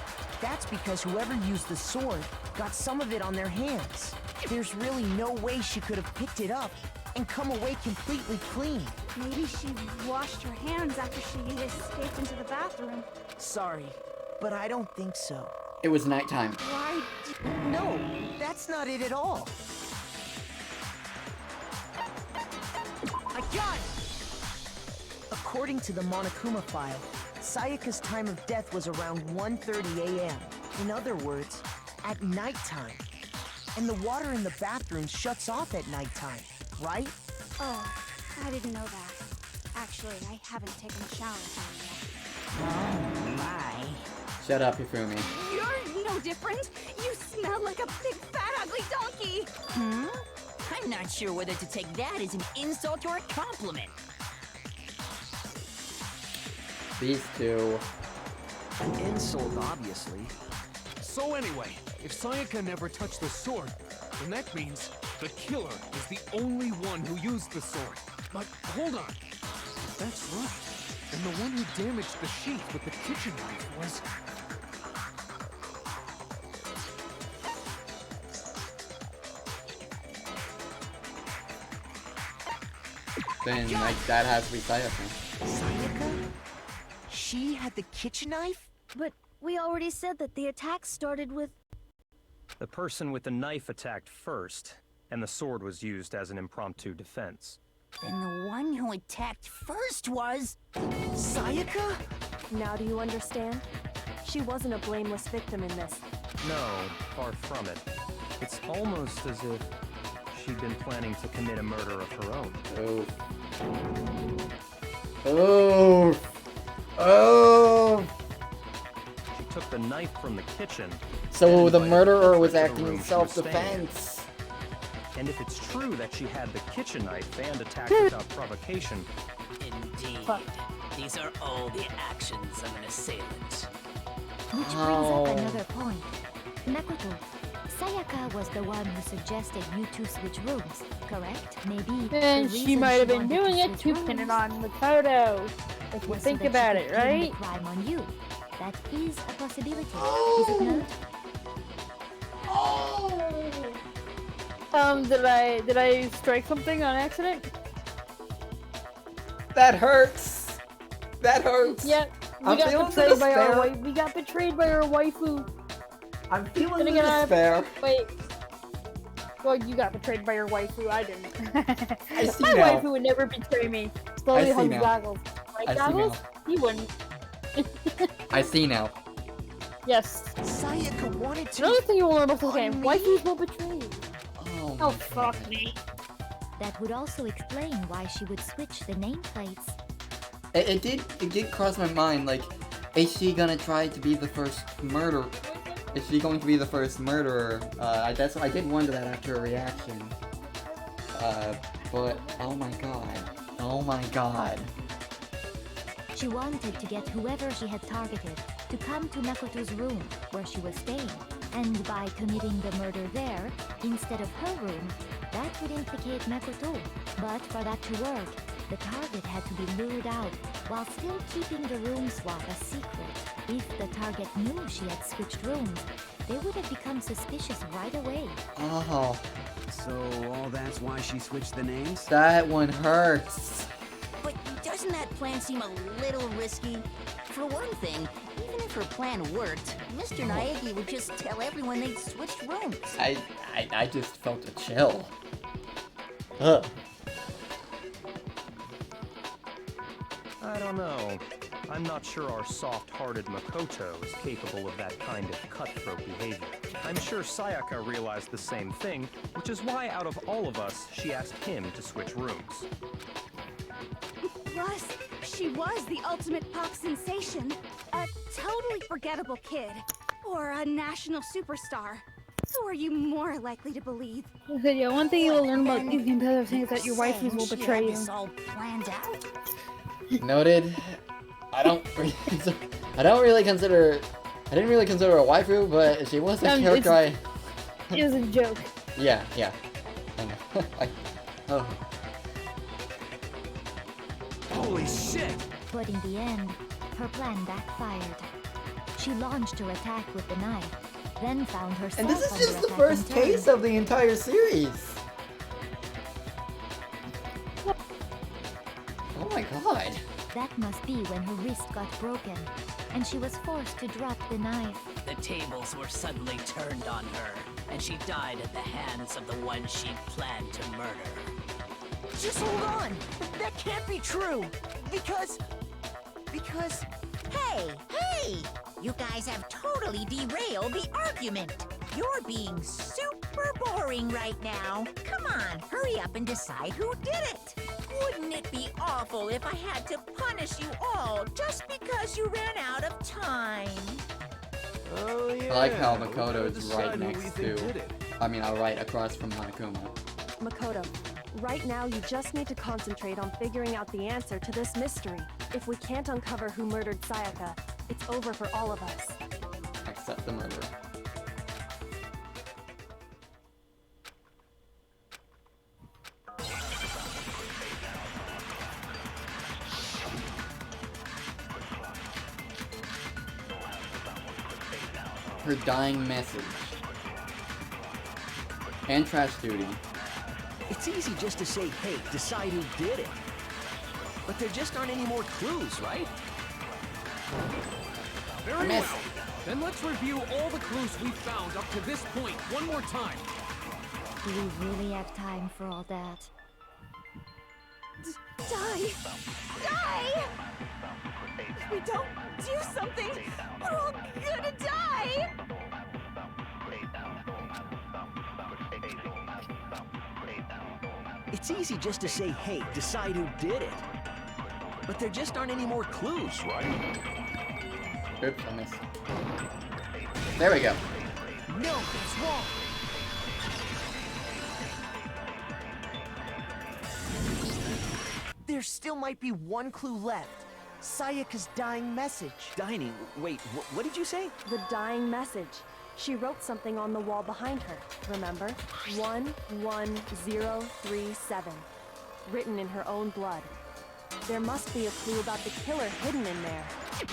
Speaker 8: that's because whoever used the sword got some of it on their hands. There's really no way she could have picked it up and come away completely clean.
Speaker 15: Maybe she washed her hands after she escaped into the bathroom.
Speaker 8: Sorry, but I don't think so.
Speaker 1: It was nighttime.
Speaker 8: Why? No, that's not it at all. I got it! According to the Monokuma file, Sayaka's time of death was around 1:30 a.m. In other words, at nighttime. And the water in the bathroom shuts off at nighttime, right?
Speaker 15: Oh, I didn't know that. Actually, I haven't taken a shower yet.
Speaker 16: Oh my.
Speaker 1: Shut up, Hifumi.
Speaker 15: You're no different. You smell like a big, fat, ugly donkey.
Speaker 16: I'm not sure whether to take that as an insult or a compliment.
Speaker 1: These two.
Speaker 13: An insult, obviously.
Speaker 6: So anyway, if Sayaka never touched the sword, then that means the killer is the only one who used the sword. But hold on. If that's right, then the one who damaged the sheath with the kitchen knife was...
Speaker 1: Then, like, that has to be Sayaka.
Speaker 8: Sayaka? She had the kitchen knife?
Speaker 10: But we already said that the attack started with...
Speaker 11: The person with the knife attacked first, and the sword was used as an impromptu defense.
Speaker 16: Then the one who attacked first was...
Speaker 8: Sayaka?
Speaker 14: Now do you understand? She wasn't a blameless victim in this.
Speaker 11: No, far from it. It's almost as if she'd been planning to commit a murder of her own.
Speaker 1: Oh. Oh. Oh.
Speaker 13: She
Speaker 11: the knife from the kitchen.
Speaker 1: So
Speaker 11: and
Speaker 1: the
Speaker 11: by
Speaker 1: murderer was
Speaker 11: the
Speaker 1: acting
Speaker 11: room
Speaker 1: in
Speaker 11: she was staying in.
Speaker 1: self-defense.
Speaker 11: And if it's true that she had the kitchen knife and attacked without provocation,
Speaker 4: Indeed. These are all the actions of an assailant.
Speaker 3: Which brings up another point. Makoto, Sayaka was the one who suggested you two switch rooms, correct? Maybe
Speaker 2: And
Speaker 3: the
Speaker 2: she
Speaker 3: reason
Speaker 2: might have been
Speaker 3: wanted
Speaker 2: doing it
Speaker 3: switch
Speaker 2: to
Speaker 3: rooms
Speaker 2: pin it on Makoto. If you
Speaker 3: was
Speaker 2: think
Speaker 3: so that
Speaker 2: about
Speaker 3: she
Speaker 2: it,
Speaker 3: could pin
Speaker 2: right?
Speaker 3: the crime on you. That is a possibility, is it not?
Speaker 2: Did I strike something on accident?
Speaker 1: That hurts. That hurts.
Speaker 2: Yep.
Speaker 1: I'm feeling the
Speaker 2: betrayed by our
Speaker 1: despair.
Speaker 2: wife. We got betrayed by our waifu.
Speaker 1: I'm feeling
Speaker 2: And
Speaker 1: the
Speaker 2: again,
Speaker 1: despair.
Speaker 2: Wait. Well, you got betrayed by your waifu. I didn't.
Speaker 1: I see
Speaker 2: My
Speaker 1: now.
Speaker 2: waifu would never betray me. Slowly
Speaker 1: I see
Speaker 2: hugs
Speaker 1: now.
Speaker 2: goggles.
Speaker 1: I
Speaker 2: Right,
Speaker 1: see
Speaker 2: goggles?
Speaker 1: now.
Speaker 2: He wouldn't.
Speaker 1: I see now.
Speaker 2: Yes.
Speaker 8: Sayaka wanted to.
Speaker 2: Another thing you will learn about this game:
Speaker 8: me?
Speaker 2: waifus will betray you.
Speaker 1: Oh,
Speaker 2: fuck me.
Speaker 3: That would also explain why she would switch the nameplates.
Speaker 1: It did cross my mind, like, is she gonna try to be the first murderer? Is she going to be the first murderer? I did wonder that after her reaction. But, oh my god. Oh my god.
Speaker 3: She wanted to get whoever she had targeted to come to Makoto's room, where she was staying. And by committing the murder there, instead of her room, that would implicate Makoto. But for that to work, the target had to be lured out, while still keeping the room swap a secret. If the target knew she had switched rooms, they would have become suspicious right away.
Speaker 1: Oh,
Speaker 9: So all that's why she switched the names?
Speaker 1: that one hurts.
Speaker 16: But doesn't that plan seem a little risky? For one thing, even if her plan worked, Mr. Naegi would just tell everyone they'd switched rooms.
Speaker 1: I just felt a chill. Ugh.
Speaker 11: I don't know. I'm not sure our soft-hearted Makoto is capable of that kind of cutthroat behavior. I'm sure Sayaka realized the same thing, which is why out of all of us, she asked him to switch rooms.
Speaker 15: Plus, she was the ultimate pop sensation. A totally forgettable kid. Or a national superstar. Who are you more likely to believe?
Speaker 2: Okay, yeah, one thing you'll learn about these games other things is that your waifus will
Speaker 16: She
Speaker 2: betray
Speaker 16: had
Speaker 2: you.
Speaker 16: this all planned out.
Speaker 1: Noted. I didn't really consider a waifu, but she was a character I...
Speaker 2: It was a joke.
Speaker 1: Yeah. I know. Oh.
Speaker 6: Holy shit!
Speaker 3: But in the end, her plan backfired. She launched her attack with the knife, then found herself
Speaker 1: And this is
Speaker 3: under
Speaker 1: just the
Speaker 3: attack
Speaker 1: first
Speaker 3: in turn.
Speaker 1: case of the entire series. Oh my god.
Speaker 3: That must be when her wrist got broken, and she was forced to drop the knife.
Speaker 4: The tables were suddenly turned on her, and she died at the hands of the one she'd planned to murder.
Speaker 8: Just hold on. That can't be true. Because.
Speaker 7: Hey! You guys have totally derailed the argument. You're being super boring right now. Come on, hurry up and decide who did it. Wouldn't it be awful if I had to punish you all just because you ran out of time?
Speaker 6: Oh yeah.
Speaker 1: I like how
Speaker 6: we
Speaker 1: Makoto
Speaker 6: gotta
Speaker 1: is
Speaker 6: decide
Speaker 1: right
Speaker 6: who we
Speaker 1: next
Speaker 6: think
Speaker 1: to...
Speaker 6: did it.
Speaker 1: I mean, right across from Hanakuma.
Speaker 14: Makoto, right now you just need to concentrate on figuring out the answer to this mystery. If we can't uncover who murdered Sayaka, it's over for all of us.
Speaker 1: Except the murderer. Her dying message. And trash duty.
Speaker 13: It's easy just to say, hey, decide who did it. But there just aren't any more clues, right?
Speaker 6: Very well. Then let's review all the clues we've found up to this point one more time.
Speaker 3: Do we really have time for all that?
Speaker 15: Die! Die! If we don't do something, we're all gonna die!
Speaker 13: It's easy just to say, hey, decide who did it. But there just aren't any more clues, right?
Speaker 1: Oops, I missed. There we go.
Speaker 8: No, that's wrong. There still might be one clue left. Sayaka's dying message.
Speaker 13: Dining? Wait, what did you say?
Speaker 14: The dying message. She wrote something on the wall behind her, remember? 11037. Written in her own blood. There must be a clue about the killer hidden in there.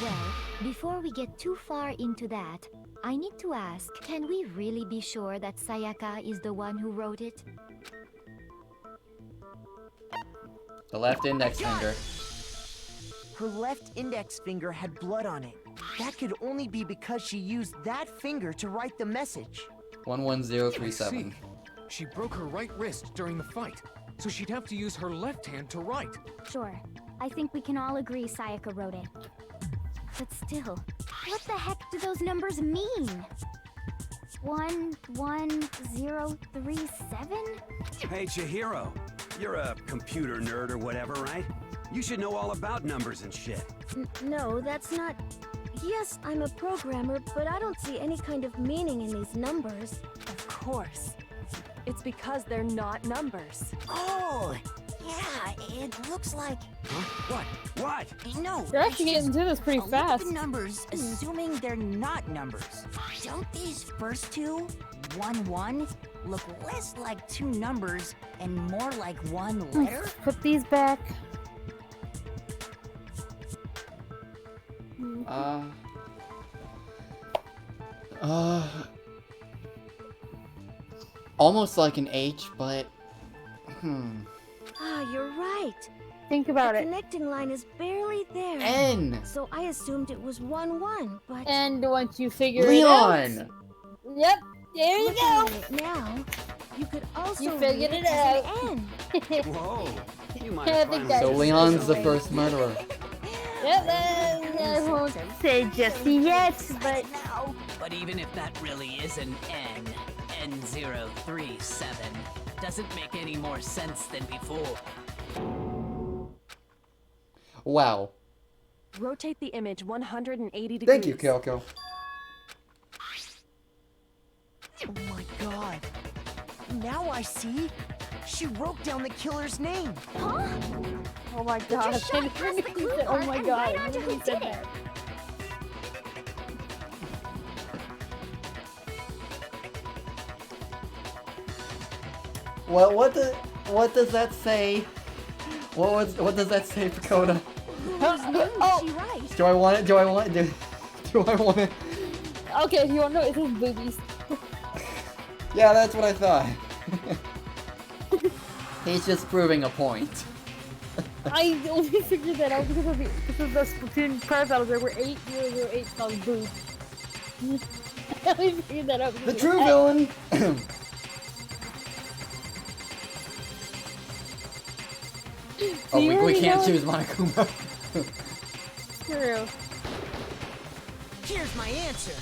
Speaker 3: Well, before we get too far into that, I need to ask, can we really be sure that Sayaka is the one who wrote it?
Speaker 1: The left index finger.
Speaker 8: Her left index finger had blood on it. That could only be because she used that finger to write the message.
Speaker 1: 11037.
Speaker 6: I see. She broke her right wrist during the fight, so she'd have to use her left hand to write.
Speaker 18: Sure. I think we can all agree Sayaka wrote it. But still, what the heck do those numbers mean? 11037?
Speaker 9: Hey, Chihiro. You're a computer nerd or whatever, right? You should know all about numbers and shit.
Speaker 10: No, that's not... Yes, I'm a programmer, but I don't see any kind of meaning in these numbers.
Speaker 14: Of course. It's because they're not numbers.
Speaker 16: Oh, yeah, it looks like...
Speaker 9: Huh? What?
Speaker 16: No.
Speaker 2: You're actually getting through this pretty
Speaker 16: Look
Speaker 2: fast.
Speaker 16: at the numbers, assuming they're not numbers. Don't these first two, 1-1, look less like two numbers and more like one letter?
Speaker 2: Put these back.
Speaker 1: Almost like an H, but
Speaker 10: Ah, you're right.
Speaker 2: Think about
Speaker 10: the
Speaker 2: it.
Speaker 10: connecting line is barely there.
Speaker 1: N.
Speaker 10: So I assumed it was 1-1, but...
Speaker 2: And once you figure
Speaker 1: Leon.
Speaker 2: it out... Yep, there you
Speaker 10: Looking
Speaker 2: go.
Speaker 10: at it now, you could also
Speaker 2: You figured
Speaker 10: read
Speaker 2: it
Speaker 10: as
Speaker 2: out.
Speaker 10: an N.
Speaker 9: Whoa. You might
Speaker 2: Yeah, I
Speaker 9: have
Speaker 2: think
Speaker 9: finally...
Speaker 2: that's-
Speaker 1: So Leon's the first murderer.
Speaker 2: Yep, I won't say just yet, but...
Speaker 4: But even if that really is an N, N037, doesn't make any more sense than before.
Speaker 1: Wow.
Speaker 14: Rotate the image 180 degrees.
Speaker 1: Thank you, Kyoko.
Speaker 8: Oh my god. Now I see. She wrote down the killer's name.
Speaker 18: Huh?
Speaker 2: Oh my god.
Speaker 18: Just shot past the clue
Speaker 2: Oh my
Speaker 18: and
Speaker 2: god.
Speaker 18: right onto who did it.
Speaker 1: Well, what does that say? What does that say, Dakota?
Speaker 10: Whose name did she write?
Speaker 1: Do I want it? Do I want it? Do I want it?
Speaker 2: Okay, you wanna know? It says boobies.
Speaker 1: Yeah, that's what I thought. He's just proving a point.
Speaker 2: I only figured that out because of the Splatoon prize battles. There were 8008 called boobs. I only figured that out.
Speaker 1: The true villain. Oh, we can't choose Monokuma.
Speaker 2: True.
Speaker 8: Here's my answer.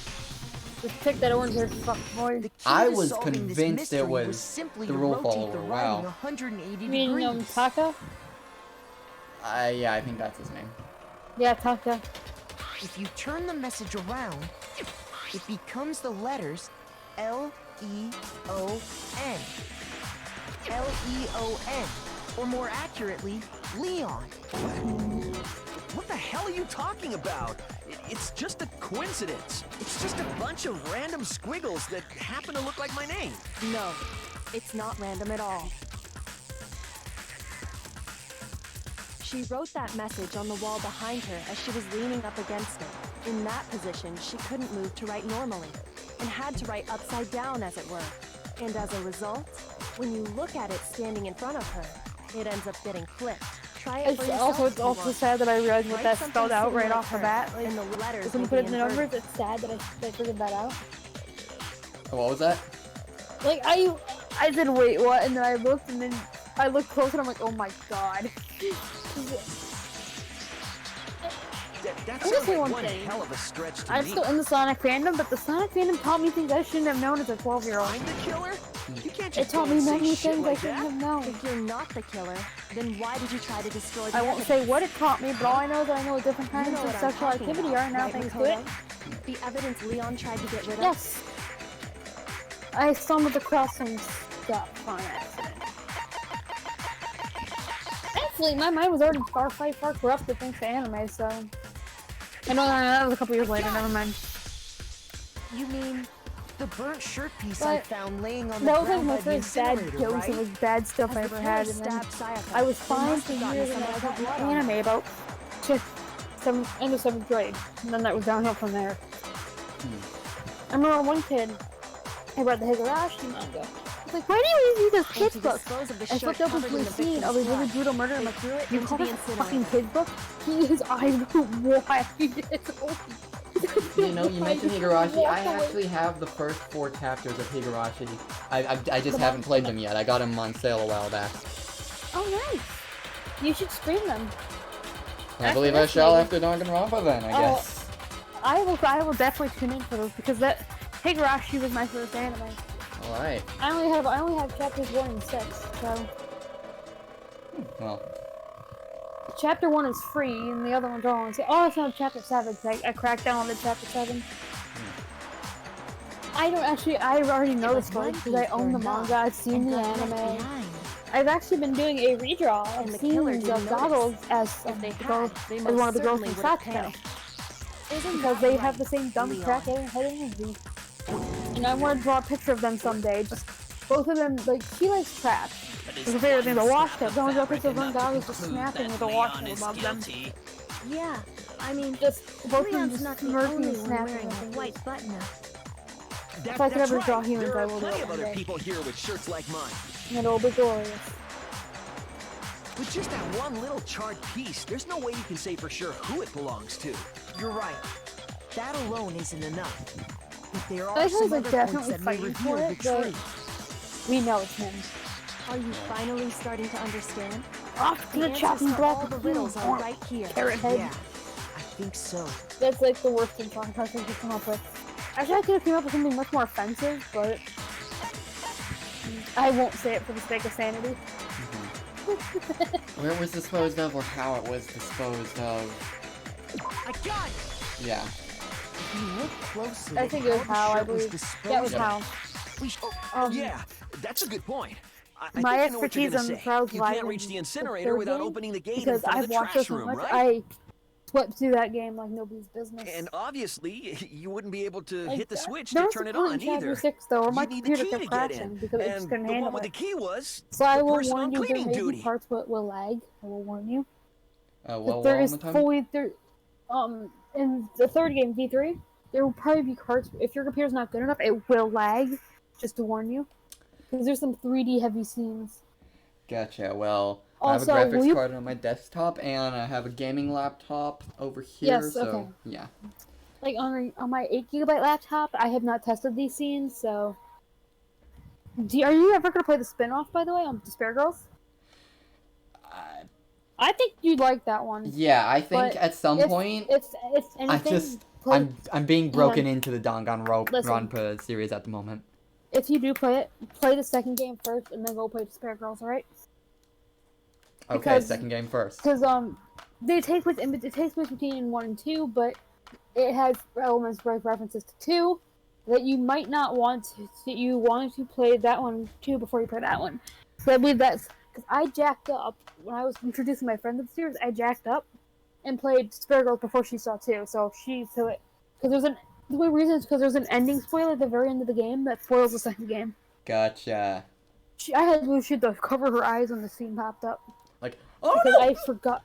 Speaker 2: Just pick that orange haired fuck boy.
Speaker 1: I was convinced it was
Speaker 8: simply
Speaker 1: the
Speaker 8: to
Speaker 1: rule
Speaker 8: rotate
Speaker 1: follower.
Speaker 8: the writing
Speaker 1: Wow.
Speaker 8: 180
Speaker 2: You mean
Speaker 8: degrees.
Speaker 2: Taka?
Speaker 1: Yeah, I think that's his name.
Speaker 2: Yeah, Taka.
Speaker 8: If you turn the message around, it becomes the letters L-E-O-N. L-E-O-N. Or more accurately, Leon.
Speaker 13: What the hell are you talking about? It's just a coincidence. It's just a bunch of random squiggles that happen to look like my name.
Speaker 14: No, it's not random at all. She wrote that message on the wall behind her as she was leaning up against it. In that position, she couldn't move to write normally, and had to write upside down, as it were. And as a result, when you look at it standing in front of her, it ends up getting flipped. Try it for yourself.
Speaker 2: It's also sad that I realized what that spelled out right off the bat. Like,
Speaker 14: and the letters
Speaker 2: when you
Speaker 14: will
Speaker 2: put it
Speaker 14: be
Speaker 2: in the numbers,
Speaker 14: inverted.
Speaker 2: it's sad that I figured that out.
Speaker 1: What was that?
Speaker 2: Like, I said, wait, what? And then I looked, and then I looked closer, and I'm like, oh my god.
Speaker 13: That
Speaker 2: I'm gonna
Speaker 13: sounds
Speaker 2: say
Speaker 13: like
Speaker 2: one
Speaker 13: one
Speaker 2: thing.
Speaker 13: hell of a stretch to
Speaker 2: I'm
Speaker 13: me.
Speaker 2: still in the Sonic fandom, but the Sonic fandom taught me things I shouldn't have known as a 12-year-old.
Speaker 13: I'm the killer? You can't magic
Speaker 2: It taught
Speaker 13: don't
Speaker 2: me
Speaker 13: say
Speaker 2: many
Speaker 13: shit
Speaker 2: things I
Speaker 13: like
Speaker 2: shouldn't
Speaker 13: that.
Speaker 2: have known.
Speaker 14: If you're not the killer, then why did you try to destroy the
Speaker 2: I won't say what it taught me, but all I know is that I know what different
Speaker 14: You
Speaker 2: kinds
Speaker 14: know
Speaker 2: of
Speaker 14: what I'm
Speaker 2: sexual
Speaker 14: talking
Speaker 2: activity
Speaker 14: about,
Speaker 2: are now
Speaker 14: right,
Speaker 2: thanks to it.
Speaker 14: Makoto? The evidence Leon tried to get rid of?
Speaker 2: Yes. I stumbled across some stuff on accident. Thankfully, my mind was already far corrupted thanks to anime, so... I know that was a couple years later, never mind.
Speaker 8: You mean the burnt shirt piece I
Speaker 2: But
Speaker 8: found laying on the
Speaker 2: that was like
Speaker 8: ground
Speaker 2: my
Speaker 8: by the
Speaker 2: first bad
Speaker 8: incinerator,
Speaker 2: dose
Speaker 8: right?
Speaker 2: of like, bad stuff I ever had, and then I was fine for years, and then I got into anime about end of 7th grade, and then that was downhill from there. I remember one kid, I read the Higurashi manga. He's like, why do you read these kids' books? I flipped open to a scene of a really brutal murder. I'm like, you call this a fucking kid's book? His eyes were wide.
Speaker 1: You know, you mentioned Higurashi. I actually have the first 4 chapters of Higurashi. I just haven't played them yet. I got them on sale a while back.
Speaker 2: Oh, nice. You should stream them.
Speaker 1: I believe I shall after Danganronpa then, I guess.
Speaker 2: I will definitely tune in for those because that Higurashi was my first anime.
Speaker 1: Alright.
Speaker 2: I only have chapters 1 and 6, so
Speaker 1: Well.
Speaker 2: chapter 1 is free and the other ones are on sale. Oh, it's not chapter 7. I cracked down on the chapter 7. I already know the story because I own the manga, I've seen the anime. I've actually been doing a redraw of scenes of Goggles as one of the girls from Sato. Because they have the same dumb crack head energy. And I want to draw a picture of them someday. Just both of them, like, she likes trash. It's a favorite thing to wash tub. Don't draw a picture of them Goggles just snapping with a wash tub above them.
Speaker 10: Yeah, I mean,
Speaker 2: Just both of them
Speaker 10: Leon's
Speaker 2: just
Speaker 10: not the
Speaker 2: smirking
Speaker 10: only
Speaker 2: and
Speaker 10: one
Speaker 2: snapping.
Speaker 10: wearing a white button-up.
Speaker 2: If I could ever draw humans,
Speaker 13: There
Speaker 2: I
Speaker 13: are
Speaker 2: will do
Speaker 13: plenty
Speaker 2: it
Speaker 13: of
Speaker 2: one
Speaker 13: other
Speaker 2: day.
Speaker 13: people here with shirts like mine.
Speaker 2: And it'll be glorious.
Speaker 13: With just that one little charred piece, there's no way you can say for sure who it belongs to.
Speaker 8: You're right. That alone isn't enough. But there are
Speaker 2: Those
Speaker 8: some
Speaker 2: guys are
Speaker 8: other points
Speaker 2: definitely
Speaker 8: that may
Speaker 2: fighting
Speaker 8: reveal
Speaker 2: for
Speaker 8: the
Speaker 2: it, but
Speaker 8: truth.
Speaker 2: we know it's him.
Speaker 14: Are you finally starting to understand?
Speaker 2: Off to the
Speaker 14: answers
Speaker 2: chopping
Speaker 14: to
Speaker 2: block
Speaker 14: all the
Speaker 2: of
Speaker 14: riddles
Speaker 2: fuel.
Speaker 14: are right here.
Speaker 2: Carrot head.
Speaker 8: Yeah, I think so.
Speaker 2: That's like the worst thing I think to come up with. Actually, I could have come up with something much more offensive, but I won't say it for the sake of sanity.
Speaker 1: Where it was disposed of or how it was disposed of.
Speaker 13: I got it!
Speaker 1: Yeah.
Speaker 8: If you look closely,
Speaker 2: I think it was how, I believe. Yeah, it was how.
Speaker 13: Yeah, that's a good point. I
Speaker 2: My
Speaker 13: think I know what you're
Speaker 2: expertise
Speaker 13: gonna
Speaker 2: on the
Speaker 13: say.
Speaker 2: crowd's
Speaker 13: You
Speaker 2: live
Speaker 13: can't reach
Speaker 2: in
Speaker 13: the
Speaker 2: the
Speaker 13: incinerator
Speaker 2: third
Speaker 13: without
Speaker 2: game,
Speaker 13: opening the gate in
Speaker 2: because
Speaker 13: front of
Speaker 2: I've
Speaker 13: the
Speaker 2: watched
Speaker 13: trash
Speaker 2: it so
Speaker 13: room,
Speaker 2: much.
Speaker 13: right?
Speaker 2: I swept through that game like nobody's business.
Speaker 13: And obviously, you wouldn't be able to
Speaker 2: Like,
Speaker 13: hit the switch
Speaker 2: there
Speaker 13: to
Speaker 2: was
Speaker 13: turn
Speaker 2: a
Speaker 13: it
Speaker 2: point
Speaker 13: on
Speaker 2: in Chapter
Speaker 13: either.
Speaker 2: 6 though, where my
Speaker 13: You need the
Speaker 2: computer
Speaker 13: key
Speaker 2: kept
Speaker 13: to get
Speaker 2: crashing
Speaker 13: in.
Speaker 2: because it just
Speaker 13: And
Speaker 2: couldn't
Speaker 13: the one
Speaker 2: handle
Speaker 13: with the
Speaker 2: it.
Speaker 13: key was
Speaker 2: So I
Speaker 13: the
Speaker 2: will
Speaker 13: person
Speaker 2: warn
Speaker 13: on
Speaker 2: you, there
Speaker 13: cleaning
Speaker 2: may be
Speaker 13: duty.
Speaker 2: parts where it will lag. I will warn you.
Speaker 1: Well,
Speaker 2: There
Speaker 1: one
Speaker 2: is
Speaker 1: more time?
Speaker 2: fully in the third game, V3, there will probably be parts, if your computer's not good enough, it will lag, just to warn you. Because there's some 3D heavy scenes.
Speaker 1: Gotcha. Well,
Speaker 2: Also,
Speaker 1: I have a
Speaker 2: will
Speaker 1: graphics
Speaker 2: you-
Speaker 1: card on my desktop, and I have a gaming laptop over here,
Speaker 2: Yes,
Speaker 1: so,
Speaker 2: okay.
Speaker 1: yeah.
Speaker 2: Like, on my 8GB laptop, I have not tested these scenes, so... Are you ever going to play the spin-off, by the way, on Despair Girls? I think you'd like that one.
Speaker 1: Yeah, I think
Speaker 2: But
Speaker 1: at some
Speaker 2: if-
Speaker 1: point,
Speaker 2: if anything,
Speaker 1: I'm being broken
Speaker 2: on.
Speaker 1: into the Danganronpa
Speaker 2: Listen.
Speaker 1: series at the moment.
Speaker 2: If you do play it, play the second game first, and then go play Despair Girls, alright?
Speaker 1: Okay,
Speaker 2: Because-
Speaker 1: second game first.
Speaker 2: Because it takes place between 1 and 2, but it has elements like references to 2 that you might not want to. That you wanted to play that one too before you play that one. So I believe that's because I jacked up when I was introducing my friend to the series. I jacked up and played Despair Girls before she saw 2. So the only reason is because there's an ending spoiler at the very end of the game that spoils the second game.
Speaker 1: Gotcha.
Speaker 2: I had to cover her eyes when the scene popped up.
Speaker 1: Like,
Speaker 2: because I forgot.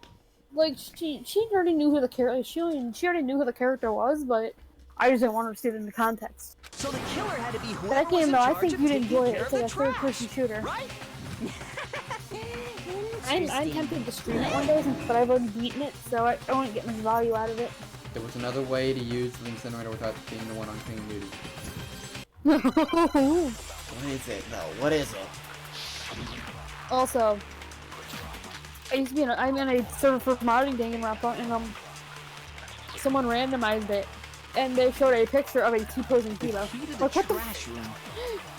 Speaker 2: Like she already knew who the character. She already knew who the character was, but I just didn't want her to see it in the context.
Speaker 13: So the killer had to be whoever
Speaker 2: That
Speaker 13: was
Speaker 2: game,
Speaker 13: in
Speaker 2: though, I
Speaker 13: charge
Speaker 2: think
Speaker 13: of
Speaker 2: you'd
Speaker 13: taking
Speaker 2: enjoy it.
Speaker 13: care
Speaker 2: It's
Speaker 13: of
Speaker 2: like a
Speaker 13: the trash,
Speaker 2: third-person shooter.
Speaker 13: right?
Speaker 2: I'm tempted to stream it one day, but I've already beaten it, so I won't get much value out of it.
Speaker 1: There was another way to use the incinerator without being the one on clean duty. What is it, though? What is it?
Speaker 2: Also, I'm in a server for modding Danganronpa, and someone randomized it, and they showed a picture of a T-posing Kiba. Like, what the?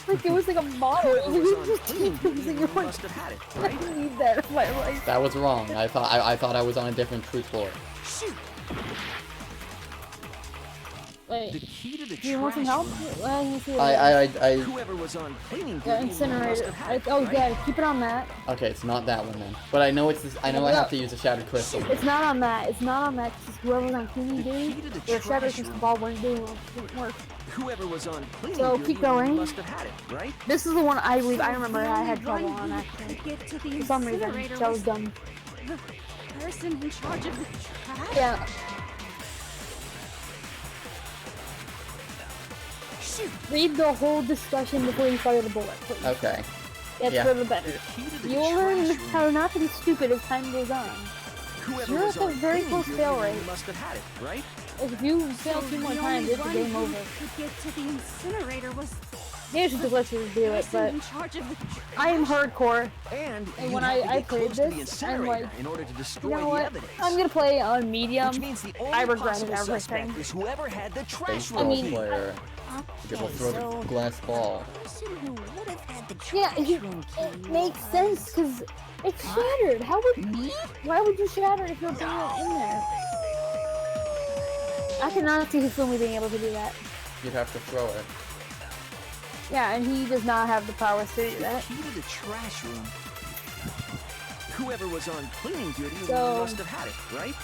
Speaker 2: Like it was like a model. It was
Speaker 13: must have had it,
Speaker 2: I need that in my life.
Speaker 1: That was wrong. I thought I was on a different truth board.
Speaker 13: Shoot!
Speaker 2: Wait,
Speaker 13: The key to the
Speaker 2: do you want some help? Well, you see
Speaker 13: Whoever was on cleaning
Speaker 2: yeah,
Speaker 13: duty
Speaker 2: incinerator.
Speaker 13: must have had it,
Speaker 2: Oh
Speaker 13: right?
Speaker 2: yeah, keep it on that.
Speaker 1: Okay, it's not that one then. But I know it's this, I know I have to use a shattered crystal.
Speaker 2: It's not on that. It's not on that. Because whoever's on cleaning duty, their shatter crystal ball wouldn't work.
Speaker 13: Whoever was on cleaning
Speaker 2: So
Speaker 13: duty
Speaker 2: keep going.
Speaker 13: must have had it, right?
Speaker 2: This is the one I believe I remember I had trouble on actually. For some reason, that was dumb.
Speaker 15: The person in charge of the trash?
Speaker 2: Yeah. Read the whole discussion before you fire the bullet, please.
Speaker 1: Okay.
Speaker 2: That's
Speaker 1: Yeah.
Speaker 2: for the better. You'll learn how not to be stupid as time goes on. You're at a very close fail rate.
Speaker 13: Must have had it, right?
Speaker 2: If you fail 2 more times, it's a game over.
Speaker 15: Could get to the incinerator was
Speaker 2: Maybe I should just let you do it, but
Speaker 15: in charge of the
Speaker 2: I am hardcore.
Speaker 13: And
Speaker 2: when I played this, I'm like,
Speaker 13: in order to
Speaker 2: you
Speaker 13: destroy
Speaker 2: know
Speaker 13: the
Speaker 2: what?
Speaker 13: evidence.
Speaker 2: I'm gonna play on medium.
Speaker 13: Which means the only
Speaker 2: I regretted
Speaker 13: possible
Speaker 2: everything.
Speaker 13: suspect is whoever had the trash
Speaker 1: Baseball
Speaker 13: room.
Speaker 1: player. People throw the glass ball.
Speaker 2: Yeah, it makes sense because it's shattered. How would Why would you shatter if you're putting it in there? I cannot see Hifumi being able to do that.
Speaker 1: You'd have to throw it.
Speaker 2: Yeah, and he does not have the powers to do that.
Speaker 13: Key to the trash room. Whoever was on cleaning duty
Speaker 2: So-
Speaker 13: must have had it, right?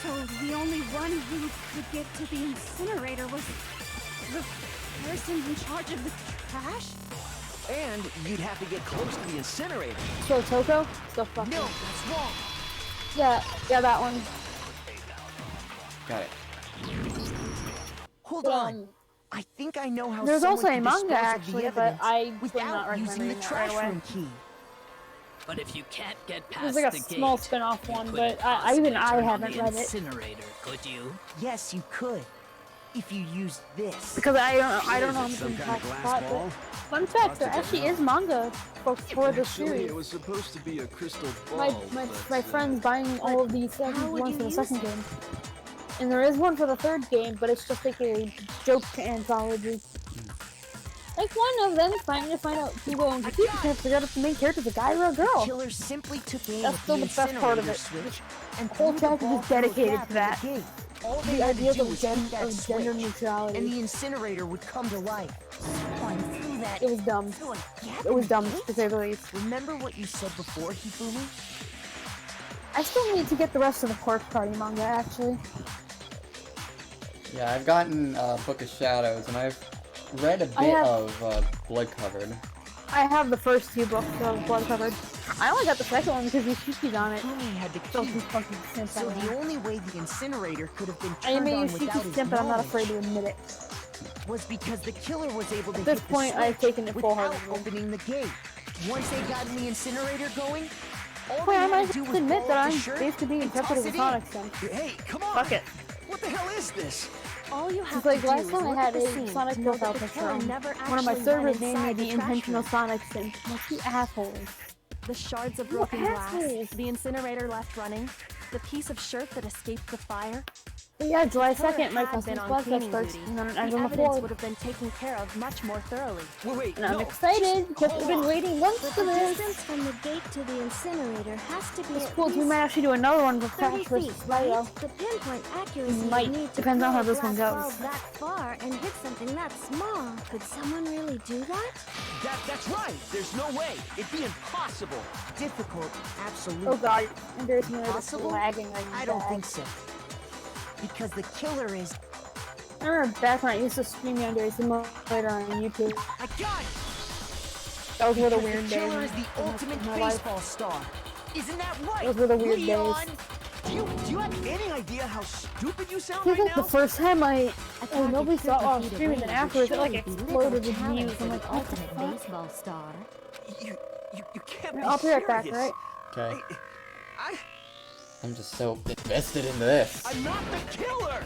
Speaker 15: So the only one who could get to the incinerator was the person in charge of the trash?
Speaker 13: And you'd have to get close to the incinerator.
Speaker 2: So Toko? Still fucking.
Speaker 13: No, that's wrong.
Speaker 2: Yeah, that one.
Speaker 1: Got it.
Speaker 13: Hold on. I think I know how
Speaker 2: There's also a
Speaker 13: someone could
Speaker 2: manga
Speaker 13: dispose of the
Speaker 2: actually, but
Speaker 13: evidence
Speaker 2: I would
Speaker 13: without
Speaker 2: not recommend
Speaker 13: using the
Speaker 2: reading that
Speaker 13: trash
Speaker 2: right away.
Speaker 13: room key.
Speaker 4: But if you can't get past
Speaker 2: There's like a
Speaker 4: the
Speaker 2: small
Speaker 4: gate,
Speaker 2: spin-off
Speaker 4: you
Speaker 2: one,
Speaker 4: couldn't
Speaker 2: but I
Speaker 4: possibly turn on
Speaker 2: haven't
Speaker 4: the
Speaker 2: read it.
Speaker 4: incinerator, could you?
Speaker 13: Yes, you could. If you used this.
Speaker 2: Because I don't know how
Speaker 9: Is it
Speaker 2: much
Speaker 9: some kind of
Speaker 2: impact
Speaker 9: glass
Speaker 2: but
Speaker 9: ball?
Speaker 2: fun fact, there actually is manga for this
Speaker 12: Actually,
Speaker 2: series.
Speaker 12: it was supposed to be a crystal ball.
Speaker 2: My friend's buying all of these ones for the second game. And there is one for the third game, but it's just like a joke anthology. Like one of them trying to find out who going to keep, you can't figure out if the main character's a guy or a girl.
Speaker 13: The killer simply took aim
Speaker 2: That's
Speaker 13: at
Speaker 2: still
Speaker 13: the
Speaker 2: the best part of
Speaker 13: incinerator
Speaker 2: it.
Speaker 13: switch
Speaker 2: The
Speaker 13: and
Speaker 2: whole
Speaker 13: threw the
Speaker 2: chapter
Speaker 13: ball
Speaker 2: is
Speaker 13: through a
Speaker 2: dedicated
Speaker 13: gap
Speaker 2: to
Speaker 13: in
Speaker 2: that.
Speaker 13: the gate. All they
Speaker 2: The
Speaker 13: had to
Speaker 2: ideas
Speaker 13: do
Speaker 2: of
Speaker 13: was
Speaker 2: gender
Speaker 13: hit that
Speaker 2: neutrality.
Speaker 13: switch, and the incinerator would come to life. Someone threw that
Speaker 2: It was dumb.
Speaker 13: through a gap
Speaker 2: It was
Speaker 13: in the
Speaker 2: dumb,
Speaker 13: gate?
Speaker 2: to say the least.
Speaker 13: Remember what you said before, Hifumi?
Speaker 2: I still need to get the rest of the Corpse Party manga, actually.
Speaker 1: Yeah, I've gotten Book of Shadows, and I've read a bit of Blood Covered.
Speaker 2: I have the first 2 books of Blood Covered. I only got the second one because Yoshiki's on it.
Speaker 13: Hifumi had the
Speaker 2: So
Speaker 13: key.
Speaker 2: he's fucking simp.
Speaker 13: So the only way the incinerator could have been
Speaker 2: I
Speaker 13: turned
Speaker 2: am a
Speaker 13: on without
Speaker 2: Yoshiki
Speaker 13: his
Speaker 2: simp, but I'm not
Speaker 13: knowledge
Speaker 2: afraid to admit it.
Speaker 13: was because the killer was able to
Speaker 2: At this
Speaker 13: hit the
Speaker 2: point, I've
Speaker 13: switch
Speaker 2: taken it
Speaker 13: without
Speaker 2: full-heartedly.
Speaker 13: opening the gate. Once they got the incinerator going, all
Speaker 2: Well,
Speaker 13: they
Speaker 2: I
Speaker 13: had
Speaker 2: might
Speaker 13: to do
Speaker 2: just
Speaker 13: was
Speaker 2: admit
Speaker 13: roll
Speaker 2: that
Speaker 13: up
Speaker 2: I'm
Speaker 13: the shirt
Speaker 2: basically being
Speaker 13: and
Speaker 2: accepted
Speaker 13: toss
Speaker 2: as a
Speaker 13: it
Speaker 2: Sonic
Speaker 13: in.
Speaker 2: simp.
Speaker 13: Hey, come on!
Speaker 2: Fuck it.
Speaker 13: What the hell is this?
Speaker 14: All you have
Speaker 2: It's like
Speaker 14: to
Speaker 2: last
Speaker 14: do is
Speaker 2: time I
Speaker 14: look
Speaker 2: had
Speaker 14: at the
Speaker 2: a
Speaker 14: scene
Speaker 2: Sonic
Speaker 14: to know
Speaker 2: profile
Speaker 14: that the
Speaker 2: picture
Speaker 14: killer
Speaker 2: on
Speaker 14: never
Speaker 2: one of my
Speaker 14: actually
Speaker 2: servers
Speaker 14: went
Speaker 2: named me
Speaker 14: inside
Speaker 2: the
Speaker 14: trash
Speaker 2: intentional
Speaker 14: room.
Speaker 2: Sonic simp. Like, you assholes.
Speaker 14: The shards of
Speaker 2: You
Speaker 14: broken glass,
Speaker 2: assholes.
Speaker 14: the incinerator left running, the piece of shirt that escaped the fire.
Speaker 2: But yeah, July
Speaker 14: Killer
Speaker 2: 2nd, my
Speaker 14: had
Speaker 2: custom
Speaker 14: been on
Speaker 2: splash
Speaker 14: cleaning
Speaker 2: starts,
Speaker 14: duty.
Speaker 2: and then it
Speaker 14: The
Speaker 2: ends on the
Speaker 14: evidence
Speaker 2: 4th.
Speaker 14: would have been taken care of much more thoroughly.
Speaker 13: Wait,
Speaker 2: And I'm
Speaker 13: no.
Speaker 2: excited because we've been waiting months
Speaker 10: But
Speaker 2: for
Speaker 10: the
Speaker 2: this.
Speaker 10: distance from the gate to the incinerator has to be
Speaker 2: It's
Speaker 10: at
Speaker 2: cool. We
Speaker 10: least
Speaker 2: might actually do another one with
Speaker 10: 30
Speaker 2: Crash vs.
Speaker 10: feet,
Speaker 2: Mario.
Speaker 10: right? The pinpoint accuracy
Speaker 2: We might.
Speaker 10: you need to
Speaker 2: Depends on
Speaker 10: throw
Speaker 2: how
Speaker 10: a
Speaker 2: this one
Speaker 10: glass
Speaker 2: goes.
Speaker 10: ball that far and hit something that small. Could someone really do that?
Speaker 13: That's right. There's no way. It'd be impossible. Difficult, absolutely.
Speaker 2: Oh god, and there's no
Speaker 13: Possible?
Speaker 2: lagging like
Speaker 13: I don't
Speaker 2: that.
Speaker 13: think so. Because the killer is...
Speaker 2: I remember back when I used to stream Yandere Simulator on YouTube.
Speaker 13: I got it!
Speaker 2: That was where the
Speaker 13: Because
Speaker 2: weird
Speaker 13: the
Speaker 2: days
Speaker 13: killer is the
Speaker 2: in
Speaker 13: ultimate
Speaker 2: my life.
Speaker 13: baseball star. Isn't that right?
Speaker 2: Those were the weird
Speaker 13: Leon?
Speaker 2: days.
Speaker 13: Do you have any idea how stupid you sound
Speaker 2: I think
Speaker 13: right
Speaker 2: like
Speaker 13: now?
Speaker 2: the first time I nobody
Speaker 3: could
Speaker 2: saw it while I was
Speaker 3: defeat a
Speaker 2: streaming,
Speaker 3: wave
Speaker 2: and
Speaker 3: would
Speaker 2: afterwards it like
Speaker 3: surely be little
Speaker 2: exploded with
Speaker 3: challenge
Speaker 2: views.
Speaker 3: for
Speaker 2: I'm
Speaker 3: the
Speaker 2: like, what the
Speaker 3: ultimate
Speaker 2: fuck?
Speaker 3: baseball star.
Speaker 13: You can't be
Speaker 2: I'll be right back,
Speaker 13: serious.
Speaker 2: right?
Speaker 1: Okay. I'm just so invested in this.
Speaker 13: I'm not the killer!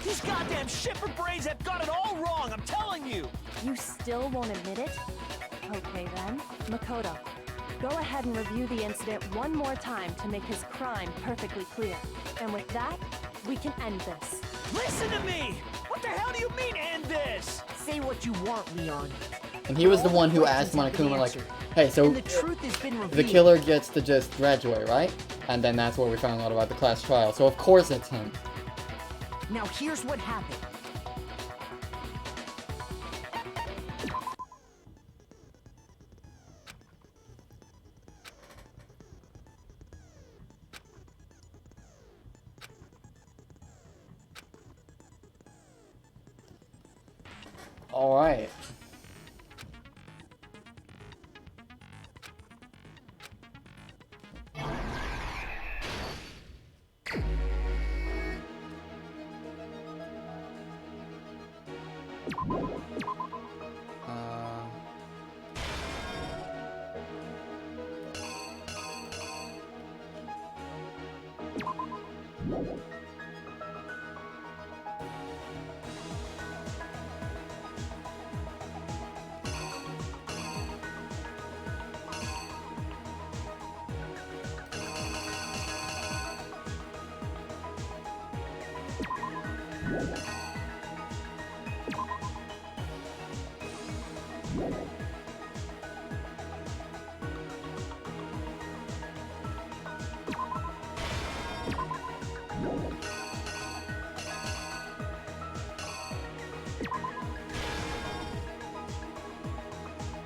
Speaker 13: These goddamn shipper brains have got it all wrong, I'm telling you!
Speaker 14: You still won't admit it? Okay then, Makoto. Go ahead and review the incident one more time to make his crime perfectly clear. And with that, we can end this.
Speaker 13: Listen to me! What the hell do you mean, end this? Say what you want, Leon.
Speaker 1: And he was the one who asked Monokuma, like, hey, so
Speaker 8: And the truth has been revealed.
Speaker 1: the killer gets to just graduate, right? And then that's where we found out about the class trial. So of course it's him.
Speaker 8: Now here's what happened.
Speaker 1: Alright.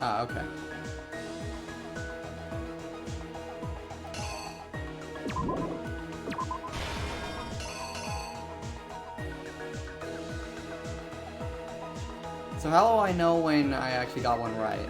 Speaker 1: Ah, okay. So how do I know when I actually got one right?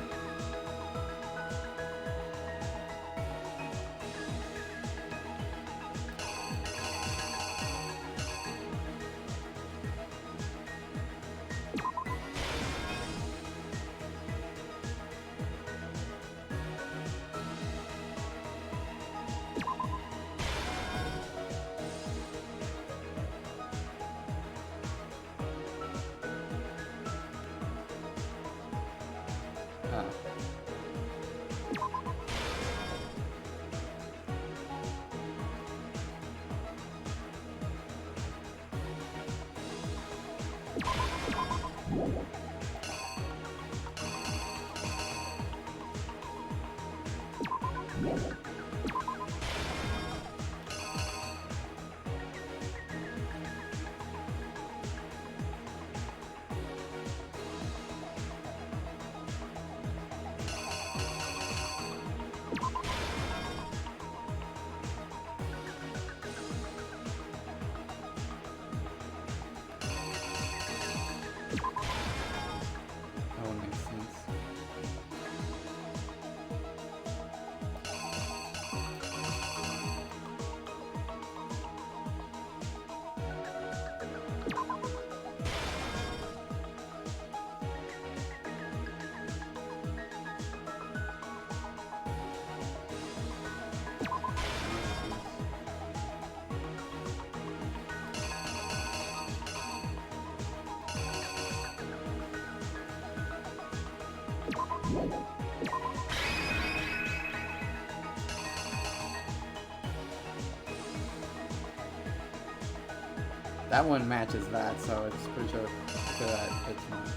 Speaker 1: That one matches that, so it's pretty sure that it's not.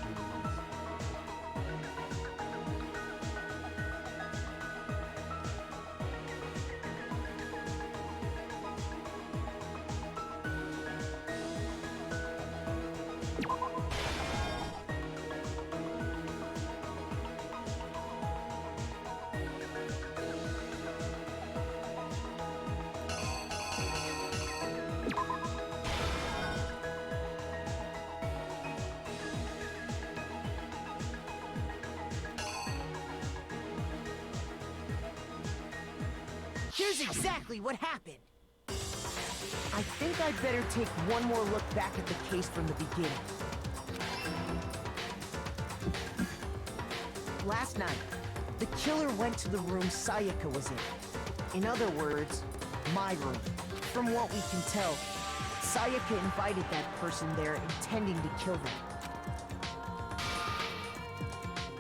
Speaker 8: Here's exactly what happened. I think I'd better take one more look back at the case from the beginning. Last night, the killer went to the room Sayaka was in. In other words, my room. From what we can tell, Sayaka invited that person there intending to kill them.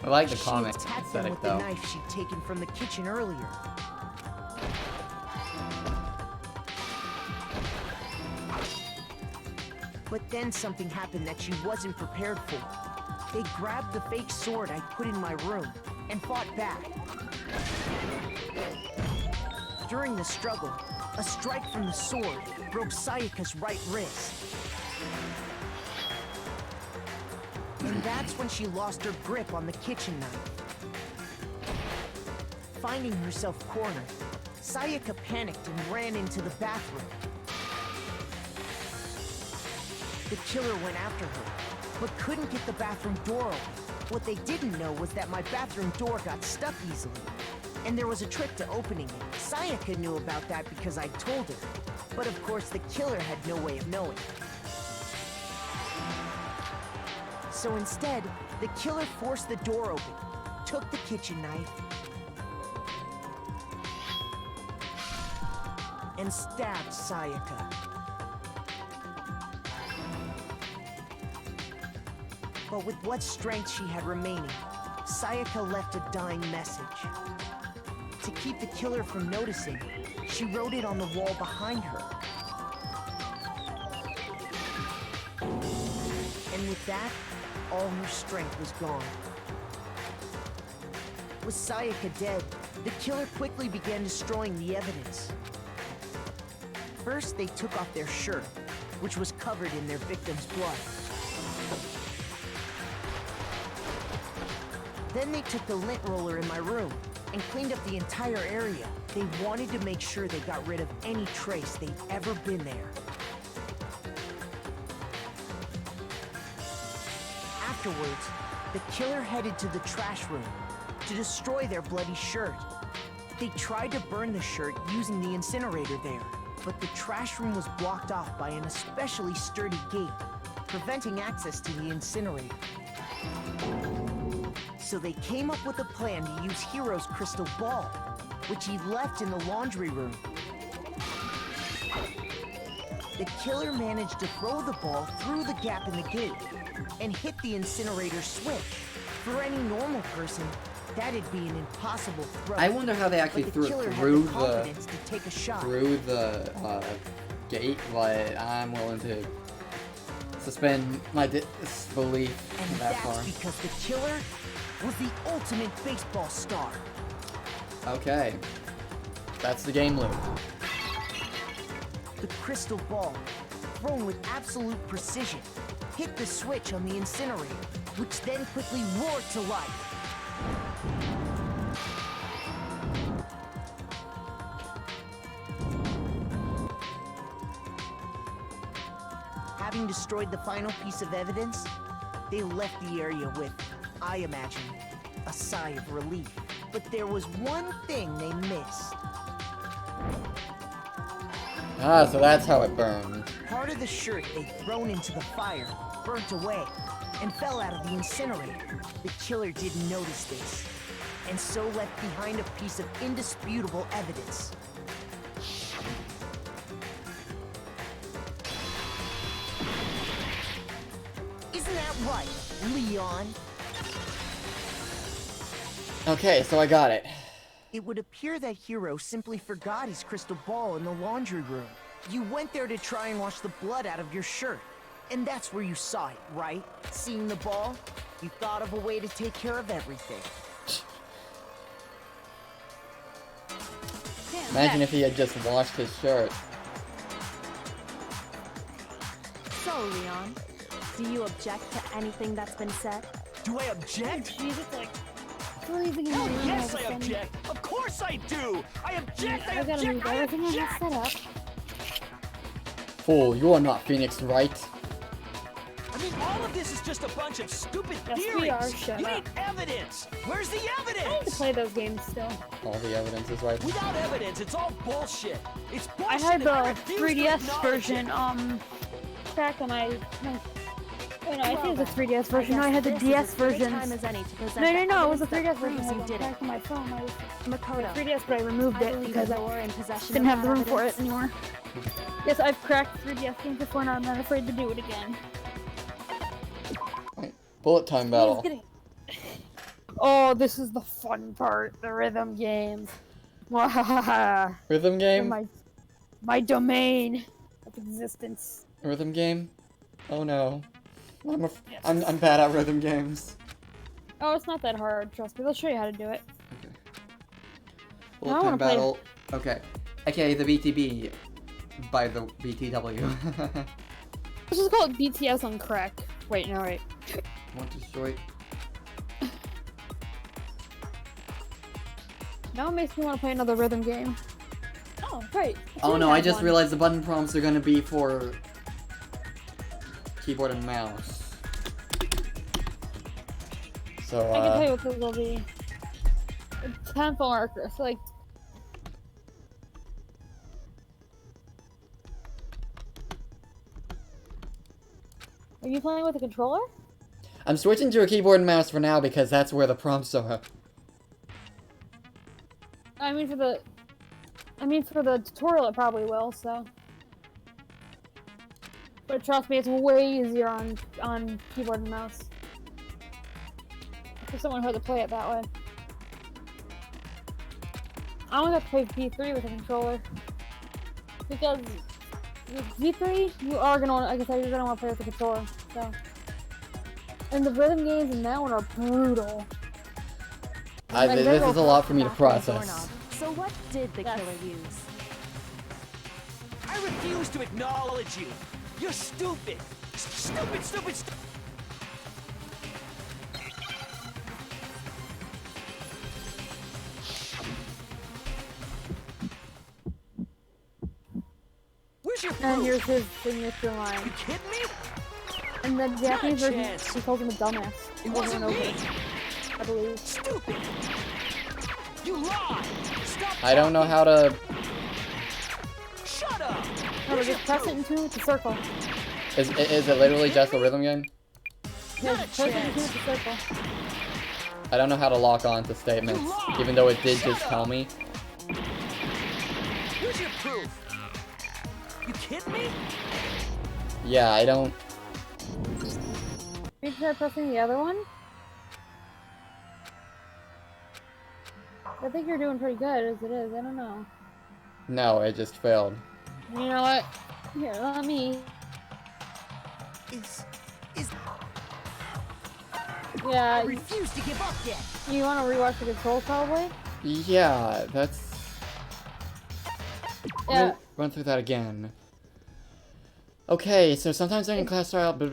Speaker 1: I like the
Speaker 8: She
Speaker 1: comic
Speaker 8: attacked them
Speaker 1: aesthetic
Speaker 8: with
Speaker 1: though.
Speaker 8: the knife she'd taken from the kitchen earlier. But then something happened that she wasn't prepared for. They grabbed the fake sword I put in my room and fought back. During the struggle, a strike from the sword broke Sayaka's right wrist. And that's when she lost her grip on the kitchen knife. Finding herself cornered, Sayaka panicked and ran into the bathroom. The killer went after her, but couldn't get the bathroom door open. What they didn't know was that my bathroom door got stuck easily, and there was a trick to opening it. Sayaka knew about that because I told her, but of course the killer had no way of knowing. So instead, the killer forced the door open, took the kitchen knife, and stabbed Sayaka. But with what strength she had remaining, Sayaka left a dying message. To keep the killer from noticing, she wrote it on the wall behind her. And with that, all her strength was gone. With Sayaka dead, the killer quickly began destroying the evidence. First, they took off their shirt, which was covered in their victim's blood. Then they took the lint roller in my room and cleaned up the entire area. They wanted to make sure they got rid of any trace they'd ever been there. Afterwards, the killer headed to the trash room to destroy their bloody shirt. They tried to burn the shirt using the incinerator there, but the trash room was blocked off by an especially sturdy gate, preventing access to the incinerator. So they came up with a plan to use Hiro's crystal ball, which he left in the laundry room. The killer managed to throw the ball through the gap in the gate and hit the incinerator switch. For any normal person, that'd be an impossible throw.
Speaker 1: I wonder how they actually threw it through the gate, but I'm willing to suspend my disbelief
Speaker 8: and
Speaker 1: that
Speaker 8: that's
Speaker 1: far.
Speaker 8: Because the killer was the ultimate baseball star.
Speaker 1: Okay. That's the game loop.
Speaker 8: The crystal ball, thrown with absolute precision, hit the switch on the incinerator, which then quickly roared to life. Having destroyed the final piece of evidence, they left the area with, I imagine, a sigh of relief. But there was one thing they missed.
Speaker 1: Ah, so that's how it burned.
Speaker 8: Part of the shirt they'd thrown into the fire burnt away and fell out of the incinerator. The killer didn't notice this, and so left behind a piece of indisputable evidence. Isn't that right, Leon?
Speaker 1: Okay, so I got it.
Speaker 8: It would appear that Hiro simply forgot his crystal ball in the laundry room. You went there to try and wash the blood out of your shirt. And that's where you saw it, right? Seeing the ball? You thought of a way to take care of everything.
Speaker 1: Imagine if he had just washed his shirt.
Speaker 14: So, Leon, do you object to anything that's been said?
Speaker 13: Do I object?
Speaker 2: Jesus, like freezing in
Speaker 13: Hell
Speaker 2: the room.
Speaker 13: yes,
Speaker 2: all of a
Speaker 13: I
Speaker 2: sudden.
Speaker 13: object. Of course I do. I object. I
Speaker 2: I gotta
Speaker 13: object.
Speaker 2: move
Speaker 13: I
Speaker 2: everything I have
Speaker 13: object.
Speaker 2: set up.
Speaker 1: Fool, you are not Phoenix, right?
Speaker 13: I mean, all of this is just a bunch of stupid
Speaker 2: Yes,
Speaker 13: theories.
Speaker 2: we are. Shut
Speaker 13: You
Speaker 2: up.
Speaker 13: need evidence. Where's the
Speaker 2: I need to
Speaker 13: evidence?
Speaker 2: play those games still.
Speaker 1: All the evidence is right.
Speaker 13: Without evidence, it's all bullshit. It's bullshit.
Speaker 2: I had
Speaker 13: and I
Speaker 2: the
Speaker 13: refuse to
Speaker 2: 3DS
Speaker 13: acknowledge
Speaker 2: version,
Speaker 13: it.
Speaker 2: back when I think it was the 3DS version.
Speaker 14: I
Speaker 2: No, I had the
Speaker 14: guess
Speaker 2: DS
Speaker 14: this is as good a
Speaker 2: version.
Speaker 14: time as any to present
Speaker 2: No,
Speaker 14: the
Speaker 2: it was the
Speaker 14: evidence that
Speaker 2: 3DS version.
Speaker 14: proves
Speaker 2: I
Speaker 14: you
Speaker 2: had
Speaker 14: did
Speaker 2: it back
Speaker 14: it.
Speaker 2: on my phone. I was
Speaker 14: Makoto,
Speaker 2: 3DS, but I removed
Speaker 14: I
Speaker 2: it
Speaker 14: believe
Speaker 2: because
Speaker 14: that
Speaker 2: I
Speaker 14: you're in possession
Speaker 2: didn't
Speaker 14: of
Speaker 2: have the
Speaker 14: that
Speaker 2: room for it
Speaker 14: evidence.
Speaker 2: anymore. Yes, I've cracked 3DS games before, and I'm not afraid to do it again.
Speaker 1: Bullet time battle.
Speaker 2: Oh, this is the fun part, the rhythm games. Wahahaha.
Speaker 1: Rhythm game?
Speaker 2: My domain of existence.
Speaker 1: Rhythm game? Oh no. I'm bad at rhythm games.
Speaker 2: Oh, it's not that hard. Trust me. They'll show you how to do it.
Speaker 1: Bullet time battle. Okay. AKA the BTB by the BTW.
Speaker 2: Let's just call it BTS on crack. Wait, no, wait.
Speaker 1: Want to destroy?
Speaker 2: Now it makes me want to play another rhythm game. Oh, great.
Speaker 1: Oh no, I just realized the button prompts are gonna be for keyboard and mouse. So,
Speaker 2: I can tell you what those will be. Pencil marker, so like... Are you playing with a controller?
Speaker 1: I'm switching to a keyboard and mouse for now because that's where the prompts are.
Speaker 2: I mean for the tutorial it probably will, so. But trust me, it's way easier on keyboard and mouse. For someone who had to play it that way. I only got to play P3 with a controller. Because with P3, you are gonna want, like I said, you're gonna want to play with the controller, so. And the rhythm games in that one are brutal.
Speaker 1: This is a lot for me to process.
Speaker 14: So what did the killer use?
Speaker 13: I refuse to acknowledge you. You're stupid. Stupid, stupid, stupid. Where's your
Speaker 2: And
Speaker 13: proof?
Speaker 2: here's his signature line.
Speaker 13: You kidding me?
Speaker 2: And the Japanese version,
Speaker 13: chance.
Speaker 2: he calls him a dumbass.
Speaker 13: It
Speaker 2: Over
Speaker 13: wasn't
Speaker 2: and over,
Speaker 13: me.
Speaker 2: I believe.
Speaker 13: Stupid. You lied. Stop.
Speaker 1: I don't know how to...
Speaker 13: Shut up.
Speaker 2: No, just press it into the circle.
Speaker 1: Is it literally just a rhythm game?
Speaker 2: Yeah, just press it into the circle.
Speaker 1: I don't know how to lock on to statements, even though it did just tell me.
Speaker 13: Where's your proof? You kidding me?
Speaker 1: Yeah, I don't...
Speaker 2: You try pressing the other one? I think you're doing pretty good as it is, I don't know.
Speaker 1: No, it just failed.
Speaker 2: You know what? Here, let me... Yeah,
Speaker 16: I refuse to give up yet.
Speaker 2: you want to rewatch the controls probably?
Speaker 1: Yeah, that's...
Speaker 2: Yeah.
Speaker 1: Run through that again. Okay, so sometimes during class trial, bullet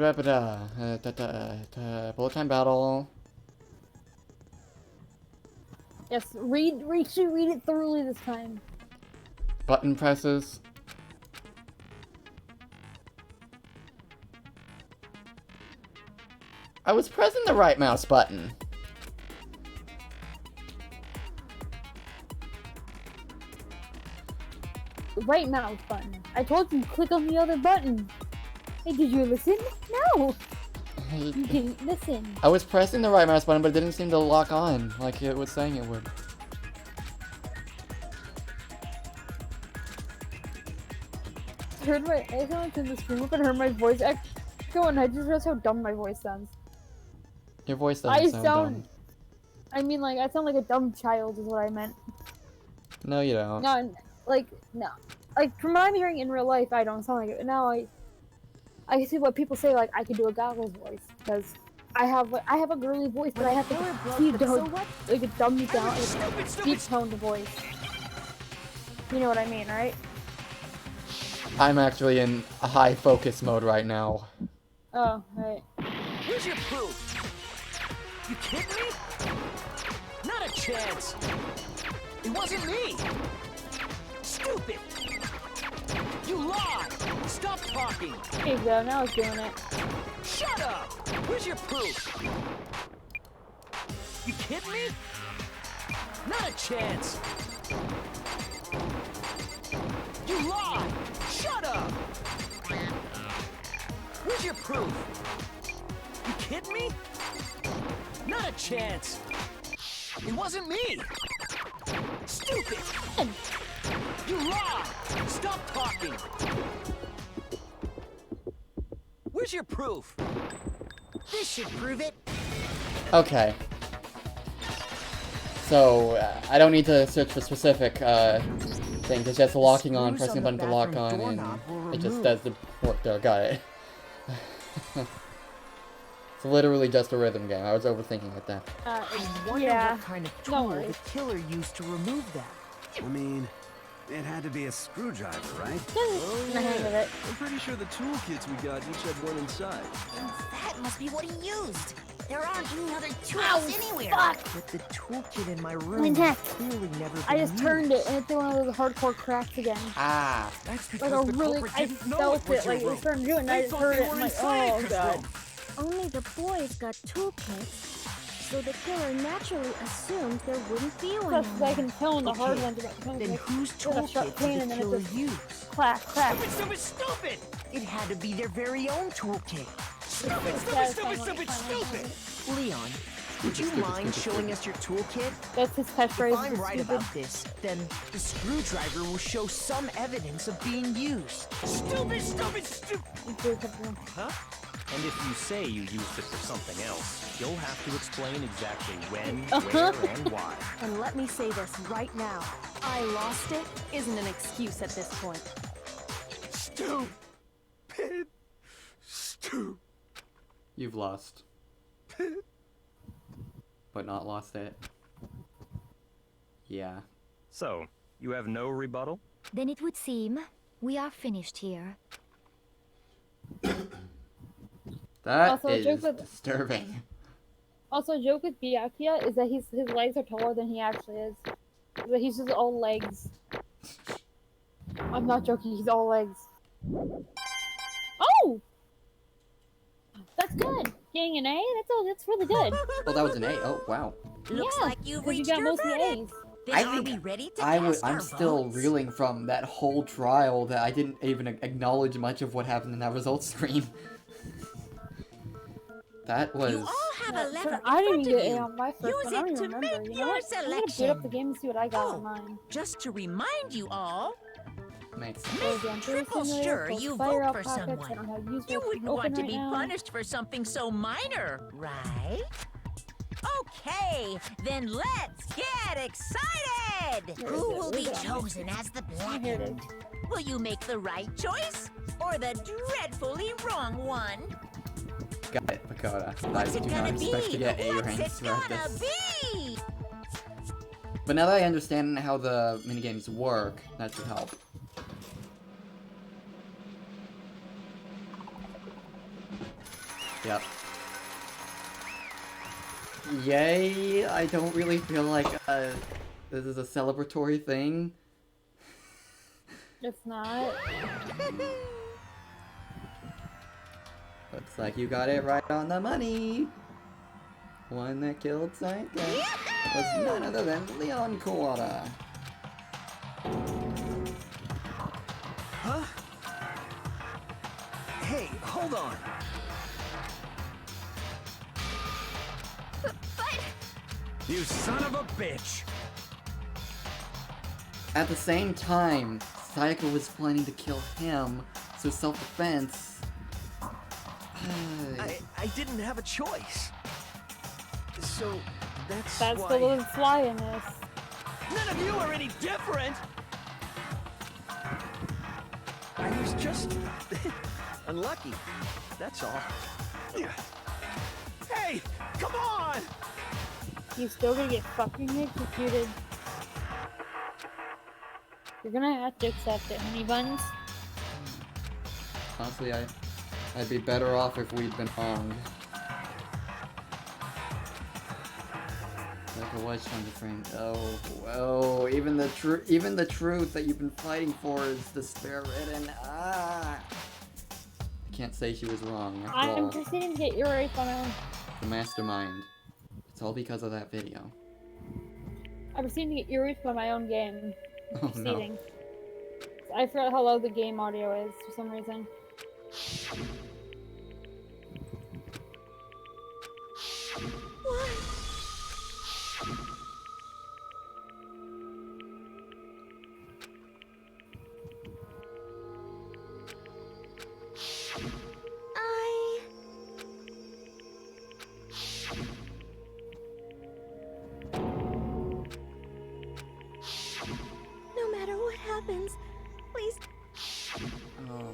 Speaker 1: time battle.
Speaker 2: Yes, read it thoroughly this time.
Speaker 1: Button presses. I was pressing the right mouse button.
Speaker 2: Right mouse button. I told you click on the other button. Hey, did you listen? No! You didn't listen.
Speaker 1: I was pressing the right mouse button, but it didn't seem to lock on like it was saying it would.
Speaker 2: I went to the stream up and heard my voice echo, and I just realized how dumb my voice sounds.
Speaker 1: Your voice doesn't sound dumb.
Speaker 2: I mean, like, I sound like a dumb child is what I meant.
Speaker 1: No, you don't.
Speaker 2: No, like, no. Like, from what I'm hearing in real life, I don't sound like it. Now, I see what people say, like, I could do a Goggles voice, because I have a girly voice, but I have to keep down, like, a dumbed down, like, deep toned voice. You know what I mean, right?
Speaker 1: I'm actually in a high focus mode right now.
Speaker 2: Oh, right.
Speaker 13: Where's your proof? You kidding me? Not a chance. It wasn't me. Stupid. You lied. Stop talking.
Speaker 2: There you go, now it's doing it.
Speaker 13: Shut up. Where's your proof? You kidding me? Not a chance. You lied. Shut up. Where's your proof? You kidding me? Not a chance. It wasn't me. Stupid. You lied. Stop talking. Where's your proof?
Speaker 16: This should prove it.
Speaker 1: Okay. So, I don't need to search for specific things. It's just locking on, pressing a button to lock on, and it just does the work there. Got it. It's literally just a rhythm game. I was overthinking it then.
Speaker 8: I wonder
Speaker 2: yeah.
Speaker 8: what kind of
Speaker 2: No
Speaker 8: tool
Speaker 2: worries.
Speaker 8: the killer used to remove that.
Speaker 9: I mean, it had to be a screwdriver, right?
Speaker 12: Oh,
Speaker 2: The hang of it.
Speaker 12: I'm pretty sure the toolkits we got each had one inside.
Speaker 7: That must be what he used. There aren't any other tools
Speaker 2: Ow,
Speaker 7: anywhere.
Speaker 2: fuck!
Speaker 8: But the toolkit in my
Speaker 2: My
Speaker 8: room
Speaker 2: neck.
Speaker 8: has clearly never been
Speaker 2: I just
Speaker 8: used.
Speaker 2: turned it and it's one of those hardcore cracks again.
Speaker 1: Ah.
Speaker 8: That's
Speaker 2: Like
Speaker 8: because
Speaker 2: a
Speaker 8: the
Speaker 2: really,
Speaker 8: culprit
Speaker 2: I
Speaker 8: didn't know
Speaker 2: felt
Speaker 8: was
Speaker 2: it,
Speaker 8: your
Speaker 2: like it was
Speaker 8: room.
Speaker 2: starting to do it and I
Speaker 8: They
Speaker 2: just
Speaker 8: thought
Speaker 2: heard
Speaker 8: they
Speaker 2: it and
Speaker 8: were
Speaker 2: I'm like,
Speaker 8: in
Speaker 2: oh
Speaker 8: Sayaka's
Speaker 2: god.
Speaker 8: room.
Speaker 10: Only the boys got toolkits, so the killer naturally assumed there wouldn't be one.
Speaker 2: Plus, I can tell when the hard
Speaker 8: Okay,
Speaker 2: ones are about to come.
Speaker 8: Then
Speaker 2: Like,
Speaker 8: whose
Speaker 2: there's a sharp
Speaker 8: toolkit
Speaker 2: pain
Speaker 8: did
Speaker 2: and
Speaker 8: the
Speaker 2: then
Speaker 8: killer
Speaker 2: it's just
Speaker 8: use?
Speaker 2: clack, clack.
Speaker 13: Stupid, stupid!
Speaker 8: It had to be their very own toolkit.
Speaker 13: Stupid,
Speaker 2: satisfying
Speaker 13: stupid,
Speaker 2: when
Speaker 13: stupid,
Speaker 2: it finally
Speaker 13: stupid!
Speaker 2: happens.
Speaker 8: Leon, would you mind showing us your toolkit?
Speaker 2: That's his catchphrase.
Speaker 8: If I'm
Speaker 2: it's
Speaker 8: right
Speaker 2: stupid.
Speaker 8: about this, then the screwdriver will show some evidence of being used.
Speaker 13: Stupid, stupid, stupid!
Speaker 11: Huh? And if you say you used it for something else, you'll have to explain exactly when, where, and why.
Speaker 14: And let me say this right now. I lost it isn't an excuse at this point.
Speaker 12: Stupid. Stupid.
Speaker 1: You've lost. But not lost it. Yeah.
Speaker 11: So, you have no rebuttal?
Speaker 3: Then it would seem we are finished here.
Speaker 1: That
Speaker 2: Also, a
Speaker 1: is
Speaker 2: joke with-
Speaker 1: disturbing.
Speaker 2: Also, a joke with Byakuya is that his legs are taller than he actually is. That he's just all legs. I'm not joking, he's all legs. Oh! That's good! Getting an A? That's really good.
Speaker 1: Oh, that was an A. Oh, wow.
Speaker 7: Looks
Speaker 2: Yeah,
Speaker 7: like you've
Speaker 2: 'cause you
Speaker 7: reached
Speaker 2: got
Speaker 7: your
Speaker 2: mostly
Speaker 7: verdict.
Speaker 2: A's.
Speaker 7: Then
Speaker 1: I
Speaker 7: are
Speaker 1: think
Speaker 7: we ready to
Speaker 1: I'm
Speaker 7: cast our
Speaker 1: still
Speaker 7: votes?
Speaker 1: reeling from that whole trial that I didn't even acknowledge much of what happened in that results screen. That was...
Speaker 7: You all have a lever
Speaker 2: I
Speaker 7: in
Speaker 2: didn't
Speaker 7: front
Speaker 2: get
Speaker 7: of
Speaker 2: A
Speaker 7: you.
Speaker 2: on my first
Speaker 7: Use
Speaker 2: one. I don't
Speaker 7: it
Speaker 2: even
Speaker 7: to
Speaker 2: remember.
Speaker 7: make
Speaker 2: You know
Speaker 7: your
Speaker 2: what? I'm gonna boot
Speaker 7: selection.
Speaker 2: up the game and see what I got on
Speaker 7: Oh,
Speaker 2: mine.
Speaker 7: just to remind you all,
Speaker 1: Makes
Speaker 7: make triple sure you vote for someone. You wouldn't want to be punished for something so minor, right? Okay, then let's get excited! Who will be chosen as the blackened? Will you make the right choice or the dreadfully wrong one?
Speaker 1: Got it, Pagoda. I
Speaker 7: What's it
Speaker 1: do not
Speaker 7: gonna
Speaker 1: expect to
Speaker 7: be?
Speaker 1: get A
Speaker 7: What's
Speaker 1: ranks
Speaker 7: it
Speaker 1: throughout
Speaker 7: gonna
Speaker 1: this.
Speaker 7: be?
Speaker 1: But now that I understand how the minigames work, that should help. Yep. Yay! I don't really feel like this is a celebratory thing.
Speaker 2: It's not.
Speaker 1: Looks like you got it right on the money. One that killed Sanka was none other than Leon Kawada.
Speaker 13: Huh? Hey, hold on.
Speaker 15: But
Speaker 9: You son of a bitch!
Speaker 1: At the same time, Sayaka was planning to kill him, so self-defense...
Speaker 13: I didn't have a choice. So that's
Speaker 2: That's
Speaker 13: why...
Speaker 2: the little fly in this.
Speaker 13: None of you are any different! I was just... unlucky. That's all. Hey! Come on!
Speaker 2: You still gonna get fucking executed. You're gonna have to accept it, honey buns.
Speaker 1: Honestly, I'd be better off if we'd been wronged. Like I was trying to frame. Oh, even the truth that you've been fighting for is despair-ridden. Ah! I can't say she was wrong. After
Speaker 2: I'm
Speaker 1: all,
Speaker 2: proceeding to get erased on him.
Speaker 1: the mastermind. It's all because of that video.
Speaker 2: I'm proceeding to get erased by my own game.
Speaker 1: Oh, no.
Speaker 2: Proceeding. I forgot how low the game audio is for some reason.
Speaker 10: No matter what happens, please.
Speaker 1: Oh.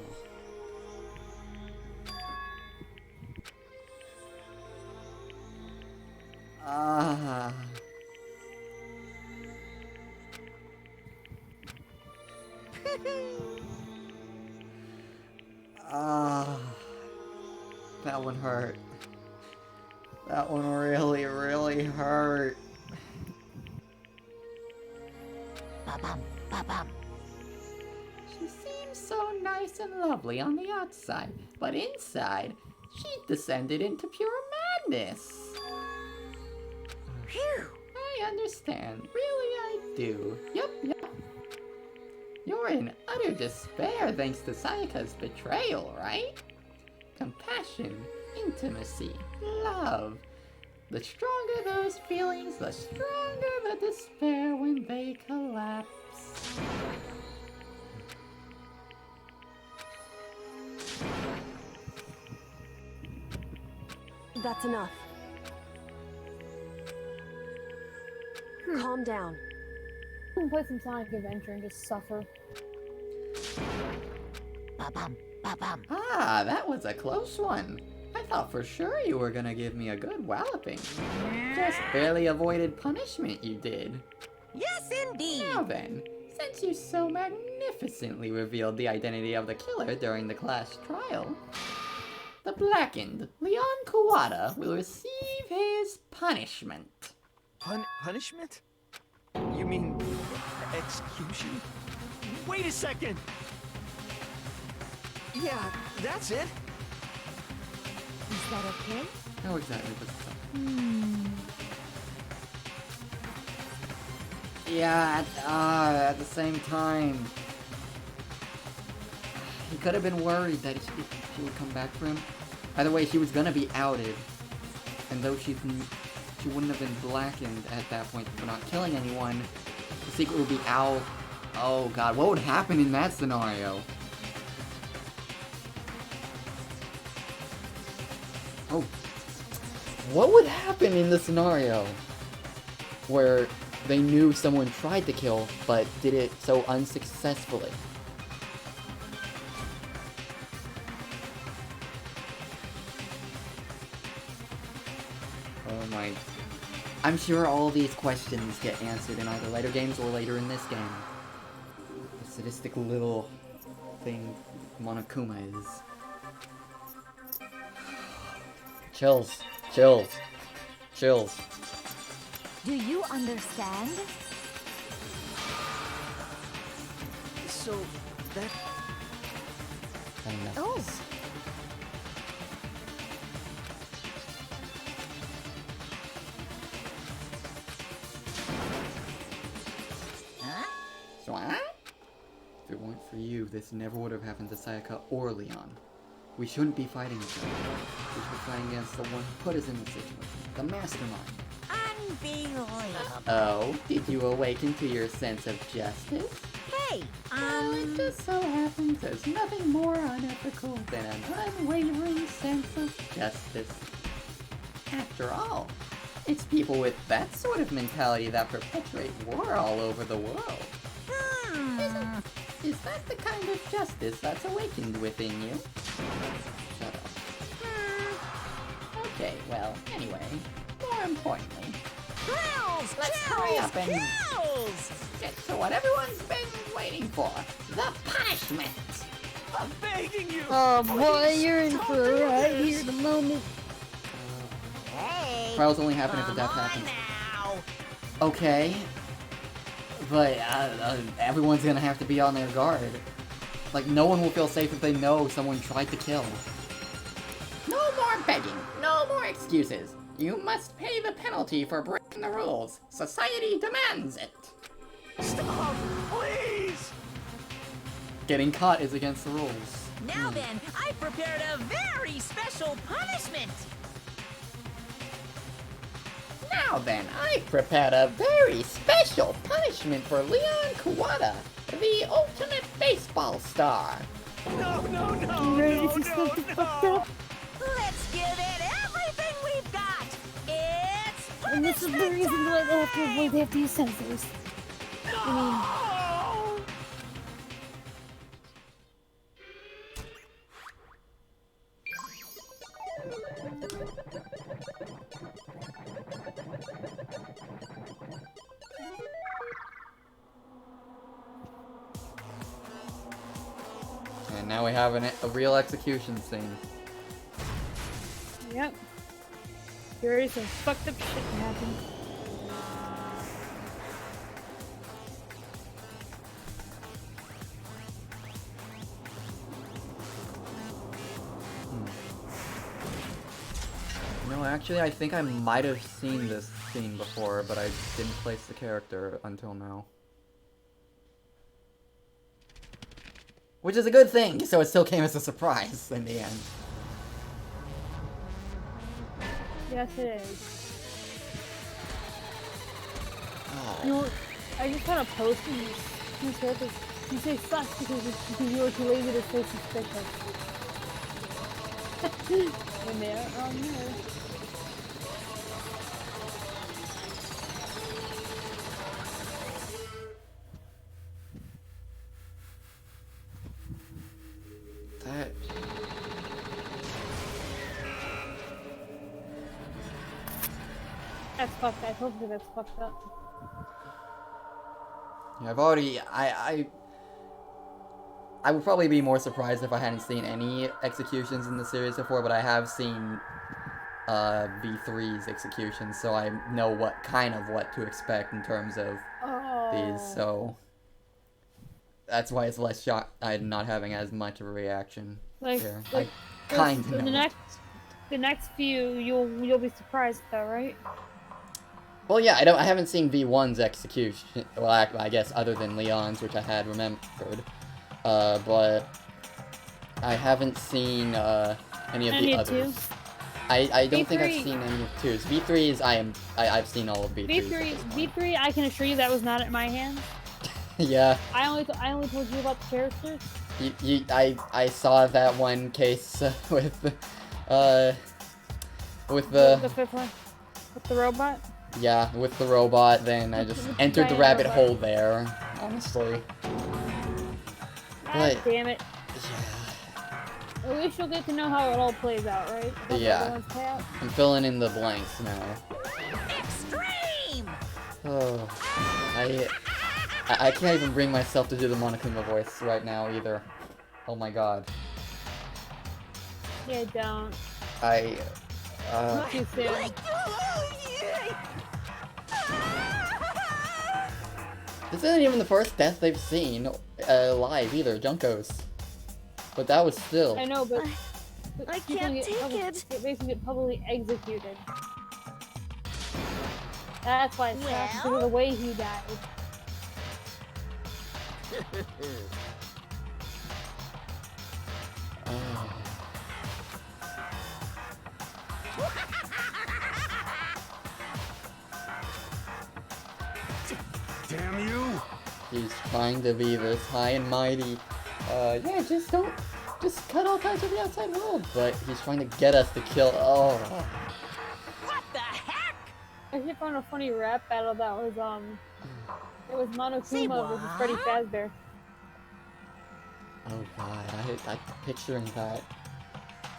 Speaker 1: Ah, that one hurt. That one really, really hurt.
Speaker 7: Ba-bum, ba-bum.
Speaker 1: She seems so nice and lovely on the outside, but inside, she descended into pure madness.
Speaker 7: Phew.
Speaker 1: I understand. Really, I do. Yup. You're in utter despair thanks to Sayaka's betrayal, right? Compassion, intimacy, love. The stronger those feelings, the stronger the despair when they collapse.
Speaker 14: That's enough. Calm down.
Speaker 2: I can play some Sonic Adventure and just suffer.
Speaker 7: Ba-bum, ba-bum.
Speaker 1: Ah, that was a close one. I thought for sure you were gonna give me a good walloping. Just barely avoided punishment, you did.
Speaker 7: Yes, indeed.
Speaker 1: Now then, since you so magnificently revealed the identity of the killer during the class trial, the blackened Leon Kawada will receive his punishment.
Speaker 13: Punishment? You mean execution? Wait a second! Yeah, that's it.
Speaker 3: Is that okay?
Speaker 1: No, exactly, but yeah, at the same time, he could have been worried that she would come back for him. Either way, she was gonna be outed, and though she wouldn't have been blackened at that point for not killing anyone, the secret would be out. Oh god, what would happen in that scenario? Oh, what would happen in the scenario where they knew someone tried to kill, but did it so unsuccessfully? Oh my... I'm sure all these questions get answered in either later games or later in this game. The sadistic little thing Monokuma is. Chills. Chills. Chills.
Speaker 3: Do you understand?
Speaker 13: So, that...
Speaker 3: Oh!
Speaker 1: So, if it weren't for you, this never would have happened to Sayaka or Leon. We shouldn't be fighting each other. We should be fighting against the one who put us in this situation. The mastermind.
Speaker 7: Unbelievable.
Speaker 1: Oh, did you awaken to your sense of justice?
Speaker 7: Hey,
Speaker 1: Well, it just so happens there's nothing more unethical than an unwavering sense of justice. After all, it's people with that sort of mentality that perpetuate war all over the world. Is that the kind of justice that's awakened within you? Shut up. Okay, well, anyway, more importantly,
Speaker 7: Kills!
Speaker 1: let's hurry up and get to what everyone's been waiting for. The punishment!
Speaker 13: I'm begging you!
Speaker 2: Oh boy, you're in for a ride here in a moment.
Speaker 7: Hey!
Speaker 1: Trials only happen if a death happens. Okay. But everyone's gonna have to be on their guard. Like, no one will feel safe if they know someone tried to kill. No more begging. No more excuses. You must pay the penalty for breaking the rules. Society demands it.
Speaker 13: Stop! Please!
Speaker 1: Getting caught is against the rules.
Speaker 7: Now then, I prepared a very special punishment!
Speaker 1: Now then, I prepared a very special punishment for Leon Kawada, the ultimate baseball star.
Speaker 13: No, no, no,
Speaker 2: You ready
Speaker 13: no,
Speaker 2: to see something fucked up?
Speaker 7: Let's give it everything we've got! It's
Speaker 2: And this is the reason why they have to avoid they have to use sensors. I
Speaker 1: we have a real execution scene.
Speaker 2: Yep. There is some fucked up shit that happened.
Speaker 1: No, actually, I think I might have seen this scene before, but I didn't place the character until now. Which is a good thing, so it still came as a surprise in the end.
Speaker 2: Yes, it is.
Speaker 1: Oh.
Speaker 2: You know, I just kind of posted these characters. You say fuck because you were too lazy to say suspicious. And there, oh no.
Speaker 1: That...
Speaker 2: That's fucked up. Hopefully that's fucked up.
Speaker 1: Yeah, I've already... I would probably be more surprised if I hadn't seen any executions in the series before, but I have seen V3's executions, so I know what to expect in terms of these, so that's why it's less shock I'm not having as much of a reaction here. I kind of know.
Speaker 2: The next few you'll be surprised though, right?
Speaker 1: Well, yeah, I haven't seen V1's execution. Well, I guess other than Leon's, which I had remembered. But I haven't seen any of the others. I don't think I've seen any of 2's. V3's I've seen all of V3's.
Speaker 2: V3 I can assure you that was not at my hands.
Speaker 1: Yeah.
Speaker 2: I only told you about the characters.
Speaker 1: I saw that one case with the
Speaker 2: fifth one with the robot.
Speaker 1: Yeah, with the robot. Then I just entered the rabbit hole there. Honestly.
Speaker 2: God damn it. Yeah. At least you'll get to know how it all plays out, right?
Speaker 1: Yeah. I'm filling in the blanks now.
Speaker 7: Extreme!
Speaker 1: Oh. I can't even bring myself to do the Monokuma voice right now either. Oh my god.
Speaker 2: Yeah, don't.
Speaker 1: Too
Speaker 2: soon.
Speaker 1: This isn't even the first death they've seen live either, Junko's. But that was still...
Speaker 2: I know, but
Speaker 10: I can't take it.
Speaker 2: It makes me get publicly executed. That's why it's tough, because of the way he died.
Speaker 9: Damn you!
Speaker 1: He's trying to be this high and mighty. Yeah, just cut all ties with the outside world. But he's trying to get us to kill. Oh.
Speaker 16: What the heck?
Speaker 2: I actually found a funny rap battle that was it was Monokuma versus Freddy Fazbear.
Speaker 1: Oh god, I'm picturing that.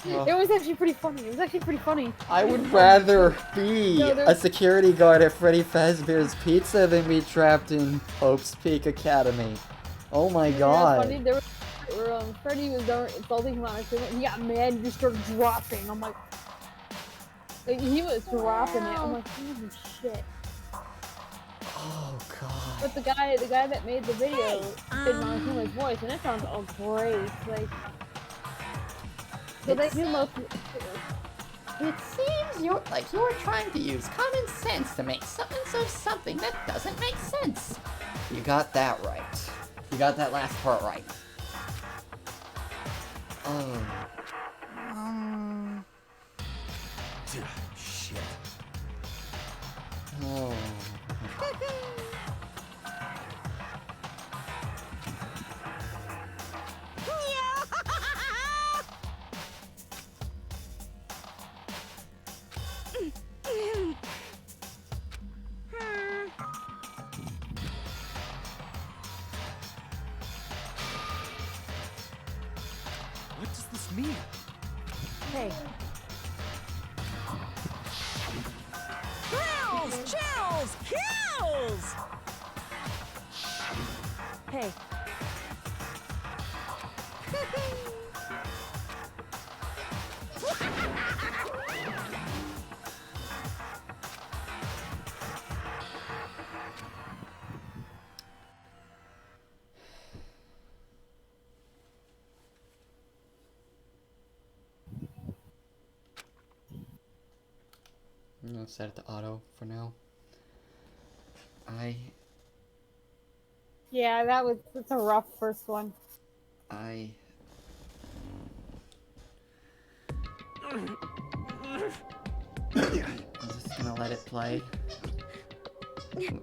Speaker 2: It was actually pretty funny.
Speaker 1: I would rather be a security guard at Freddy Fazbear's Pizza than be trapped in Hope's Peak Academy. Oh my god.
Speaker 2: Funny? There was, Freddy was insulting Monokuma and he got mad and just started dropping. I'm like he was dropping it. I'm like, holy shit.
Speaker 1: Oh god.
Speaker 2: But the guy that made the video did Monokuma's voice and it sounds all great. Like so they do most.
Speaker 19: It seems you're trying to use common sense to make something that doesn't make sense.
Speaker 1: You got that right. You got that last part right. Oh.
Speaker 9: Shit.
Speaker 1: Oh.
Speaker 6: What does this mean?
Speaker 14: Hey.
Speaker 16: Kills! Chills! Kills!
Speaker 14: Hey.
Speaker 1: gonna set it to auto for now.
Speaker 2: Yeah, it's a rough first one.
Speaker 1: I'm just gonna let it play.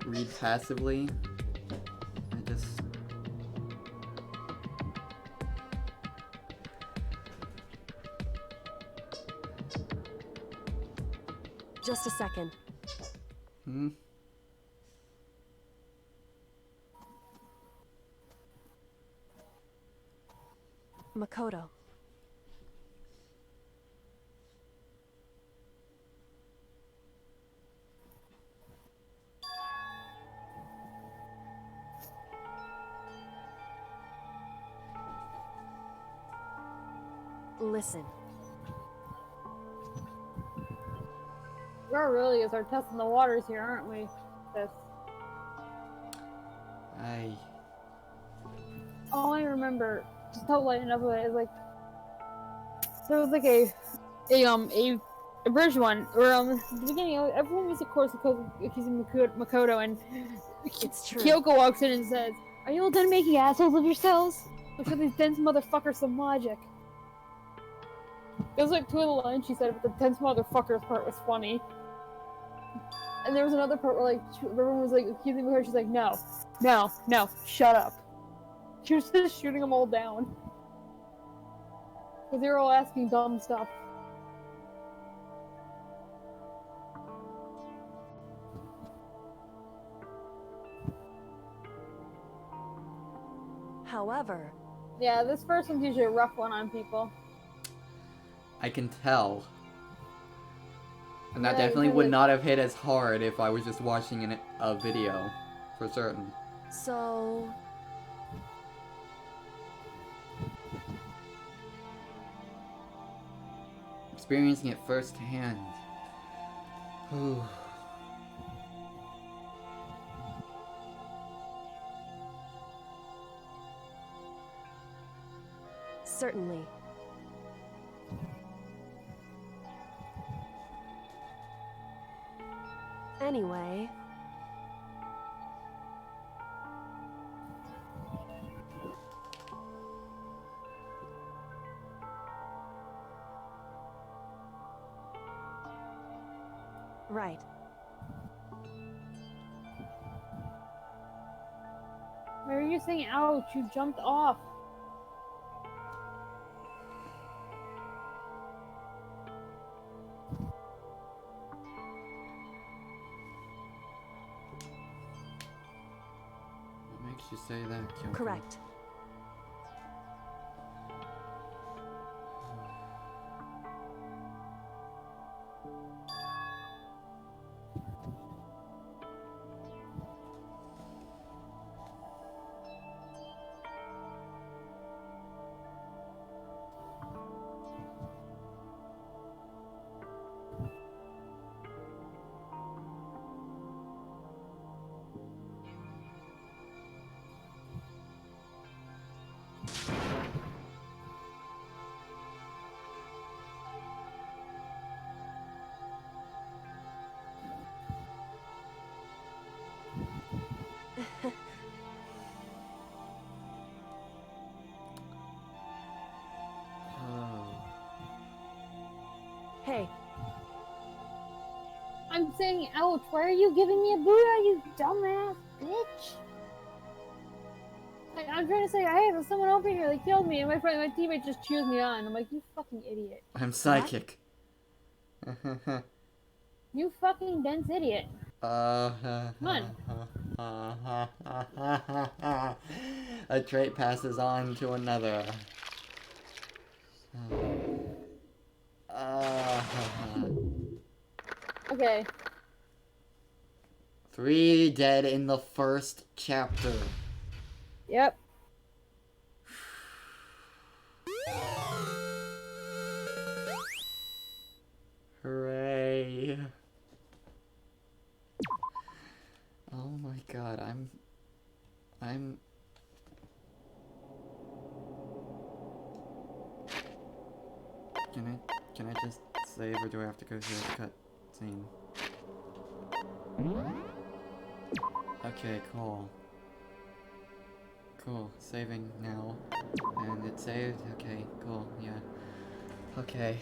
Speaker 1: Read passively.
Speaker 14: Just a second. Makoto. Listen.
Speaker 2: We really is our testing the waters here, aren't we? Sis? All I remember, just how light enough of it, is like there was like a bridge one where at the beginning everyone was of course accusing Makoto, and
Speaker 14: it's true.
Speaker 2: Kyoko walks in and says, "Are you all done making assholes of yourselves? Look at these dense motherfuckers some logic." It was like two of the lines she said, but the dense motherfuckers part was funny. And there was another part where like everyone was like accusing her. She's like, "No, shut up." She was just shooting them all down because they were all asking dumb stuff.
Speaker 14: However,
Speaker 2: yeah, this first one's usually a rough one on people.
Speaker 1: I can tell. And that definitely would not have hit as hard if I was just watching a video, for certain.
Speaker 14: So...
Speaker 1: Experiencing it firsthand. Ooh.
Speaker 14: Certainly. Anyway... Right.
Speaker 2: Why are you saying ouch? You jumped off.
Speaker 1: What makes you say that, Kyoko?
Speaker 14: Correct. Hey.
Speaker 2: I'm saying ouch. Why are you giving me a Buddha, you dumbass bitch? Like, I'm trying to say, hey, there's someone over here. They killed me, and my teammate just cheers me on. I'm like, you fucking idiot.
Speaker 1: I'm psychic.
Speaker 2: You fucking dense idiot.
Speaker 1: Come
Speaker 2: on.
Speaker 1: A trait passes on to another.
Speaker 2: Okay.
Speaker 1: 3 dead in the first chapter.
Speaker 2: Yep.
Speaker 1: Hooray. Oh my god, I'm Can I just save, or do I have to go through the cut scene? Okay, cool. Cool. Saving now. And it saved. Okay, cool. Yeah. Okay.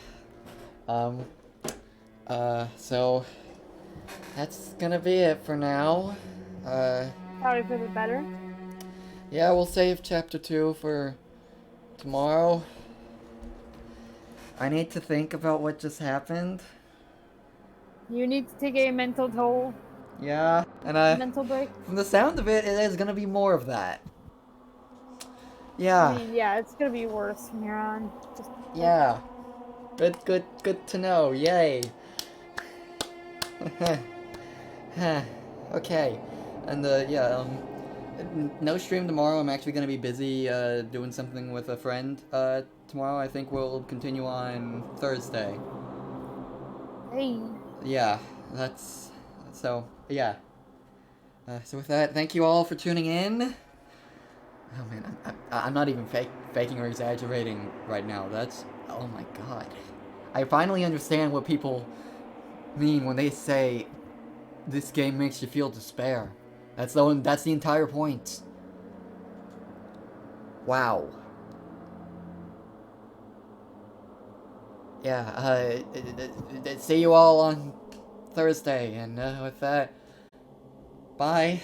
Speaker 1: So that's gonna be it for now.
Speaker 2: Probably for the better.
Speaker 1: Yeah, we'll save chapter 2 for tomorrow. I need to think about what just happened.
Speaker 2: You need to take a mental toll.
Speaker 1: Yeah, and
Speaker 2: Mental break.
Speaker 1: from the sound of it, it is gonna be more of that.
Speaker 2: I
Speaker 1: Yeah,
Speaker 2: mean, yeah, it's gonna be worse from here on. Just
Speaker 1: yeah. Good to know. Yay. Okay, and no stream tomorrow. I'm actually gonna be busy doing something with a friend tomorrow. I think we'll continue on Thursday.
Speaker 2: Hey.
Speaker 1: Yeah, yeah. So with that, thank you all for tuning in. Oh man, I'm not even faking or exaggerating right now. Oh my god. I finally understand what people mean when they say this game makes you feel despair. That's the entire point. Wow. Yeah, see you all on Thursday, and with that, bye.